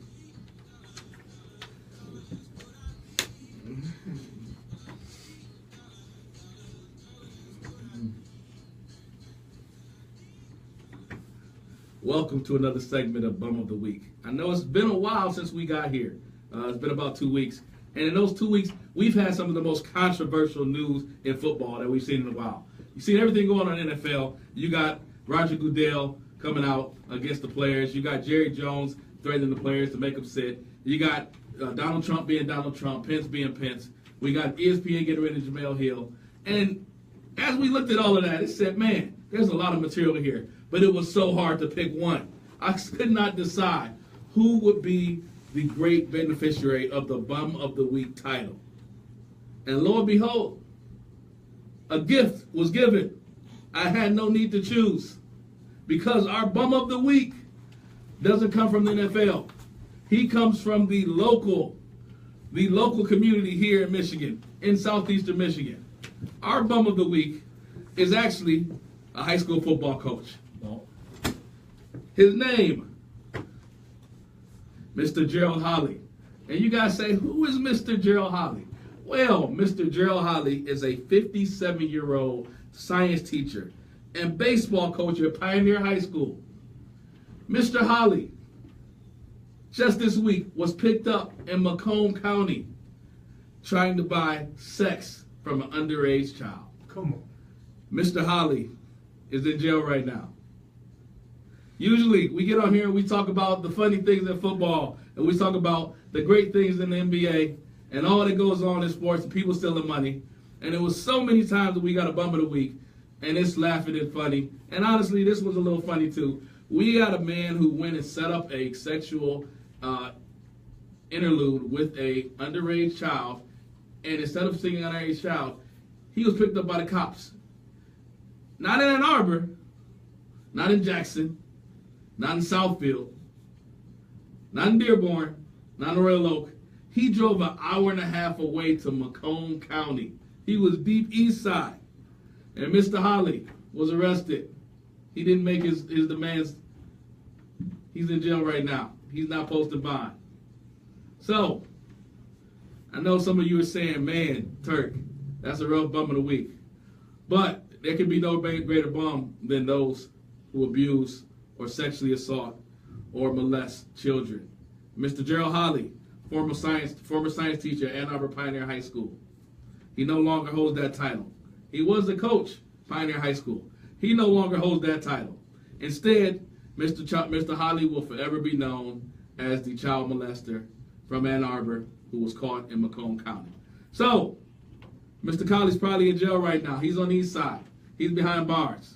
Welcome to another segment of Bum of the Week. I know it's been a while since we got here. It's been about 2 weeks. And in those 2 weeks, we've had some of the most controversial news in football that we've seen in a while. You've seen everything going on in the NFL. You got Roger Goodell coming out against the players. You got Jerry Jones threatening the players to make them sit. You got Donald Trump being Donald Trump, Pence being Pence. We got ESPN getting rid of Jamel Hill. And as we looked at all of that, it said, man, there's a lot of material here. But it was so hard to pick one. I could not decide who would be the great beneficiary of the Bum of the Week title. And lo and behold, a gift was given. I had no need to choose because our Bum of the Week doesn't come from the NFL. He comes from the local community here in Michigan, in southeastern Michigan. Our Bum of the Week is actually a high school football coach. No. His name, Mr. Gerald Holly. And you guys say, who is Mr. Gerald Holly? Well, Mr. Gerald Holly is a 57-year-old science teacher and baseball coach at Pioneer High School. Mr. Holly, just this week, was picked up in Macomb County trying to buy sex from an underage child. Come on. Mr. Holly is in jail right now. Usually, we get on here and we talk about the funny things in football, and we talk about the great things in the NBA, and all that goes on in sports, and people stealing money. And it was so many times that we got a Bum of the Week, and it's laughing and funny. And honestly, this was a little funny too. We got a man who went and set up a sexual interlude with a underage child, and instead of seeing an underage child, he was picked up by the cops. Not in Ann Arbor, not in Jackson, not in Southfield, not in Dearborn, not in Royal Oak. He drove an hour and a half away to Macomb County. He was deep east side. And Mr. Holly was arrested. He didn't make his demands. He's in jail right now. He's not posted bond. So, I know some of you are saying, man, Turk, that's a real bum of the week. But there can be no greater bum than those who abuse or sexually assault or molest children. Mr. Gerald Holly, former science teacher at Ann Arbor Pioneer High School. He no longer holds that title. He was the coach, Pioneer High School. He no longer holds that title. Instead, Mr. Holly will forever be known as the child molester from Ann Arbor who was caught in Macomb County. So, Mr. Holly's probably in jail right now. He's on the east side. He's behind bars.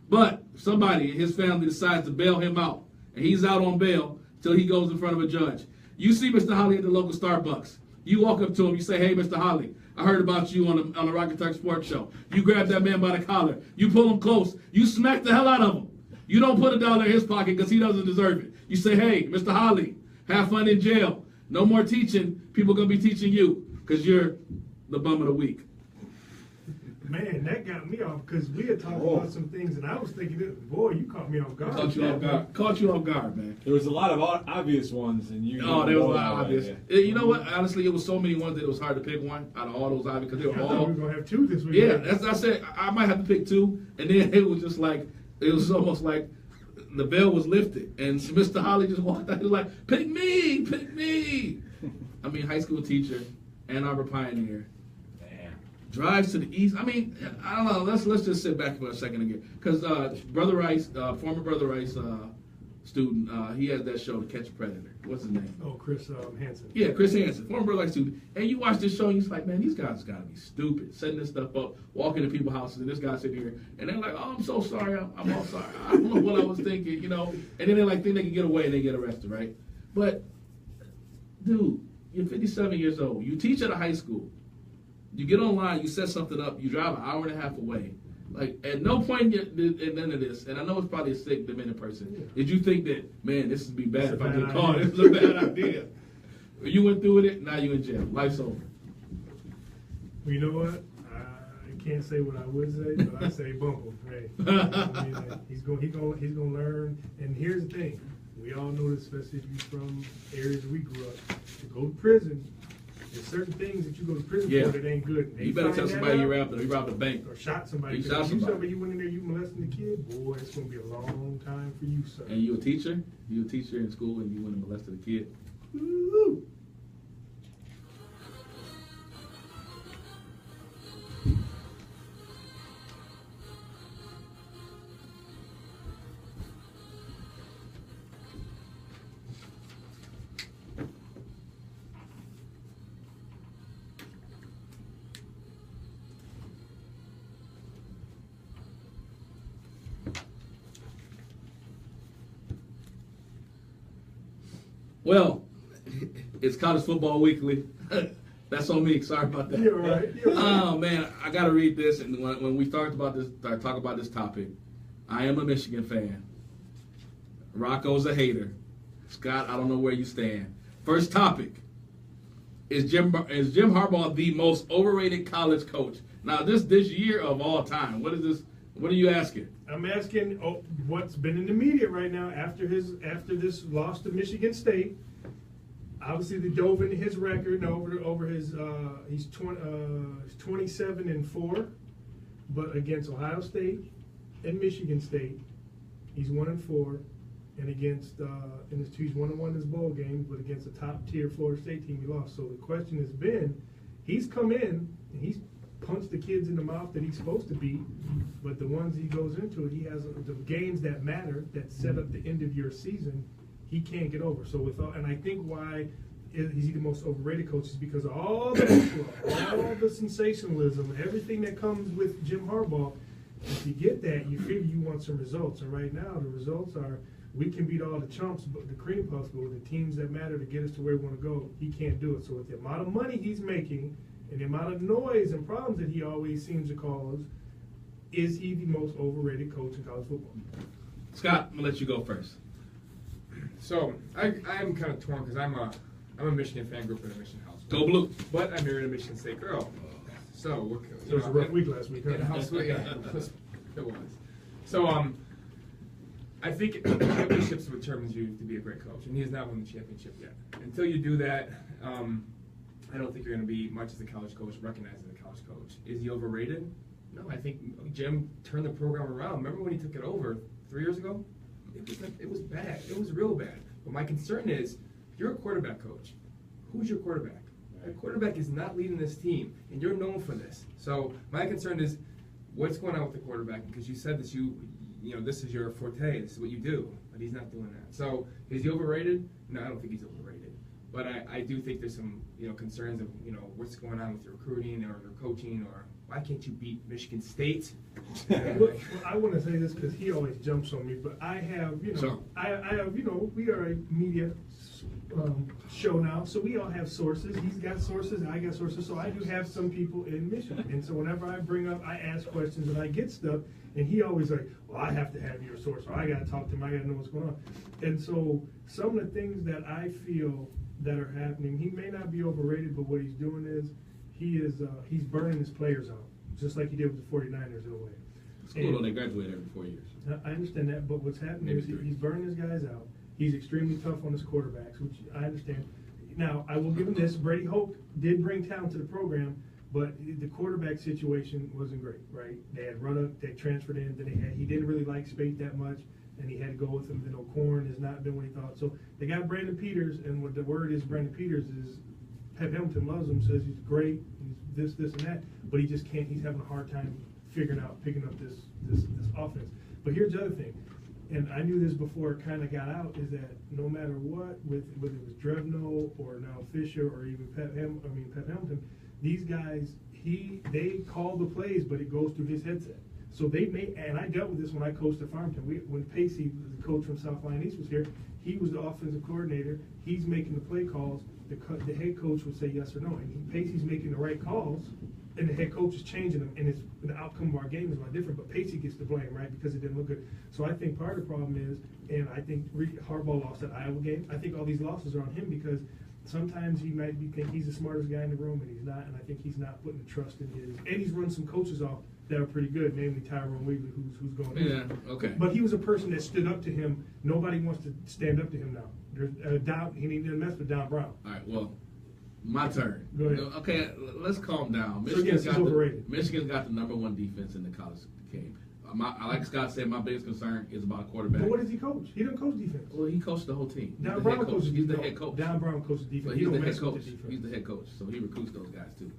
But somebody in his family decides to bail him out, and he's out on bail till he goes in front of a judge. You see Mr. Holly at the local Starbucks. You walk up to him, you say, hey, Mr. Holly, I heard about you on the Rocket Turk Sports Show. You grab that man by the collar. You pull him close. You smack the hell out of him. You don't put $1 in his pocket because he doesn't deserve it. You say, hey, Mr. Holly, have fun in jail. No more teaching. People going to be teaching you because you're the bum of the week. Man, that got me off because we had talked about some things, and I was thinking, boy, you caught me off guard. Caught you off guard, man. There was a lot of obvious ones, and you. Oh, there was a lot of that way, obvious. yeah. You know what? Honestly, it was so many ones that it was hard to pick one out of all those obvious because they I were thought all. we were going to have two this week. Yeah, that's I said I might have to pick two, and then it was just like it was almost like the veil was lifted, and Mr. Holly just walked out. He was like, "Pick me, pick me." I mean, high school teacher, Ann Arbor Pioneer. Drives to the east. I mean, I don't know. Let's just sit back for a second again, because Brother Rice, former Brother Rice student, he has that show, To Catch a Predator. What's his name? Oh, Chris Hansen. Yeah, Chris Hansen, former Brother Rice student. And you watch this show, and you're like, man, these guys got to be stupid, setting this stuff up, walking to people's houses, and this guy sitting here, and they're like, oh, I'm so sorry, I'm all sorry. I don't know what I was thinking, you know. And then they like think they can get away, and they get arrested, right? But, dude, you're 57 years old. You teach at a high school. You get online, you set something up, you drive an hour and a half away. Like, at no point in none of this, and I know it's probably a sick, demented person, did you think that, man, this would be bad if I get caught? This is a bad idea. You went through with it, now you in jail. Life's over. Well, you know what? I can't say what I would say, but I say bumble. Hey, I mean, he's gonna learn. And here's the thing: we all know this, especially if you're from areas we grew up. To go to prison, there's certain things that you go to prison for that ain't good. You better tell somebody you robbed a bank or shot somebody. You shot somebody. You went in there, you molesting the kid. Boy, it's gonna be a long time for you, sir. And you a teacher? You a teacher in school, and you went and molested a kid. Woo. Well, it's College Football Weekly. That's on me. Sorry about that. You're right. Oh man, I gotta read this. And when we talk about this topic, I am a Michigan fan. Rocco's a hater. Scott, I don't know where you stand. First topic: Is Jim Harbaugh the most overrated college coach? Now, this year of all time. What is this? What are you asking? I'm asking what's been in the media right now after this loss to Michigan State. Obviously, they dove into his record over his he's 27-4, but against Ohio State and Michigan State, he's 1-4, and against he's 1-1 in his bowl games, but against a top tier Florida State team, he lost. So the question has been, he's come in and he's punched the kids in the mouth that he's supposed to beat, but the ones he goes into, he has the games that matter, that set up the end of your season, he can't get over. So and I think why is he the most overrated coach is because of all the sensationalism, everything that comes with Jim Harbaugh. If you get that, you figure you want some results, and right now the results are we can beat all the chumps, but the cream puffs, but with the teams that matter to get us to where we want to go, he can't do it. So with the amount of money he's making and the amount of noise and problems that he always seems to cause, is he the most overrated coach in college football? Scott, I'm gonna let you go first. So I'm kind of torn because I'm a Michigan fan, grew up in a Michigan house. Go Blue. But I married a Michigan State girl. So we're, It was a rough week last week, huh? Yeah, it was. So I think championships determines you to be a great coach, and he has not won the championship yet. Until you do that, I don't think you're going to be much as a college coach, recognized as a college coach. Is he overrated? No, I think Jim turned the program around. Remember when he took it over 3 years ago? It was bad. It was real bad. But my concern is, you're a quarterback coach. Who's your quarterback? A quarterback is not leading this team, and you're known for this. So my concern is, what's going on with the quarterback? Because you said this, this is your forte. This is what you do, but he's not doing that. So is he overrated? No, I don't think he's overrated. But I do think there's some concerns of what's going on with your recruiting or your coaching, or why can't you beat Michigan State? Well, I want to say this because he always jumps on me, but I have I have we are a media show now, so we all have sources. He's got sources, I got sources, so I do have some people in Michigan, and so whenever I ask questions and I get stuff, and he always like, well, I have to have your source, or I got to talk to him, I got to know what's going on. And so some of the things that I feel that are happening, he may not be overrated, but what he's doing is he's burning his players out, just like he did with the 49ers in a way. It's cool when they graduate every 4 years. I understand that, but what's happening is he's burning his guys out. He's extremely tough on his quarterbacks, which I understand. Now, I will give him this. Brady Hoke did bring talent to the program, but the quarterback situation wasn't great, right? They had Ruddock, they transferred in, then he didn't really like Spate that much, and he had to go with him. Then O'Korn has not been what he thought. So they got Brandon Peters, and what the word is, Brandon Peters is, Pep Hamilton loves him, says he's great, he's this, and that, but he just can't, he's having a hard time picking up this offense. But here's the other thing, and I knew this before it kind of got out, is that no matter what, whether it was Drevno or now Fisher or even Pep Hamilton, these guys, they call the plays, but it goes through his headset. So they may, and I dealt with this when I coached at Farmington. When Pacey, the coach from South Lyon East, was here, he was the offensive coordinator. He's making the play calls. the head coach would say yes or no. And Pacey's making the right calls, and the head coach is changing them, and the outcome of our game is a lot different. But Pacey gets the blame, right, because it didn't look good. So I think part of the problem is, and I think Harbaugh lost that Iowa game. I think all these losses are on him because sometimes he might think he's the smartest guy in the room, and he's not. And I think he's not putting the trust in his. And he's run some coaches off that are pretty good, namely Tyrone Wheatley, who's going. Yeah, okay. But he was a person that stood up to him. Nobody wants to stand up to him now. There's he didn't mess with Don Brown. All right, well, my turn. Go ahead. Okay, let's calm down. So yes, he's overrated. Michigan's got the #1 defense in the college game. Like Scott said, my biggest concern is about quarterback. But what does he coach? He doesn't coach defense. Well, he coached the whole team. He's Don the Brown head coach. coaches. He's the head coach. Don Brown coaches defense. But He he's don't the head mess with coach. the defense. He's the head coach, so he recruits those guys too.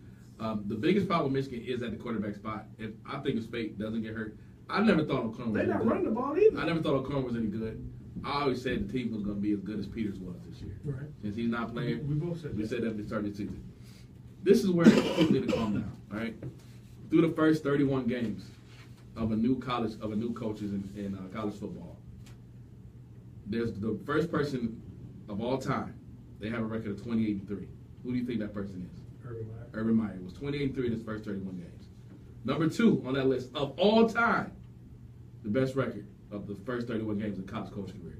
The biggest problem with Michigan is at the quarterback spot. I think if Spate doesn't get hurt, I never thought O'Connor was They're any not good. running the ball either. I never thought O'Connor was any good. I always said the team was going to be as good as Peters was this year. Right. Since he's not playing, We both said we that. said that at the start of the season. This is where people need to calm down, all right? Through the first 31 games of a new coaches in college football, there's the first person of all time. They have a record of 28-3. Who do you think that person is? Urban Meyer was 28-3 in his first 31 games. Number 2 on that list of all time, the best record of the first 31 games of college coach career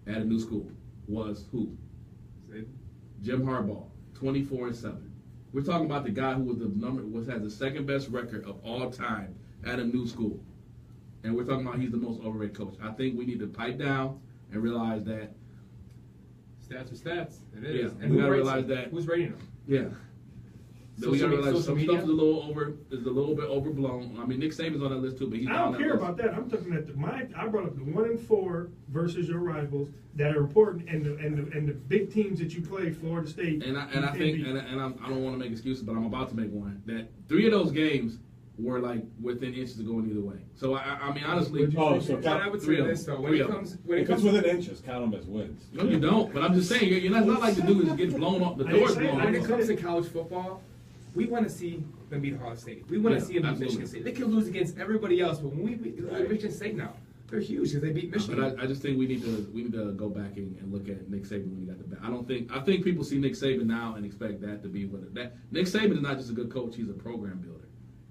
at a new school was who? Jim Harbaugh, 24-7. We're talking about the guy who has the second best record of all time at a new school, and we're talking about he's the most overrated coach. I think we need to pipe down and realize that. Stats are stats. It is. Yeah, And we who gotta rates realize it? that. Who's rating them? Yeah. That we gotta realize social some media? stuff is a little bit overblown. I mean, Nick Saban's on that list too, but he's I not on don't that care list. about that. I'm talking at I brought up the 1 and 4 versus your rivals that are important, and the big teams that you play, Florida State. And I you think, beat. I don't want to make excuses, but I'm about to make one. That 3 of those games were like within inches of going either way. So I mean, honestly, But I would say Three of this them. though: when Three it of them. comes If it's within inches, count them as wins. no, you don't. But I'm just saying, you're not like the dude who gets blown off the I didn't doors say- blown I when off. it comes to college football, we want to see them beat Ohio State. We want to Yeah, see them beat absolutely. Michigan State. They can lose against everybody else, but when we beat Michigan State now, they're huge because they beat Michigan. But I just think we need to go back and look at Nick Saban when he got the bat. I think people see Nick Saban now and expect that to be what that. Nick Saban is not just a good coach; he's a program builder.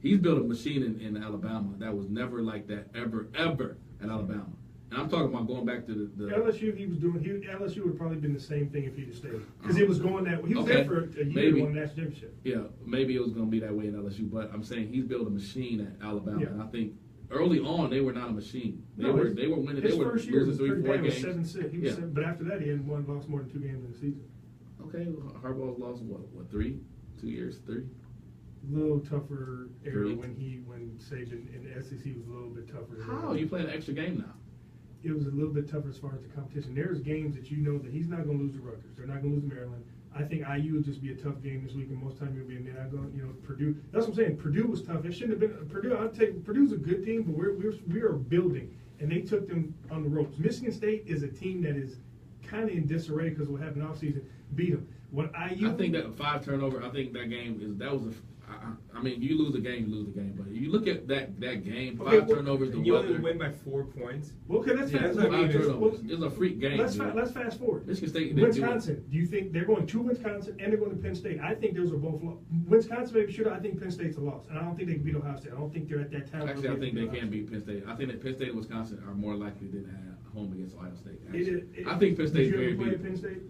He's built a machine in Alabama that was never like that ever at Alabama. And I'm talking about going back to the LSU, LSU would have probably been the same thing if he'd have stayed. Because it was going that way. He was Okay. there for a year Maybe. and won a national championship. Yeah, maybe it was going to be that way in LSU, but I'm saying he's built a machine at Alabama, Yeah. and I think early on they were not a machine. They No, were his- winning. His They were first year losing was 3-4 was games. 7-6. He was Yeah. 7, but after that, he hadn't lost more than 2 games in the season. Okay, Harbaugh's lost what 3, 2 years, 3. A little tougher era Three. when Saban in the SEC was a little bit tougher. than How that. you playing an extra game now? It was a little bit tougher as far as the competition. There's games that you know that he's not going to lose to Rutgers. They're not going to lose to Maryland. I think IU will just be a tough game this week, and most time you'll be in there. Not going, Purdue. That's what I'm saying. Purdue was tough. It shouldn't have been Purdue. I'll take Purdue's a good team, but we are building, and they took them on the ropes. Michigan State is a team that is kind of in disarray because of what happened off season. Beat them. What IU? I think that 5 turnover. I think that game I mean, you lose the game, you lose the game. But you look at that game, 5 Okay, well, turnovers. The you only weather. win by 4 points. Well, okay, let's Yeah, fast. that's what I mean. turnovers. It's a freak game. Let's dude. let's fast forward. Michigan State. Wisconsin. Do you think they're going to Wisconsin and they're going to Penn State? I think those are both. Wisconsin maybe should. I think Penn State's a loss, and I don't think they can beat Ohio State. I don't think they're at that talent. Actually, I think they can beat Penn State. I think that Penn State and Wisconsin are more likely than at home against Ohio State. Actually. I I think Penn State is Did you very ever play at beatable. Penn State?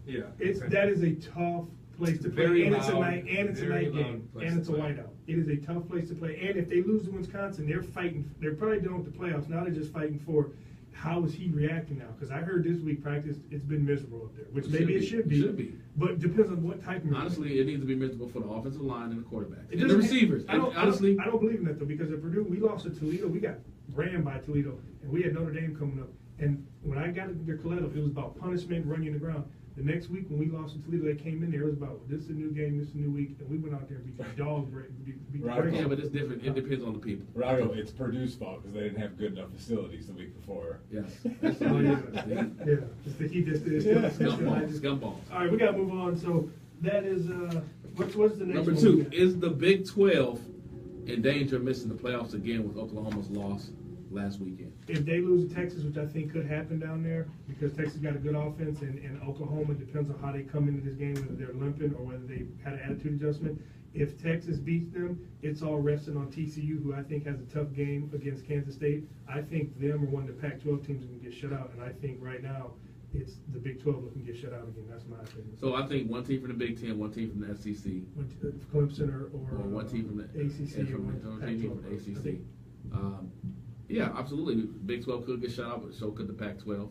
Yeah. That is a tough place to play, Very and it's a loud, night very game, loud place and it's a to play. whiteout. It is a tough place to play, and if they lose to Wisconsin, they're fighting. They're probably done with the playoffs. Now they're just fighting for how is he reacting now? Because I heard this week practice, it's been miserable up there, which maybe it should be. Should be. But it depends on what type of. Honestly, it needs to be miserable for the offensive line and the quarterback It and the doesn't- receivers. I don't, Honestly, I don't believe in that though, because at Purdue we lost to Toledo. We got ran by Toledo, and we had Notre Dame coming up. And when I got into Coletto, it was about punishment, run you in the ground. The next week when we lost to Toledo, they came in there. It was about this is a new game, this is a new week, and we went out there and beat the dog break. Right. yeah, but it's different. It depends on the people. Rago, it's Purdue's fault because they didn't have good enough facilities the week before. Yes. Oh, yeah. Yeah, it's the heat. Scumballs. All right, we gotta move on. So that is what's the next Number one 2, we got? is the Big 12 in danger of missing the playoffs again with Oklahoma's loss last weekend. If they lose to Texas, which I think could happen down there, because Texas got a good offense, and Oklahoma depends on how they come into this game, whether they're limping or whether they had an attitude adjustment. If Texas beats them, it's all resting on TCU, who I think has a tough game against Kansas State. I think them are one of the Pac-12 teams that can get shut out, and I think right now it's the Big 12 that can get shut out again. That's my opinion. So I think one team from the Big Ten, one team from the SEC, Clemson or one team from the ACC and or from one the team from the Pac-12. ACC. Yeah, absolutely. Big 12 could get shut out, but so could the Pac-12.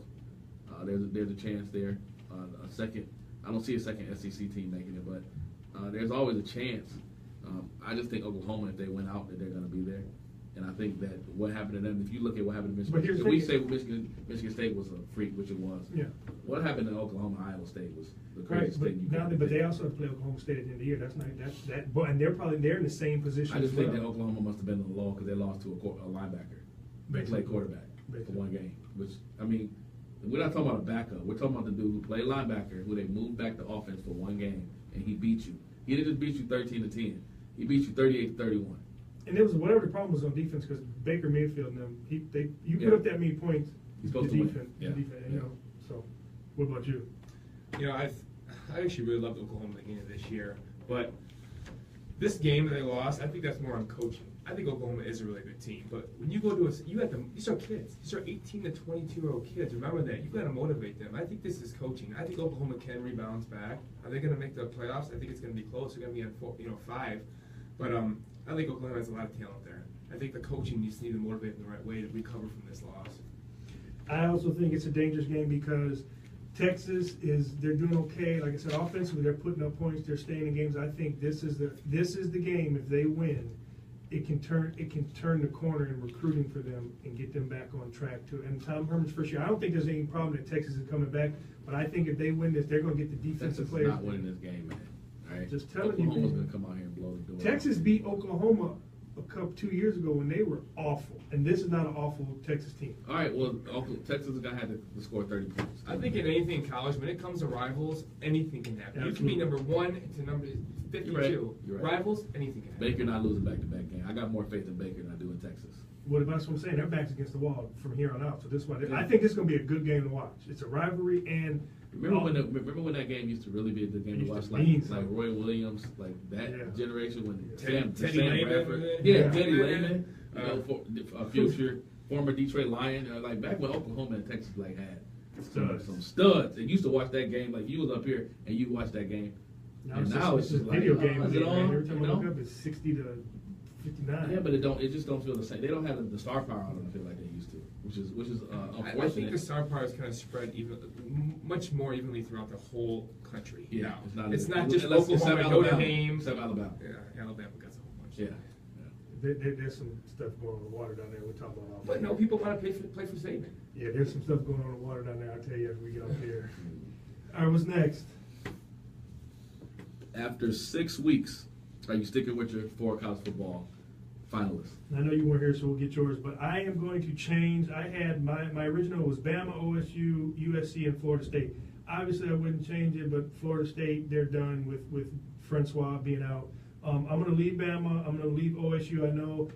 There's a chance there. A second, I don't see a second SEC team making it, but there's always a chance. I just think Oklahoma, if they went out, that they're going to be there. And I think that what happened to them, if you look at what happened to But Michigan, here's if the we thing. say Michigan State was a freak, which it was. Yeah. What happened to Oklahoma, Iowa State was the Right, craziest but thing you now, could but they think. also have to play Oklahoma State at the end of the year. That's not that. But and they're in the same position. I just as think well. that Oklahoma must have been in the law because they lost to a linebacker. They Basically. played quarterback Basically. for one game. Which, I mean, we're not talking about a backup. We're talking about the dude who played linebacker, who they moved back to offense for one game, and he beat you. He didn't just beat you 13-10. He beat you 38-31. And it was whatever the problem was on defense, because Baker Mayfield and them, you Yeah. put up that many points. He's supposed the to win. defense, Yeah. The defense, you Yeah. know. So, what about you? You know, I actually really loved Oklahoma at the beginning of this year, but this game that they lost, I think that's more on coaching. I think Oklahoma is a really good team, but when you go to these are kids. These are 18 to 22-year-old kids. Remember that. You've got to motivate them. I think this is coaching. I think Oklahoma can rebound back. Are they going to make the playoffs? I think it's going to be close. They're going to be in 5. But I think Oklahoma has a lot of talent there. I think the coaching needs to motivate them the right way to recover from this loss. I also think it's a dangerous game because Texas they're doing okay. Like I said, offensively they're putting up points. They're staying in games. I think this is the game. If they win, it can turn the corner in recruiting for them and get them back on track too. And Tom Herman's first year, I don't think there's any problem that Texas is coming back. But I think if they win this, they're going to get the Texas defensive is players. not winning this game, man. All right? Just telling you, Oklahoma's man. going to come out here and blow the door. Texas beat Oklahoma 2 years ago when they were awful, and this is not an awful Texas team. All right, well, Texas is going to have to score 30 points. I think in anything in college, when it comes to rivals, anything can happen. You can be number 1 to number 52. You're right. Rivals, anything can happen. Baker not losing back-to-back game. I got more faith in Baker than I do in Texas. What about what I'm saying? Their backs against the wall from here on out. So this one, I think this is going to be a good game to watch. It's a rivalry, and Remember when that game used to really be a good game to Used watch, to like be. Roy Williams, like that Yeah. generation when Teddy Sam Lehman, Bradford, yeah. Teddy Yeah. Lehman, a future former Detroit Lion, like back when Oklahoma and Texas like had some studs. And you used to watch that game, like you was up here and you watched that game. And now it's just a like, video oh, game. is it on? Every time You I know? look up, it's 60 to 59. Yeah, but it just don't feel the same. They don't have the star power on them. I feel like they used to, which is unfortunate. I think the star power is kind of spread much more evenly throughout the whole country. Yeah, now. it's It's not not just unless it's Oklahoma, Alabama. Notre Dame. Except Alabama. Yeah, Alabama got a whole bunch. Yeah. There's some stuff going on in the water down there. We'll talk about all But no, people want to play for Saban. Yeah, there's some stuff going on in the water down there. I'll tell you as we get up there. All right, what's next? After 6 weeks, are you sticking with your 4 college football finalists? I know you weren't here, so we'll get yours. But I am going to change. I had my original was Bama, OSU, USC, and Florida State. Obviously, I wouldn't change it, but Florida State, they're done with Francois being out. I'm going to leave Bama. I'm going to leave OSU. I know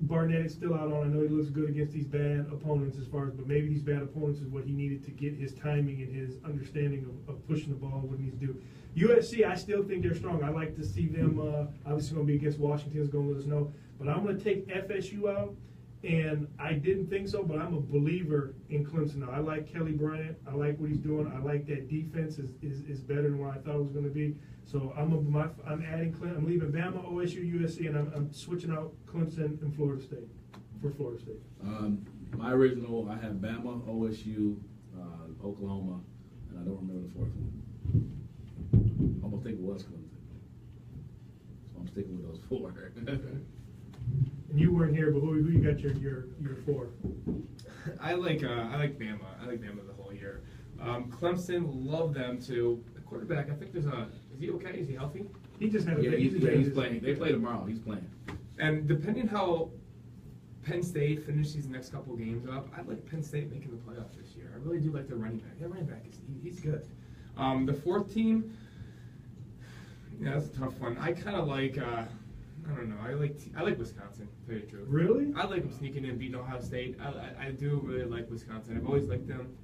Barnett is still out on. I know he looks good against these bad opponents but maybe these bad opponents is what he needed to get his timing and his understanding of pushing the ball, what he needs to do. USC, I still think they're strong. I like to see them, obviously going to be against Washington, is going to let us know. But I'm going to take FSU out, and I didn't think so, but I'm a believer in Clemson now. I like Kelly Bryant. I like what he's doing. I like that defense is better than what I thought it was going to be. So I'm adding Clemson. I'm leaving Bama, OSU, USC, and I'm switching out Clemson and Florida State for Florida State. My original, I have Bama, OSU, Oklahoma, and I don't remember the 4th one. I almost think it was Clemson. So I'm sticking with those 4. And you weren't here, but who you got your 4? I like Bama. I like Bama the whole year. Clemson, love them too. The quarterback, I think is he okay? Is he healthy? He just had a Yeah, he's baby. playing. They play tomorrow. He's playing. And depending how Penn State finishes these next couple games up, I like Penn State making the playoffs this year. I really do like their running back. Their running back he's good. The 4th team, yeah, that's a tough one. I kind of like I don't know. I like Wisconsin. To tell you the truth. Really? I like them sneaking in, beating Ohio State. I do really like Wisconsin. I've always liked them.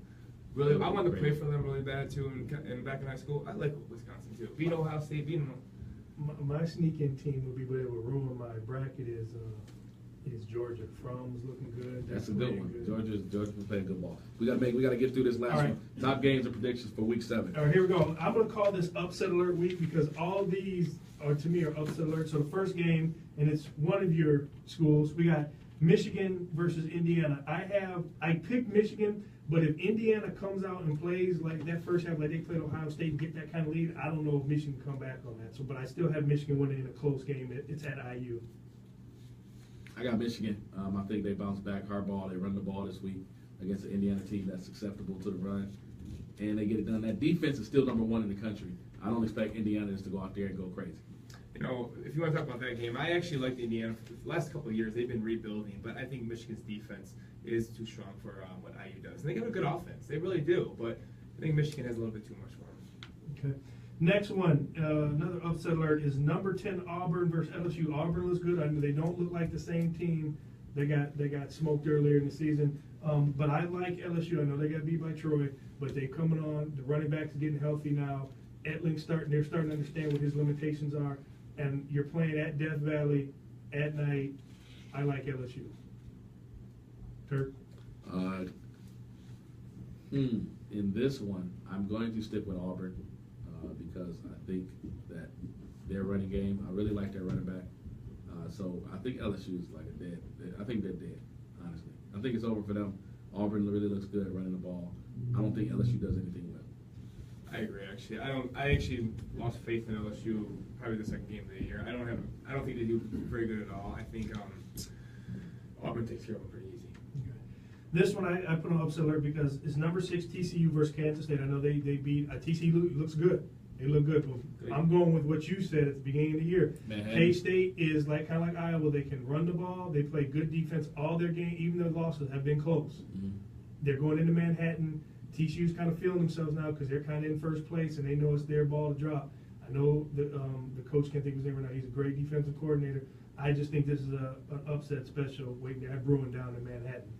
Really, I wanted to play for them really bad too. And back in high school, I like Wisconsin too. Beating Ohio State, beating them. My sneak-in team would be what it would ruin my bracket is Georgia. Fromm's looking good. That's a They're good one. playing Georgia's playing good ball. We gotta get through this last All right. one. Top games and predictions for week 7. All right, here we go. I'm going to call this upset alert week because all these are, to me, are upset alerts. So the first game, and it's one of your schools, we got Michigan versus Indiana. I picked Michigan, but if Indiana comes out and plays like that first half, like they played Ohio State and get that kind of lead, I don't know if Michigan can come back on that. So, but I still have Michigan winning in a close game. It's at IU. I got Michigan. I think they bounce back hardball. They run the ball this week against the Indiana team that's acceptable to the run, and they get it done. That defense is still number 1 in the country. I don't expect Indiana's to go out there and go crazy. You know, if you want to talk about that game, I actually liked Indiana for the last couple of years. They've been rebuilding, but I think Michigan's defense is too strong for what IU does. And they got a good offense. They really do, but I think Michigan has a little bit too much for them. Okay. Next one, another upset alert is number 10 Auburn versus LSU. Auburn looks good. I mean, they don't look like the same team. They got smoked earlier in the season. But I like LSU. I know they got beat by Troy, but they're coming on. The running backs are getting healthy now. Etling's they're starting to understand what his limitations are. And you're playing at Death Valley at night. I like LSU. Turk? In this one, I'm going to stick with Auburn because I think that their running game, I really like their running back. So I think LSU is like a dead. I think they're dead, honestly. I think it's over for them. Auburn really looks good running the ball. I don't think LSU does anything well. I agree. Actually, I actually lost faith in LSU probably the second game of the year. I don't think they do very good at all. I think Auburn takes care of them pretty easy. This one I put on upset alert because it's number 6 TCU versus Kansas State. I know they beat TCU looks good. They look good. But I'm going with what you said at the beginning of the year. K-State is kind of like Iowa. They can run the ball. They play good defense all their game. Even their losses have been close. Mm-hmm. They're going into Manhattan. TCU's kind of feeling themselves now because they're kind of in first place and they know it's their ball to drop. I know the coach can't think of his name right now. He's a great defensive coordinator. I just think this is an upset special waiting to have brewing down in Manhattan.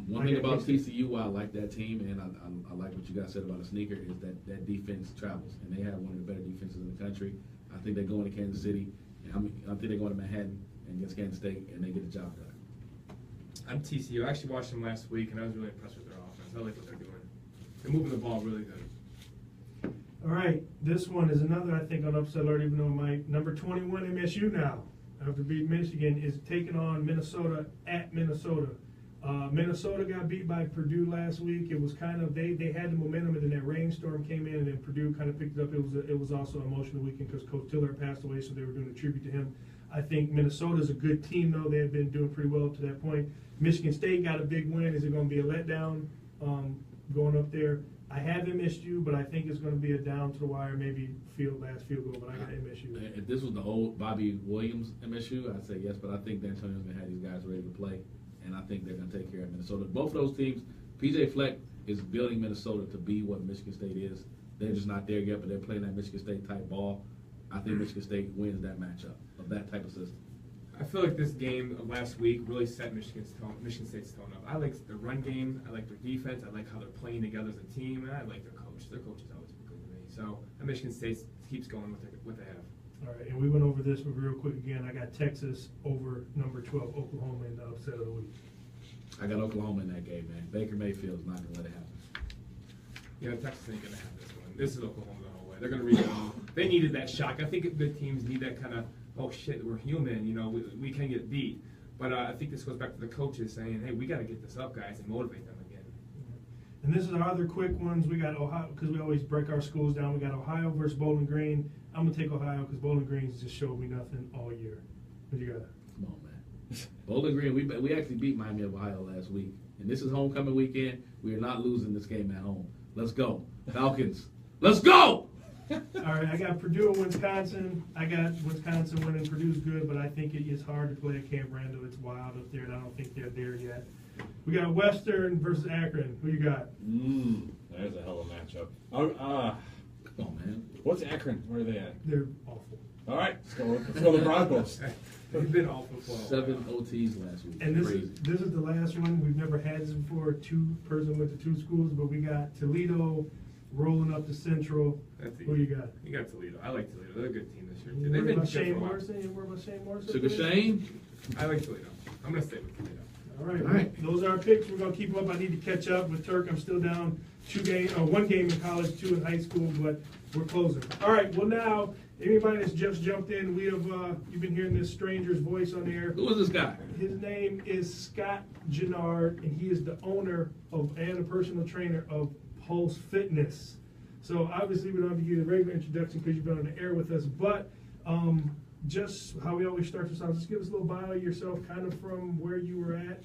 One thing about TCU, why I like that team, and I like what you guys said about a sneaker, is that defense travels, and they have one of the better defenses in the country. I think they're going to Kansas City, and I think they're going to Manhattan and against Kansas State, and they get the job done. I'm TCU. I actually watched them last week, and I was really impressed with their offense. I like what they're doing. They're moving the ball really good. All right, this one is another, I think, on upset alert, even though my number 21 MSU now, after beating Michigan, is taking on Minnesota at Minnesota. Minnesota got beat by Purdue last week. It was kind of, they had the momentum, and then that rainstorm came in, and then Purdue kind of picked it up. It was also an emotional weekend because Coach Tiller passed away, so they were doing a tribute to him. I think Minnesota's a good team, though. They have been doing pretty well up to that point. Michigan State got a big win. Is it going to be a letdown going up there? I have MSU, but I think it's going to be a down to the wire, maybe last field goal, but I got MSU. If this was the old Bobby Williams MSU, I'd say yes, but I think D'Antonio's going to have these guys ready to play, and I think they're going to take care of Minnesota. Both of those teams, PJ Fleck is building Minnesota to be what Michigan State is. They're just not there yet, but they're playing that Michigan State type ball. I think Michigan State wins that matchup of that type of system. I feel like this game of last week really set Michigan State's tone up. I like their run game. I like their defense. I like how they're playing together as a team, and I like their coach. Their coach has always been good to me. So Michigan State keeps going with what they have. All right, and we went over this real quick again. I got Texas over number 12 Oklahoma in the upset of the week. I got Oklahoma in that game, man. Baker Mayfield's not going to let it happen. Yeah, Texas ain't going to have this one. This is Oklahoma the whole way. They're going to rebound. They needed that shock. I think good teams need that kind of, oh shit, we're human, we can get beat. But I think this goes back to the coaches saying, hey, we got to get this up, guys, and motivate them again. And this is our other quick ones. We got Ohio, because we always break our schools down. We got Ohio versus Bowling Green. I'm going to take Ohio because Bowling Green's just showed me nothing all year. What you got? Come on, man. Bowling Green, we actually beat Miami of Ohio last week. And this is homecoming weekend. We are not losing this game at home. Let's go. Falcons. Let's go! All right, I got Purdue and Wisconsin. I got Wisconsin winning. Purdue's good, but I think it is hard to play at Camp Randall. It's wild up there, and I don't think they're there yet. We got Western versus Akron. Who you got? There's a hell of a matchup. Come on, man. What's Akron? Where are they at? They're awful. All right, let's go the Broncos. They've been all football. 7 OTs last week. And Crazy. this is the last one. We've never had this before. Two-person went to 2 schools, but we got Toledo rolling up to Central. That's Who you got? You got Toledo. I like Toledo. They're a good team this year. You They've worried been about good for a Shane while. Morrison? You worried about Shane Morrison? Sugar Shane? I like Toledo. I'm gonna stay with Toledo. All right. All right. Those are our picks. We're gonna keep up. I need to catch up with Turk. I'm still down 1 game in college, 2 in high school, but we're closing. All right. Well, now anybody that's just jumped in, we have you've been hearing this stranger's voice on air. Who is this guy? His name is Scott Gennard, and he is the owner of and a personal trainer of Pulse Fitness. So obviously we don't have to give you the regular introduction because you've been on the air with us, but just how we always start this off, just give us a little bio of yourself, kind of from where you were at,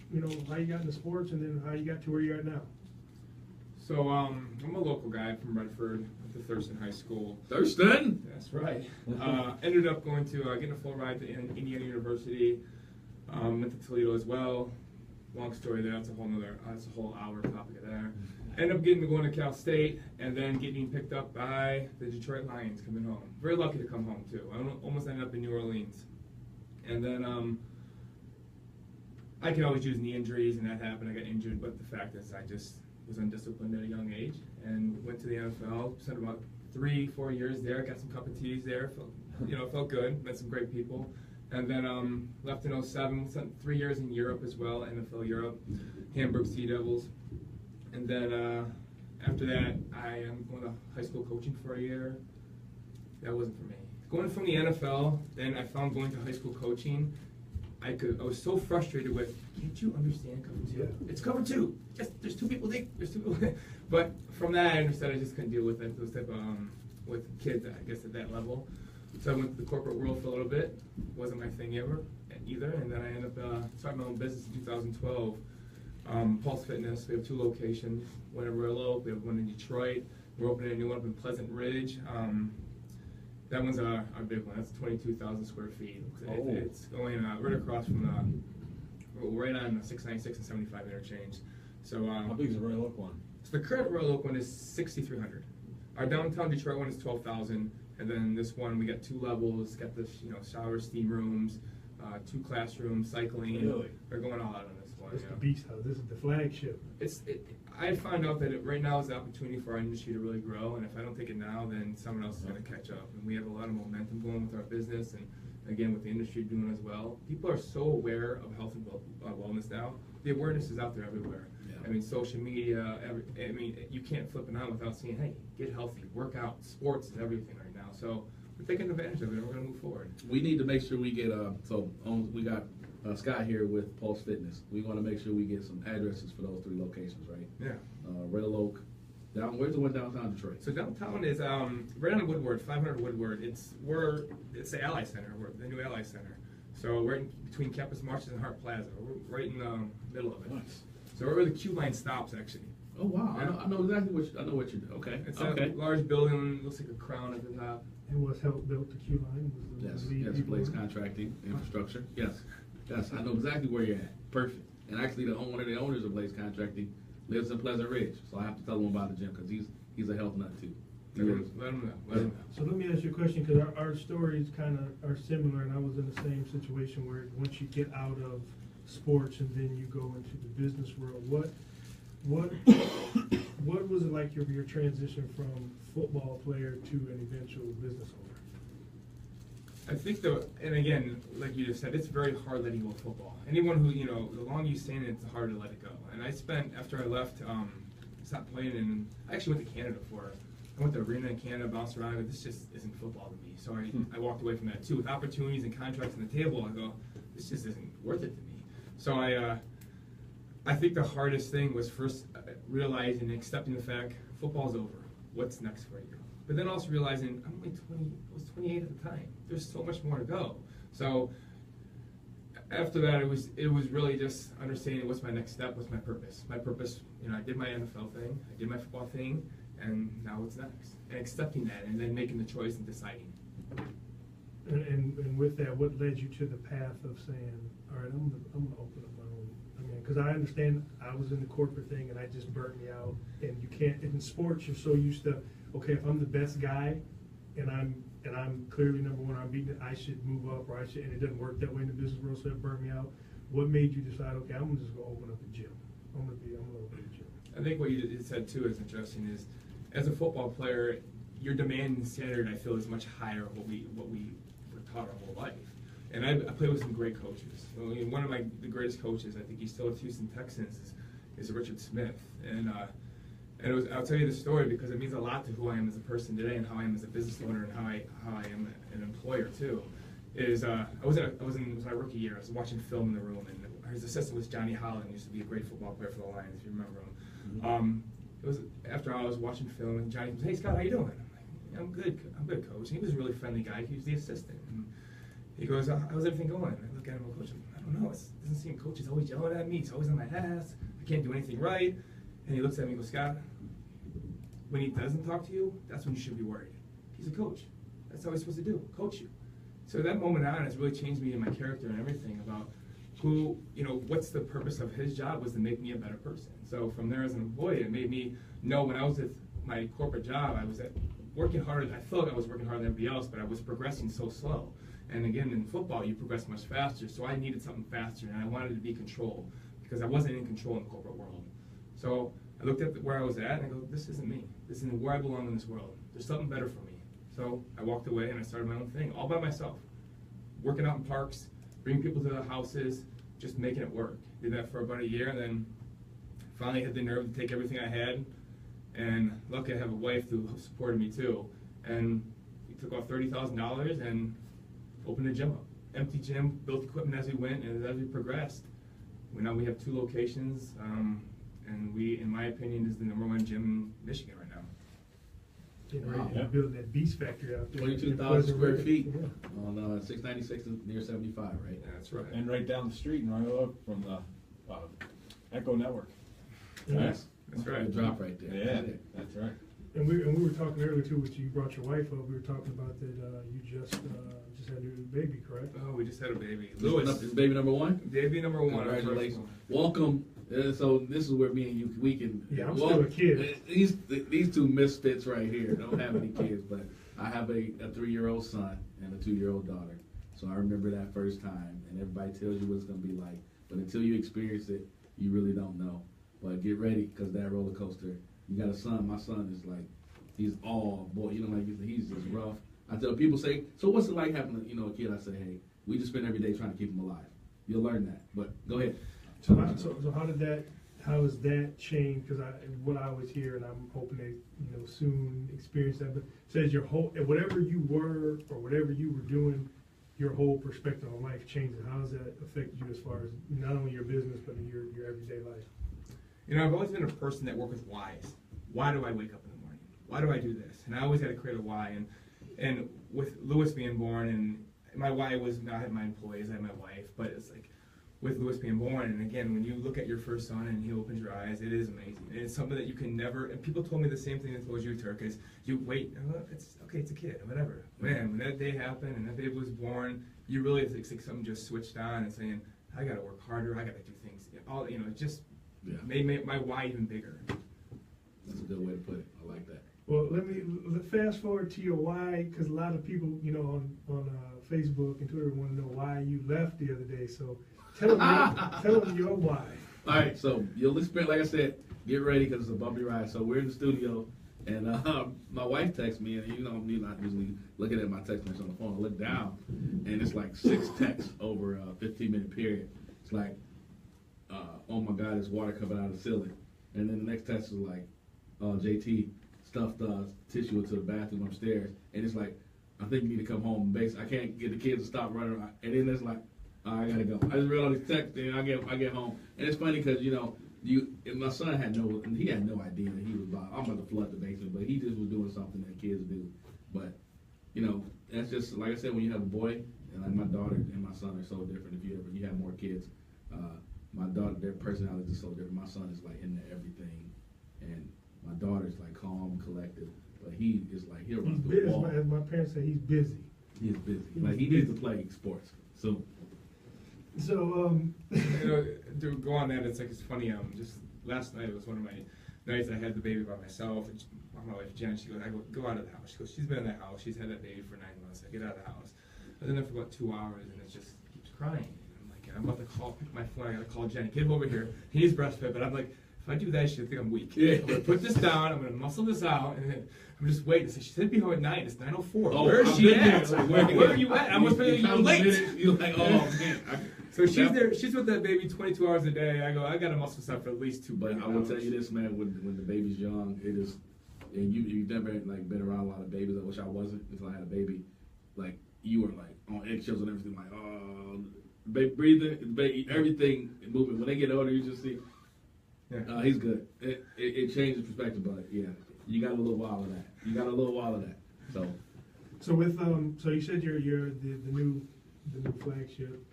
how you got into sports, and then how you got to where you're at now. So I'm a local guy from Redford, went to Thurston High School. Thurston? That's right. Ended up going to getting a full ride to Indiana University. Went to Toledo as well. Long story there. That's a whole hour topic there. Ended up going to Cal State and then getting picked up by the Detroit Lions coming home. Very lucky to come home too. I almost ended up in New Orleans, and then I could always use knee injuries, and that happened. I got injured, but the fact is I just was undisciplined at a young age and went to the NFL. Spent about 3-4 years there. Got some cup of teas there. Felt good. Met some great people. And then left in 2007. Spent 3 years in Europe as well, NFL Europe, Hamburg Sea Devils. And then after that, I am going to high school coaching for a year. That wasn't for me. Going from the NFL, then I found going to high school coaching. I was so frustrated with, can't you understand cover 2? Yeah. It's cover 2. Yes, there's 2 people. There's 2 people. But from that, I understood I just couldn't deal with it. Those type of with kids, I guess, at that level. So I went to the corporate world for a little bit. Wasn't my thing either. And then I ended up starting my own business in 2012. Pulse Fitness. We have 2 locations. One in Amarillo. We have one in Detroit. We're opening a new one up in Pleasant Ridge. That one's our big one. That's 22,000 square feet. It's going right across from right on 696 and 75 interchange. So How big is the Royal Oak one? So the current Royal Oak one is 6,300. Our downtown Detroit one is 12,000, and then this one we got 2 levels. Got the shower, steam rooms, 2 classrooms, cycling. Really? We're going all out on this one. This is the beast house. This is the flagship. I found out that right now is the opportunity for our industry to really grow, and if I don't take it now, then someone else is going to catch up. And we have a lot of momentum going with our business, and again with the industry doing as well. People are so aware of health and wellness now. The awareness is out there everywhere. Yeah. I mean, social media. You can't flip it on without saying, "Hey, get healthy, work out, sports is everything right now." So we're taking advantage of it, and we're going to move forward. We need to make sure we get we got Scott here with Pulse Fitness. We want to make sure we get some addresses for those 3 locations, right? Yeah. Royal Oak. Where's the one downtown Detroit? So downtown is right on Woodward, 500 Woodward. It's the Ally Center. We're the new Ally Center. So we're in between Campus Marches and Hart Plaza. We're right in the middle of it. Nice. So we're where the Q line stops, actually. Oh wow! Yeah. I know exactly what you're doing. Okay. It's okay. a large building. Looks like a crown at the top. And what's helped built the Q line? Yes. Place contracting infrastructure. Yes. I know exactly where you're at. Perfect. And actually, one of the owners of Blaze Contracting lives in Pleasant Ridge, so I have to tell him about the gym because he's a health nut too. Let him know. So let me ask you a question, because our stories kind of are similar, and I was in the same situation where once you get out of sports and then you go into the business world, what was it like your transition from football player to an eventual business owner? I think and again, like you just said, it's very hard letting go of football. Anyone who, the longer you stay in it, it's hard to let it go. And I spent, after I left, stopped playing, I actually went to Canada for it. I went to arena in Canada, bounced around, but this just isn't football to me. So I walked away from that too. With opportunities and contracts on the table, I go, this just isn't worth it to me. So I think the hardest thing was first realizing and accepting the fact football's over. What's next for you? But then also realizing I'm only 20, I was 28 at the time. There's so much more to go. So after that, it was really just understanding what's my next step, what's my purpose. My purpose, I did my NFL thing, I did my football thing, and now what's next? And accepting that, and then making the choice and deciding. And with that, what led you to the path of saying, all right, I'm gonna open up my own? Because I understand I was in the corporate thing and I just burnt me out. And you can't, in sports, you're so used to, okay, if I'm the best guy and I'm and I'm clearly number one, I'm beating it, I should move up, or I should, and it doesn't work that way in the business world, so it burned me out. What made you decide, okay, I'm just gonna open up a gym? I'm gonna open a gym. I think what you said too is interesting. Is as a football player, your demand and standard I feel is much higher what we were taught our whole life. And I played with some great coaches. I mean, one of the greatest coaches, I think he's still at Houston Texans, is Richard Smith. And I'll tell you the story because it means a lot to who I am as a person today and how I am as a business owner and how I am an employer too. I was in my rookie year. I was watching film in the room, and his assistant was Johnny Holland. He used to be a great football player for the Lions, if you remember him. Mm-hmm. It was after I was watching film, and Johnny said, "Hey Scott, how you doing?" I'm like, I'm good, coach. And he was a really friendly guy. He was the assistant. And he goes, "How's everything going?" And I look at him and coach, I don't know. It doesn't seem coach is always yelling at me. He's always on my ass. I can't do anything right. And he looks at me and goes, "Scott, when he doesn't talk to you, that's when you should be worried. He's a coach. That's how he's supposed to do, coach you." So that moment on has really changed me in my character and everything about who, what's the purpose of his job was to make me a better person. So from there as an employee, it made me know when I was at my corporate job, I was working harder. I felt I was working harder than everybody else, but I was progressing so slow. And again, in football, you progress much faster. So I needed something faster, and I wanted to be controlled because I wasn't in control in the corporate world. So I looked at where I was at, and I go, this isn't me. This isn't where I belong in this world. There's something better for me. So I walked away, and I started my own thing, all by myself. Working out in parks, bringing people to the houses, just making it work. Did that for about a year, and then finally had the nerve to take everything I had. And luckily, I have a wife who supported me too. And we took off $30,000 and opened a gym up. Empty gym, built equipment as we went, and as we progressed. Now we have 2 locations, and we, in my opinion, is the #1 gym in Michigan right now. Getting ready Yeah. to build that beast factory out there. 22,000 square feet Yeah. on 696 near 75, right? Yeah, that's right. And right down the street in Royal Oak from the Echo Network. Yes. That's right. Good drop right there. Yeah, that's right. And we were talking earlier too, which you brought your wife up. We were talking about that you just had your baby, correct? Oh, we just had a baby. Lewis, Lewis, is baby #1? baby #1. Congratulations. Welcome. So this is where me and you, we can. Yeah, I'm still a kid. These 2 misfits right here don't have any kids, but I have a 3-year-old son and a 2-year-old daughter. So I remember that first time, and everybody tells you what it's going to be like. But until you experience it, you really don't know. But get ready, because that roller coaster. You got a son. My son is like, he's all boy. He's just rough. I tell people, say, so what's it like having a kid? I say, hey, we just spend every day trying to keep him alive. You'll learn that. But go ahead. So how has that changed? Because what I always hear, and I'm hoping they soon experience that, but it says your whole, whatever you were or whatever you were doing, your whole perspective on life changes. How does that affect you as far as not only your business but in your everyday life? I've always been a person that worked with whys. Why do I wake up in the morning? Why do I do this? And I always had to create a why. And with Lewis being born, and my why was not have my employees, I had my wife, but it's like with Lewis being born, and again, when you look at your first son and he opens your eyes, it is amazing. It's something that you can never, and people told me the same thing they told you, Turk, is you wait, it's okay, it's a kid, whatever. Man, when that day happened and that baby was born, you really, it's like something just switched on and saying, I gotta work harder, I gotta do things, it just made my why even bigger. That's a good way to put it. I like that. Well, let's fast forward to your why, because a lot of people, on Facebook and Twitter want to know why you left the other day. So tell them your why. All right, so you'll expect, like I said, get ready because it's a bumpy ride. So we're in the studio, and my wife texts me, and me not usually looking at my text message on the phone. I look down, and it's like 6 texts over a 15-minute period. It's like, oh my God, there's water coming out of the ceiling. And then the next text is like, JT stuffed tissue into the bathroom upstairs, and it's like, I think you need to come home. I can't get the kids to stop running around. And then it's like, I gotta go. I just read all these texts, and I get home, and it's funny because and my son had no idea that he was I'm about to flood the basement, but he just was doing something that kids do. But that's just like I said, when you have a boy, and like my daughter and my son are so different. If you have more kids, my daughter, their personality is so different. My son is like into everything, and my daughter's like calm, collected, but he is like he'll run through a wall. As my parents say, he's busy. He's busy. Like he needs to play sports. So to go on that, it's funny. Just last night, it was one of nights I had the baby by myself, and my wife Jen, she goes, I go out of the house. She goes, she's been in that house. She's had that baby for 9 months. I get out of the house. I was in there for about 2 hours, and it just keeps crying. And I'm like, I'm about to pick my phone. I gotta call Jenny. Get him over here. He needs breastfed, but I'm like, if I do that, she'll think I'm weak. Yeah. I'm gonna put this down. I'm gonna muscle this out, and then I'm just waiting. So she said, "Be home at 9. It's 9:04. Oh, Where is I've she been at? there. Like, Where are you at? I was thinking you're late." You're like, oh man. So she's there. She's with that baby 22 hours a day. I go, I gotta muscle this up for at least 2. But I will tell you this, man. When the baby's young, it is, and you've never like been around a lot of babies. I wish I wasn't until I had a baby. Like you were like on eggshells and everything. Like, oh, baby breathing, baby, everything moving. When they get older, you just see. Yeah. He's good. It changes perspective, but yeah, you got a little while of that. So with so you said the new flagship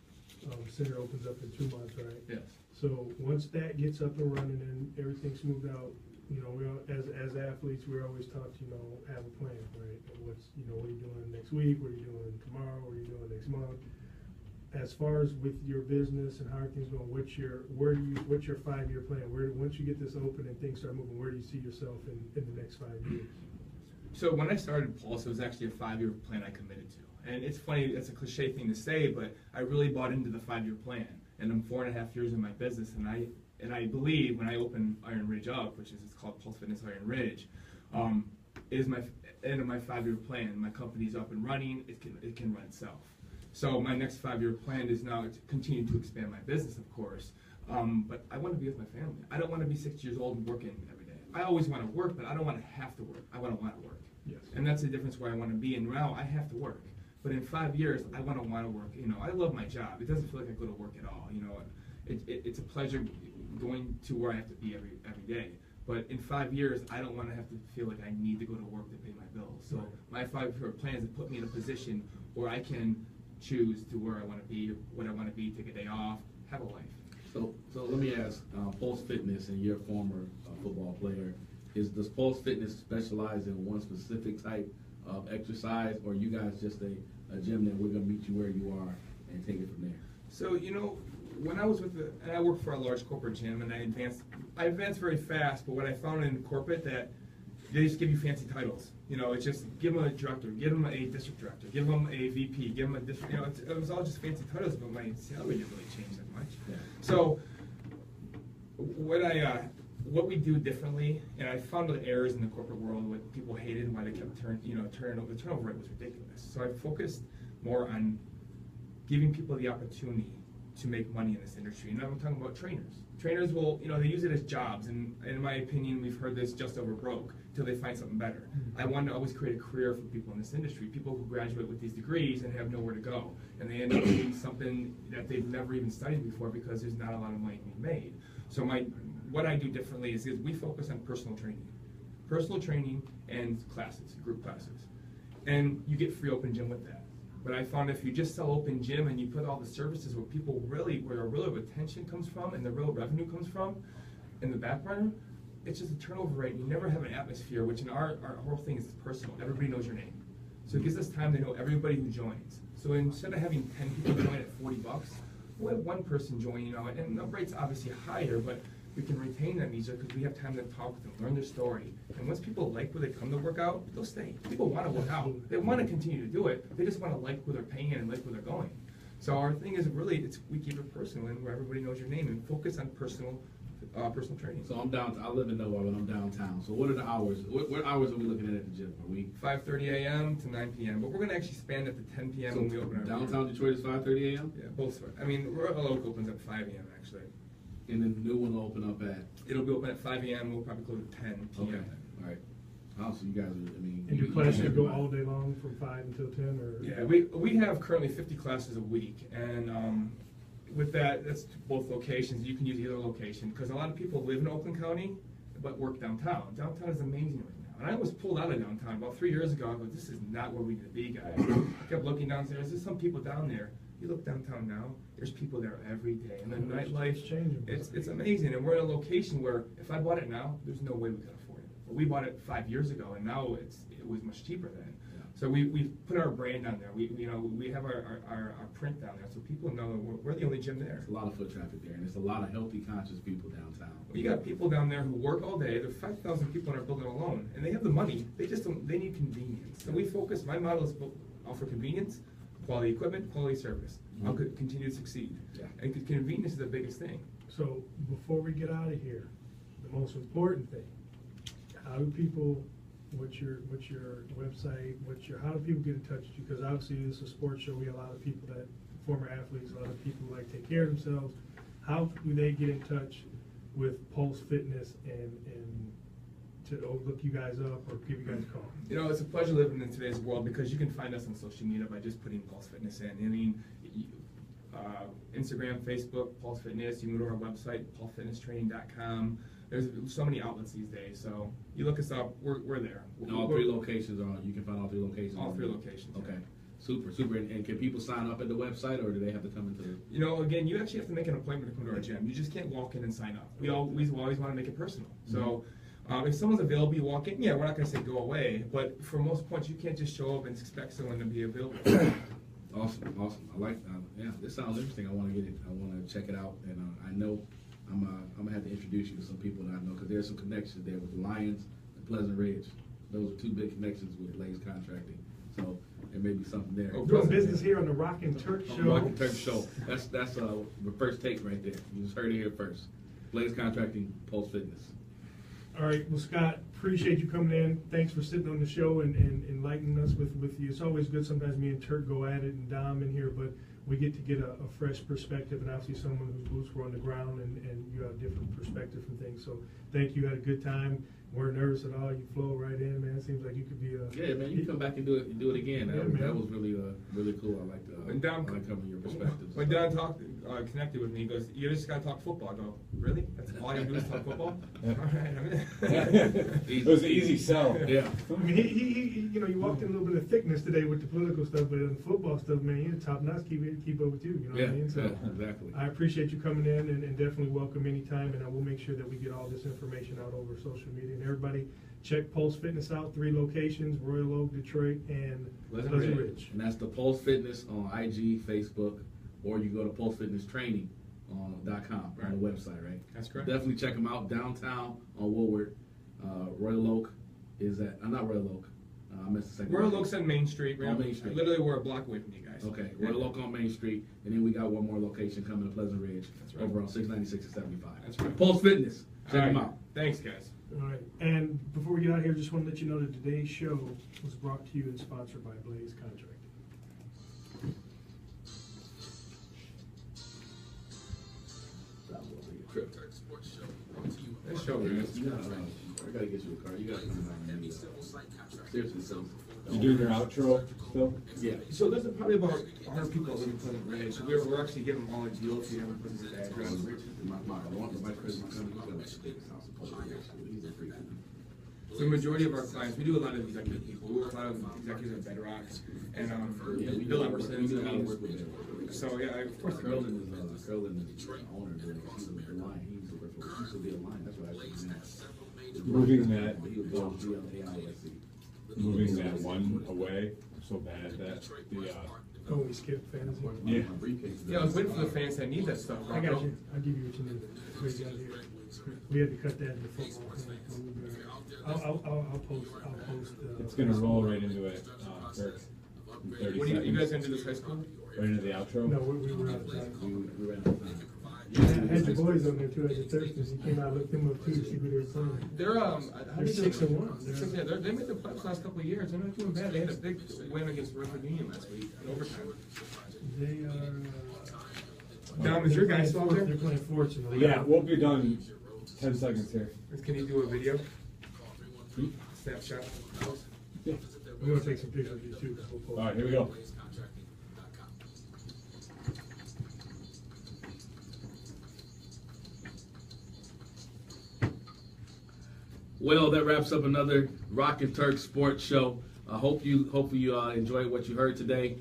center opens up in 2 months, right? Yes. So once that gets up and running and everything's moved out, you know, we all, as athletes, we're always taught to, you know, have a plan, right? What are you doing next week? What are you doing tomorrow? What are you doing next month? As far as with your business and how everything's going, what's your 5-year plan? Once you get this open and things start moving, where do you see yourself in the next 5 years? So when I started Pulse, it was actually a 5-year plan I committed to. And it's funny, it's a cliche thing to say, but I really bought into the 5-year plan. And I'm 4.5 years in my business, and I believe when I open Iron Ridge up, which is it's called Pulse Fitness Iron Ridge, is my end of my 5-year plan. My company's up and running; it can run itself. So my next 5-year plan is now to continue to expand my business, of course. But I want to be with my family. I don't want to be 60 years old and working every day. I always want to work, but I don't want to have to work. I want to work. Yes. And that's the difference where I want to be. And now I have to work. But in 5 years, I want to work. You know, I love my job. It doesn't feel like I go to work at all. You know, it's a pleasure going to where I have to be every day. But in 5 years, I don't want to have to feel like I need to go to work to pay my bills. So my 5-year plan is to put me in a position where I can choose to where I want to be, what I want to be, take a day off, have a life. So let me ask, Pulse Fitness, and you're a former football player, does Pulse Fitness specialize in one specific type of exercise, or are you guys just a gym that we're going to meet you where you are and take it from there? So, you know, when I was and I worked for a large corporate gym, and I advanced very fast, but what I found in corporate that they just give you fancy titles. You know, it's just give them a director, give them a district director, give them a VP, give them a district, you know, it was all just fancy titles, but my salary didn't really change that much. Yeah. So what we do differently, and I found the errors in the corporate world, what people hated and why they kept turning over, the turnover rate was ridiculous. So I focused more on giving people the opportunity to make money in this industry. And I'm talking about trainers. Trainers will, you know, they use it as jobs, and in my opinion, we've heard this just over broke until they find something better. I want to always create a career for people in this industry, people who graduate with these degrees and have nowhere to go, and they end up doing something that they've never even studied before because there's not a lot of money being made. So what I do differently is we focus on personal training and classes, group classes, and you get free open gym with that. But I found if you just sell open gym and you put all the services where the real retention comes from and the real revenue comes from in the back burner, it's just a turnover rate. You never have an atmosphere, which in our whole thing is personal. Everybody knows your name. So it gives us time to know everybody who joins. So instead of having 10 people join at $40, we'll have one person join, you know, and the rate's obviously higher, but we can retain them easier because we have time to talk with them, learn their story. And once people like where they come to work out, they'll stay. People want to work out. They want to continue to do it. They just want to like where they're paying and like where they're going. So our thing is really, we keep it personal and where everybody knows your name and focus on personal training. So I live in Nowhere, but I'm downtown. So what are the hours? What hours are we looking at the gym? Are we 5:30 a.m. to 9 p.m. But we're going to actually expand it to 10 p.m. when we open our downtown Detroit is 5:30 a.m.? Yeah, both. I mean, our local opens at 5 a.m. actually. And then the new one will open up at? It'll be open at 5 a.m. We'll probably close at 10 p.m. Okay, all right. Also, you guys are, I mean... And your classes go all day long from 5 until 10, or? Yeah, we have currently 50 classes a week, and with that, that's both locations. You can use either location, because a lot of people live in Oakland County, but work downtown. Downtown is amazing right now. And I was pulled out of downtown about 3 years ago. I go, this is not where we need to be, guys. I kept looking downstairs. There's some people down there. You look downtown now, there's people there every day. And the nightlife, it's amazing. And we're in a location where if I bought it now, there's no way we could afford it. But we bought it 5 years ago, and now it was much cheaper then. Yeah. So we put our brand on there. We have our print down there, so people know we're the only gym there. There's a lot of foot traffic there, and there's a lot of healthy, conscious people downtown. You got people down there who work all day. There's 5,000 people in our building alone, and they have the money. They just don't. They need convenience. So we focus. My model is offer convenience, quality equipment, quality service. I'll continue to succeed. Yeah. And convenience is the biggest thing. So before we get out of here, the most important thing, how do people, what's your website, how do people get in touch with you? Because obviously this is a sports show, we have a lot of people that, former athletes, a lot of people who like to take care of themselves. How do they get in touch with Pulse Fitness and to look you guys up or give you guys a call? You know, it's a pleasure living in today's world because you can find us on social media by just putting Pulse Fitness in. I mean, Instagram, Facebook, Pulse Fitness. You can go to our website, pulsefitnesstraining.com. There's so many outlets these days, so you look us up. We're there. And all three locations are. You can find all three locations. All three locations. Okay, super. And can people sign up at the website, or do they have to come into the? You know, again, you actually have to make an appointment to come to our gym. You just can't walk in and sign up. We always want to make it personal. So. If someone's available, you walk in. Yeah, we're not going to say go away, but for most points, you can't just show up and expect someone to be available. Awesome. I like. Yeah, this sounds interesting. I want to get it. I want to check it out, and I know I'm gonna have to introduce you to some people that I know because there's some connections there with the Lions and Pleasant Ridge. Those are two big connections with Blaze Contracting. So there may be something there. Doing business here on the Rock and Turk Show. Rock and Turk Show. That's the first take right there. You just heard it here first. Blaze Contracting, Pulse Fitness. All right, well, Scott, appreciate you coming in. Thanks for sitting on the show and enlightening us with you. It's always good. Sometimes me and Turk go at it and Dom in here, but we get to get a fresh perspective and obviously someone whose boots were on the ground and you have different perspective from things. So thank you. Had a good time. Weren't nervous at all. You flow right in, man. It seems like you could be a... Yeah, man, you can come back and do it again. That was really cool. I like having your perspectives. When Don connected with me, he goes, "You just got to talk football." I go, "Really? That's all you do is talk football?" All right, I'm in. It was an easy sell. Yeah. I mean, he you walked in a little bit of thickness today with the political stuff, but in the football stuff, man, you're top notch. Keep up with you. You know what I mean? So exactly. I appreciate you coming in and definitely welcome anytime, and I will make sure that we get all this information out over social media. And everybody, check Pulse Fitness out. 3 locations: Royal Oak, Detroit, and Pleasant Ridge. And that's the Pulse Fitness on IG, Facebook, or you go to pulsefitnesstraining.com on the website, right? That's correct. Definitely check them out downtown on Woodward. Royal Oak is at not Royal Oak. I missed the second. Royal Oak's on Main Street. On Main Street. Literally, we're a block away from you guys. Okay, Royal Oak on Main Street, and then we got one more location coming to Pleasant Ridge. That's right. Over on 696 and 75. That's right. Pulse Fitness. Check them out. Thanks, guys. All right, and before we get out of here, just want to let you know that today's show was brought to you and sponsored by Blaze Contracting. Turk Sports Show brought to you. Nice show, man. I gotta get you a car. You gotta come down Any here. civil site contract. Seriously, so. You doing your outro still? Yeah. So there's probably about 100 people in Pleasant Ridge. So we're actually giving them all a deal if you haven't put his address. My vice president comes, he's got like the biggest house in Pleasant Ridge. He's a freak. So the majority of our clients, we do a lot of executive people. We work a lot of executives at Bedrock and We Bill do Emerson's. a lot of work with him. So yeah, of course. Curlin is the owner. He's a line. He used to be a line. That's what I think now. Moving that, But he was on AISC. moving that one away so bad that the Oh, we skipped fantasy. yeah. Yeah, I was waiting for the fans that need that stuff. I got you. I'll give you what you need. What you got here. We had to cut that in the football thing. I'll post. It's gonna roll right into it. Turk. In 30 What do you guys seconds. gonna do this high school? Right into the outro. No, we were out of time. We ran out of time. I had your boys on there too as the Thursdays. He came out, looked them up too to see who they were playing. They're They're 6-1. They made the playoffs last couple of years. They're not doing bad. They had a big win against Redwood Union last week in overtime. They are. Dom, is your guy still out there? They're playing Fortunately. Yeah, we'll be done 10 seconds here. Can you do a video? Snapshot. Yeah. We're gonna take some pictures of you too. We'll post. All right, here we go. Well, that wraps up another Rock and Turk Sports Show. Hopefully you enjoyed what you heard today.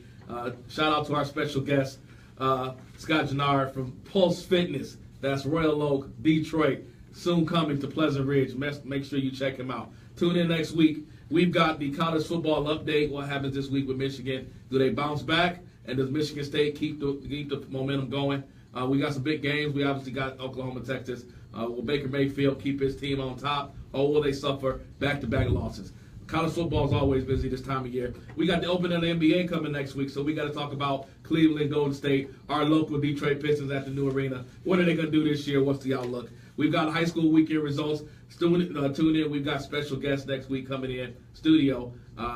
Shout out to our special guest, Scott Gennard from Pulse Fitness. That's Royal Oak, Detroit. Soon coming to Pleasant Ridge. Make sure you check him out. Tune in next week We've got the college football update. What happens this week with Michigan? Do they bounce back? And does Michigan State keep the momentum going? We got some big games. We obviously got Oklahoma, Texas. Will Baker Mayfield keep his team on top, or will they suffer back-to-back losses? College football is always busy this time of year. We got the opening of the NBA coming next week, so we got to talk about Cleveland, Golden State, our local Detroit Pistons at the new arena. What are they going to do this year? What's the outlook? We've got high school weekend results. Tune in. We've got special guests next week coming in studio.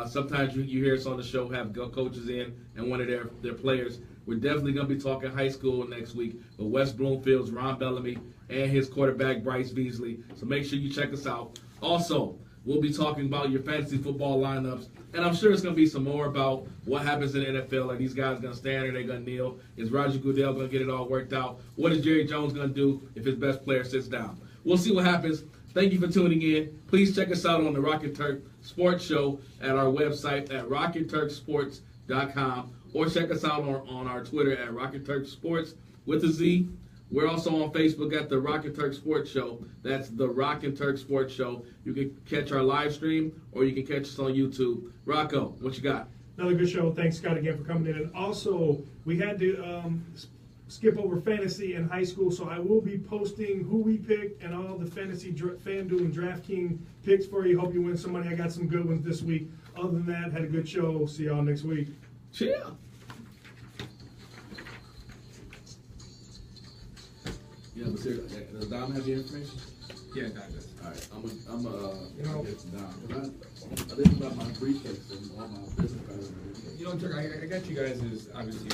Sometimes you hear us on the show have coaches in and one of their players. We're definitely going to be talking high school next week with West Bloomfield's Ron Bellamy and his quarterback Bryce Beasley. So make sure you check us out. Also, we'll be talking about your fantasy football lineups, and I'm sure it's going to be some more about what happens in the NFL. Are these guys going to stand or they going to kneel? Is Roger Goodell going to get it all worked out? What is Jerry Jones going to do if his best player sits down? We'll see what happens. Thank you for tuning in. Please check us out on the Rock and Turk Sports Show at our website at rockandturksports.com, or check us out on our Twitter at Rock and Turk Sports with a Z. We're also on Facebook at the Rock and Turk Sports Show. That's the Rock and Turk Sports Show. You can catch our live stream, or you can catch us on YouTube. Rocco, what you got? Another good show. Thanks, Scott, again for coming in. And also, we had to skip over fantasy in high school, so I will be posting who we picked and all the fantasy FanDuel and DraftKings picks for you. Hope you win some money. I got some good ones this week. Other than that, had a good show. See y'all next week. Chill. Yeah, but seriously, does Dom have the information? Yeah, that does. All right, I'm You know- get to Dom. I think about my briefcase and all my business cards. You know, Turk, I got you guys as obviously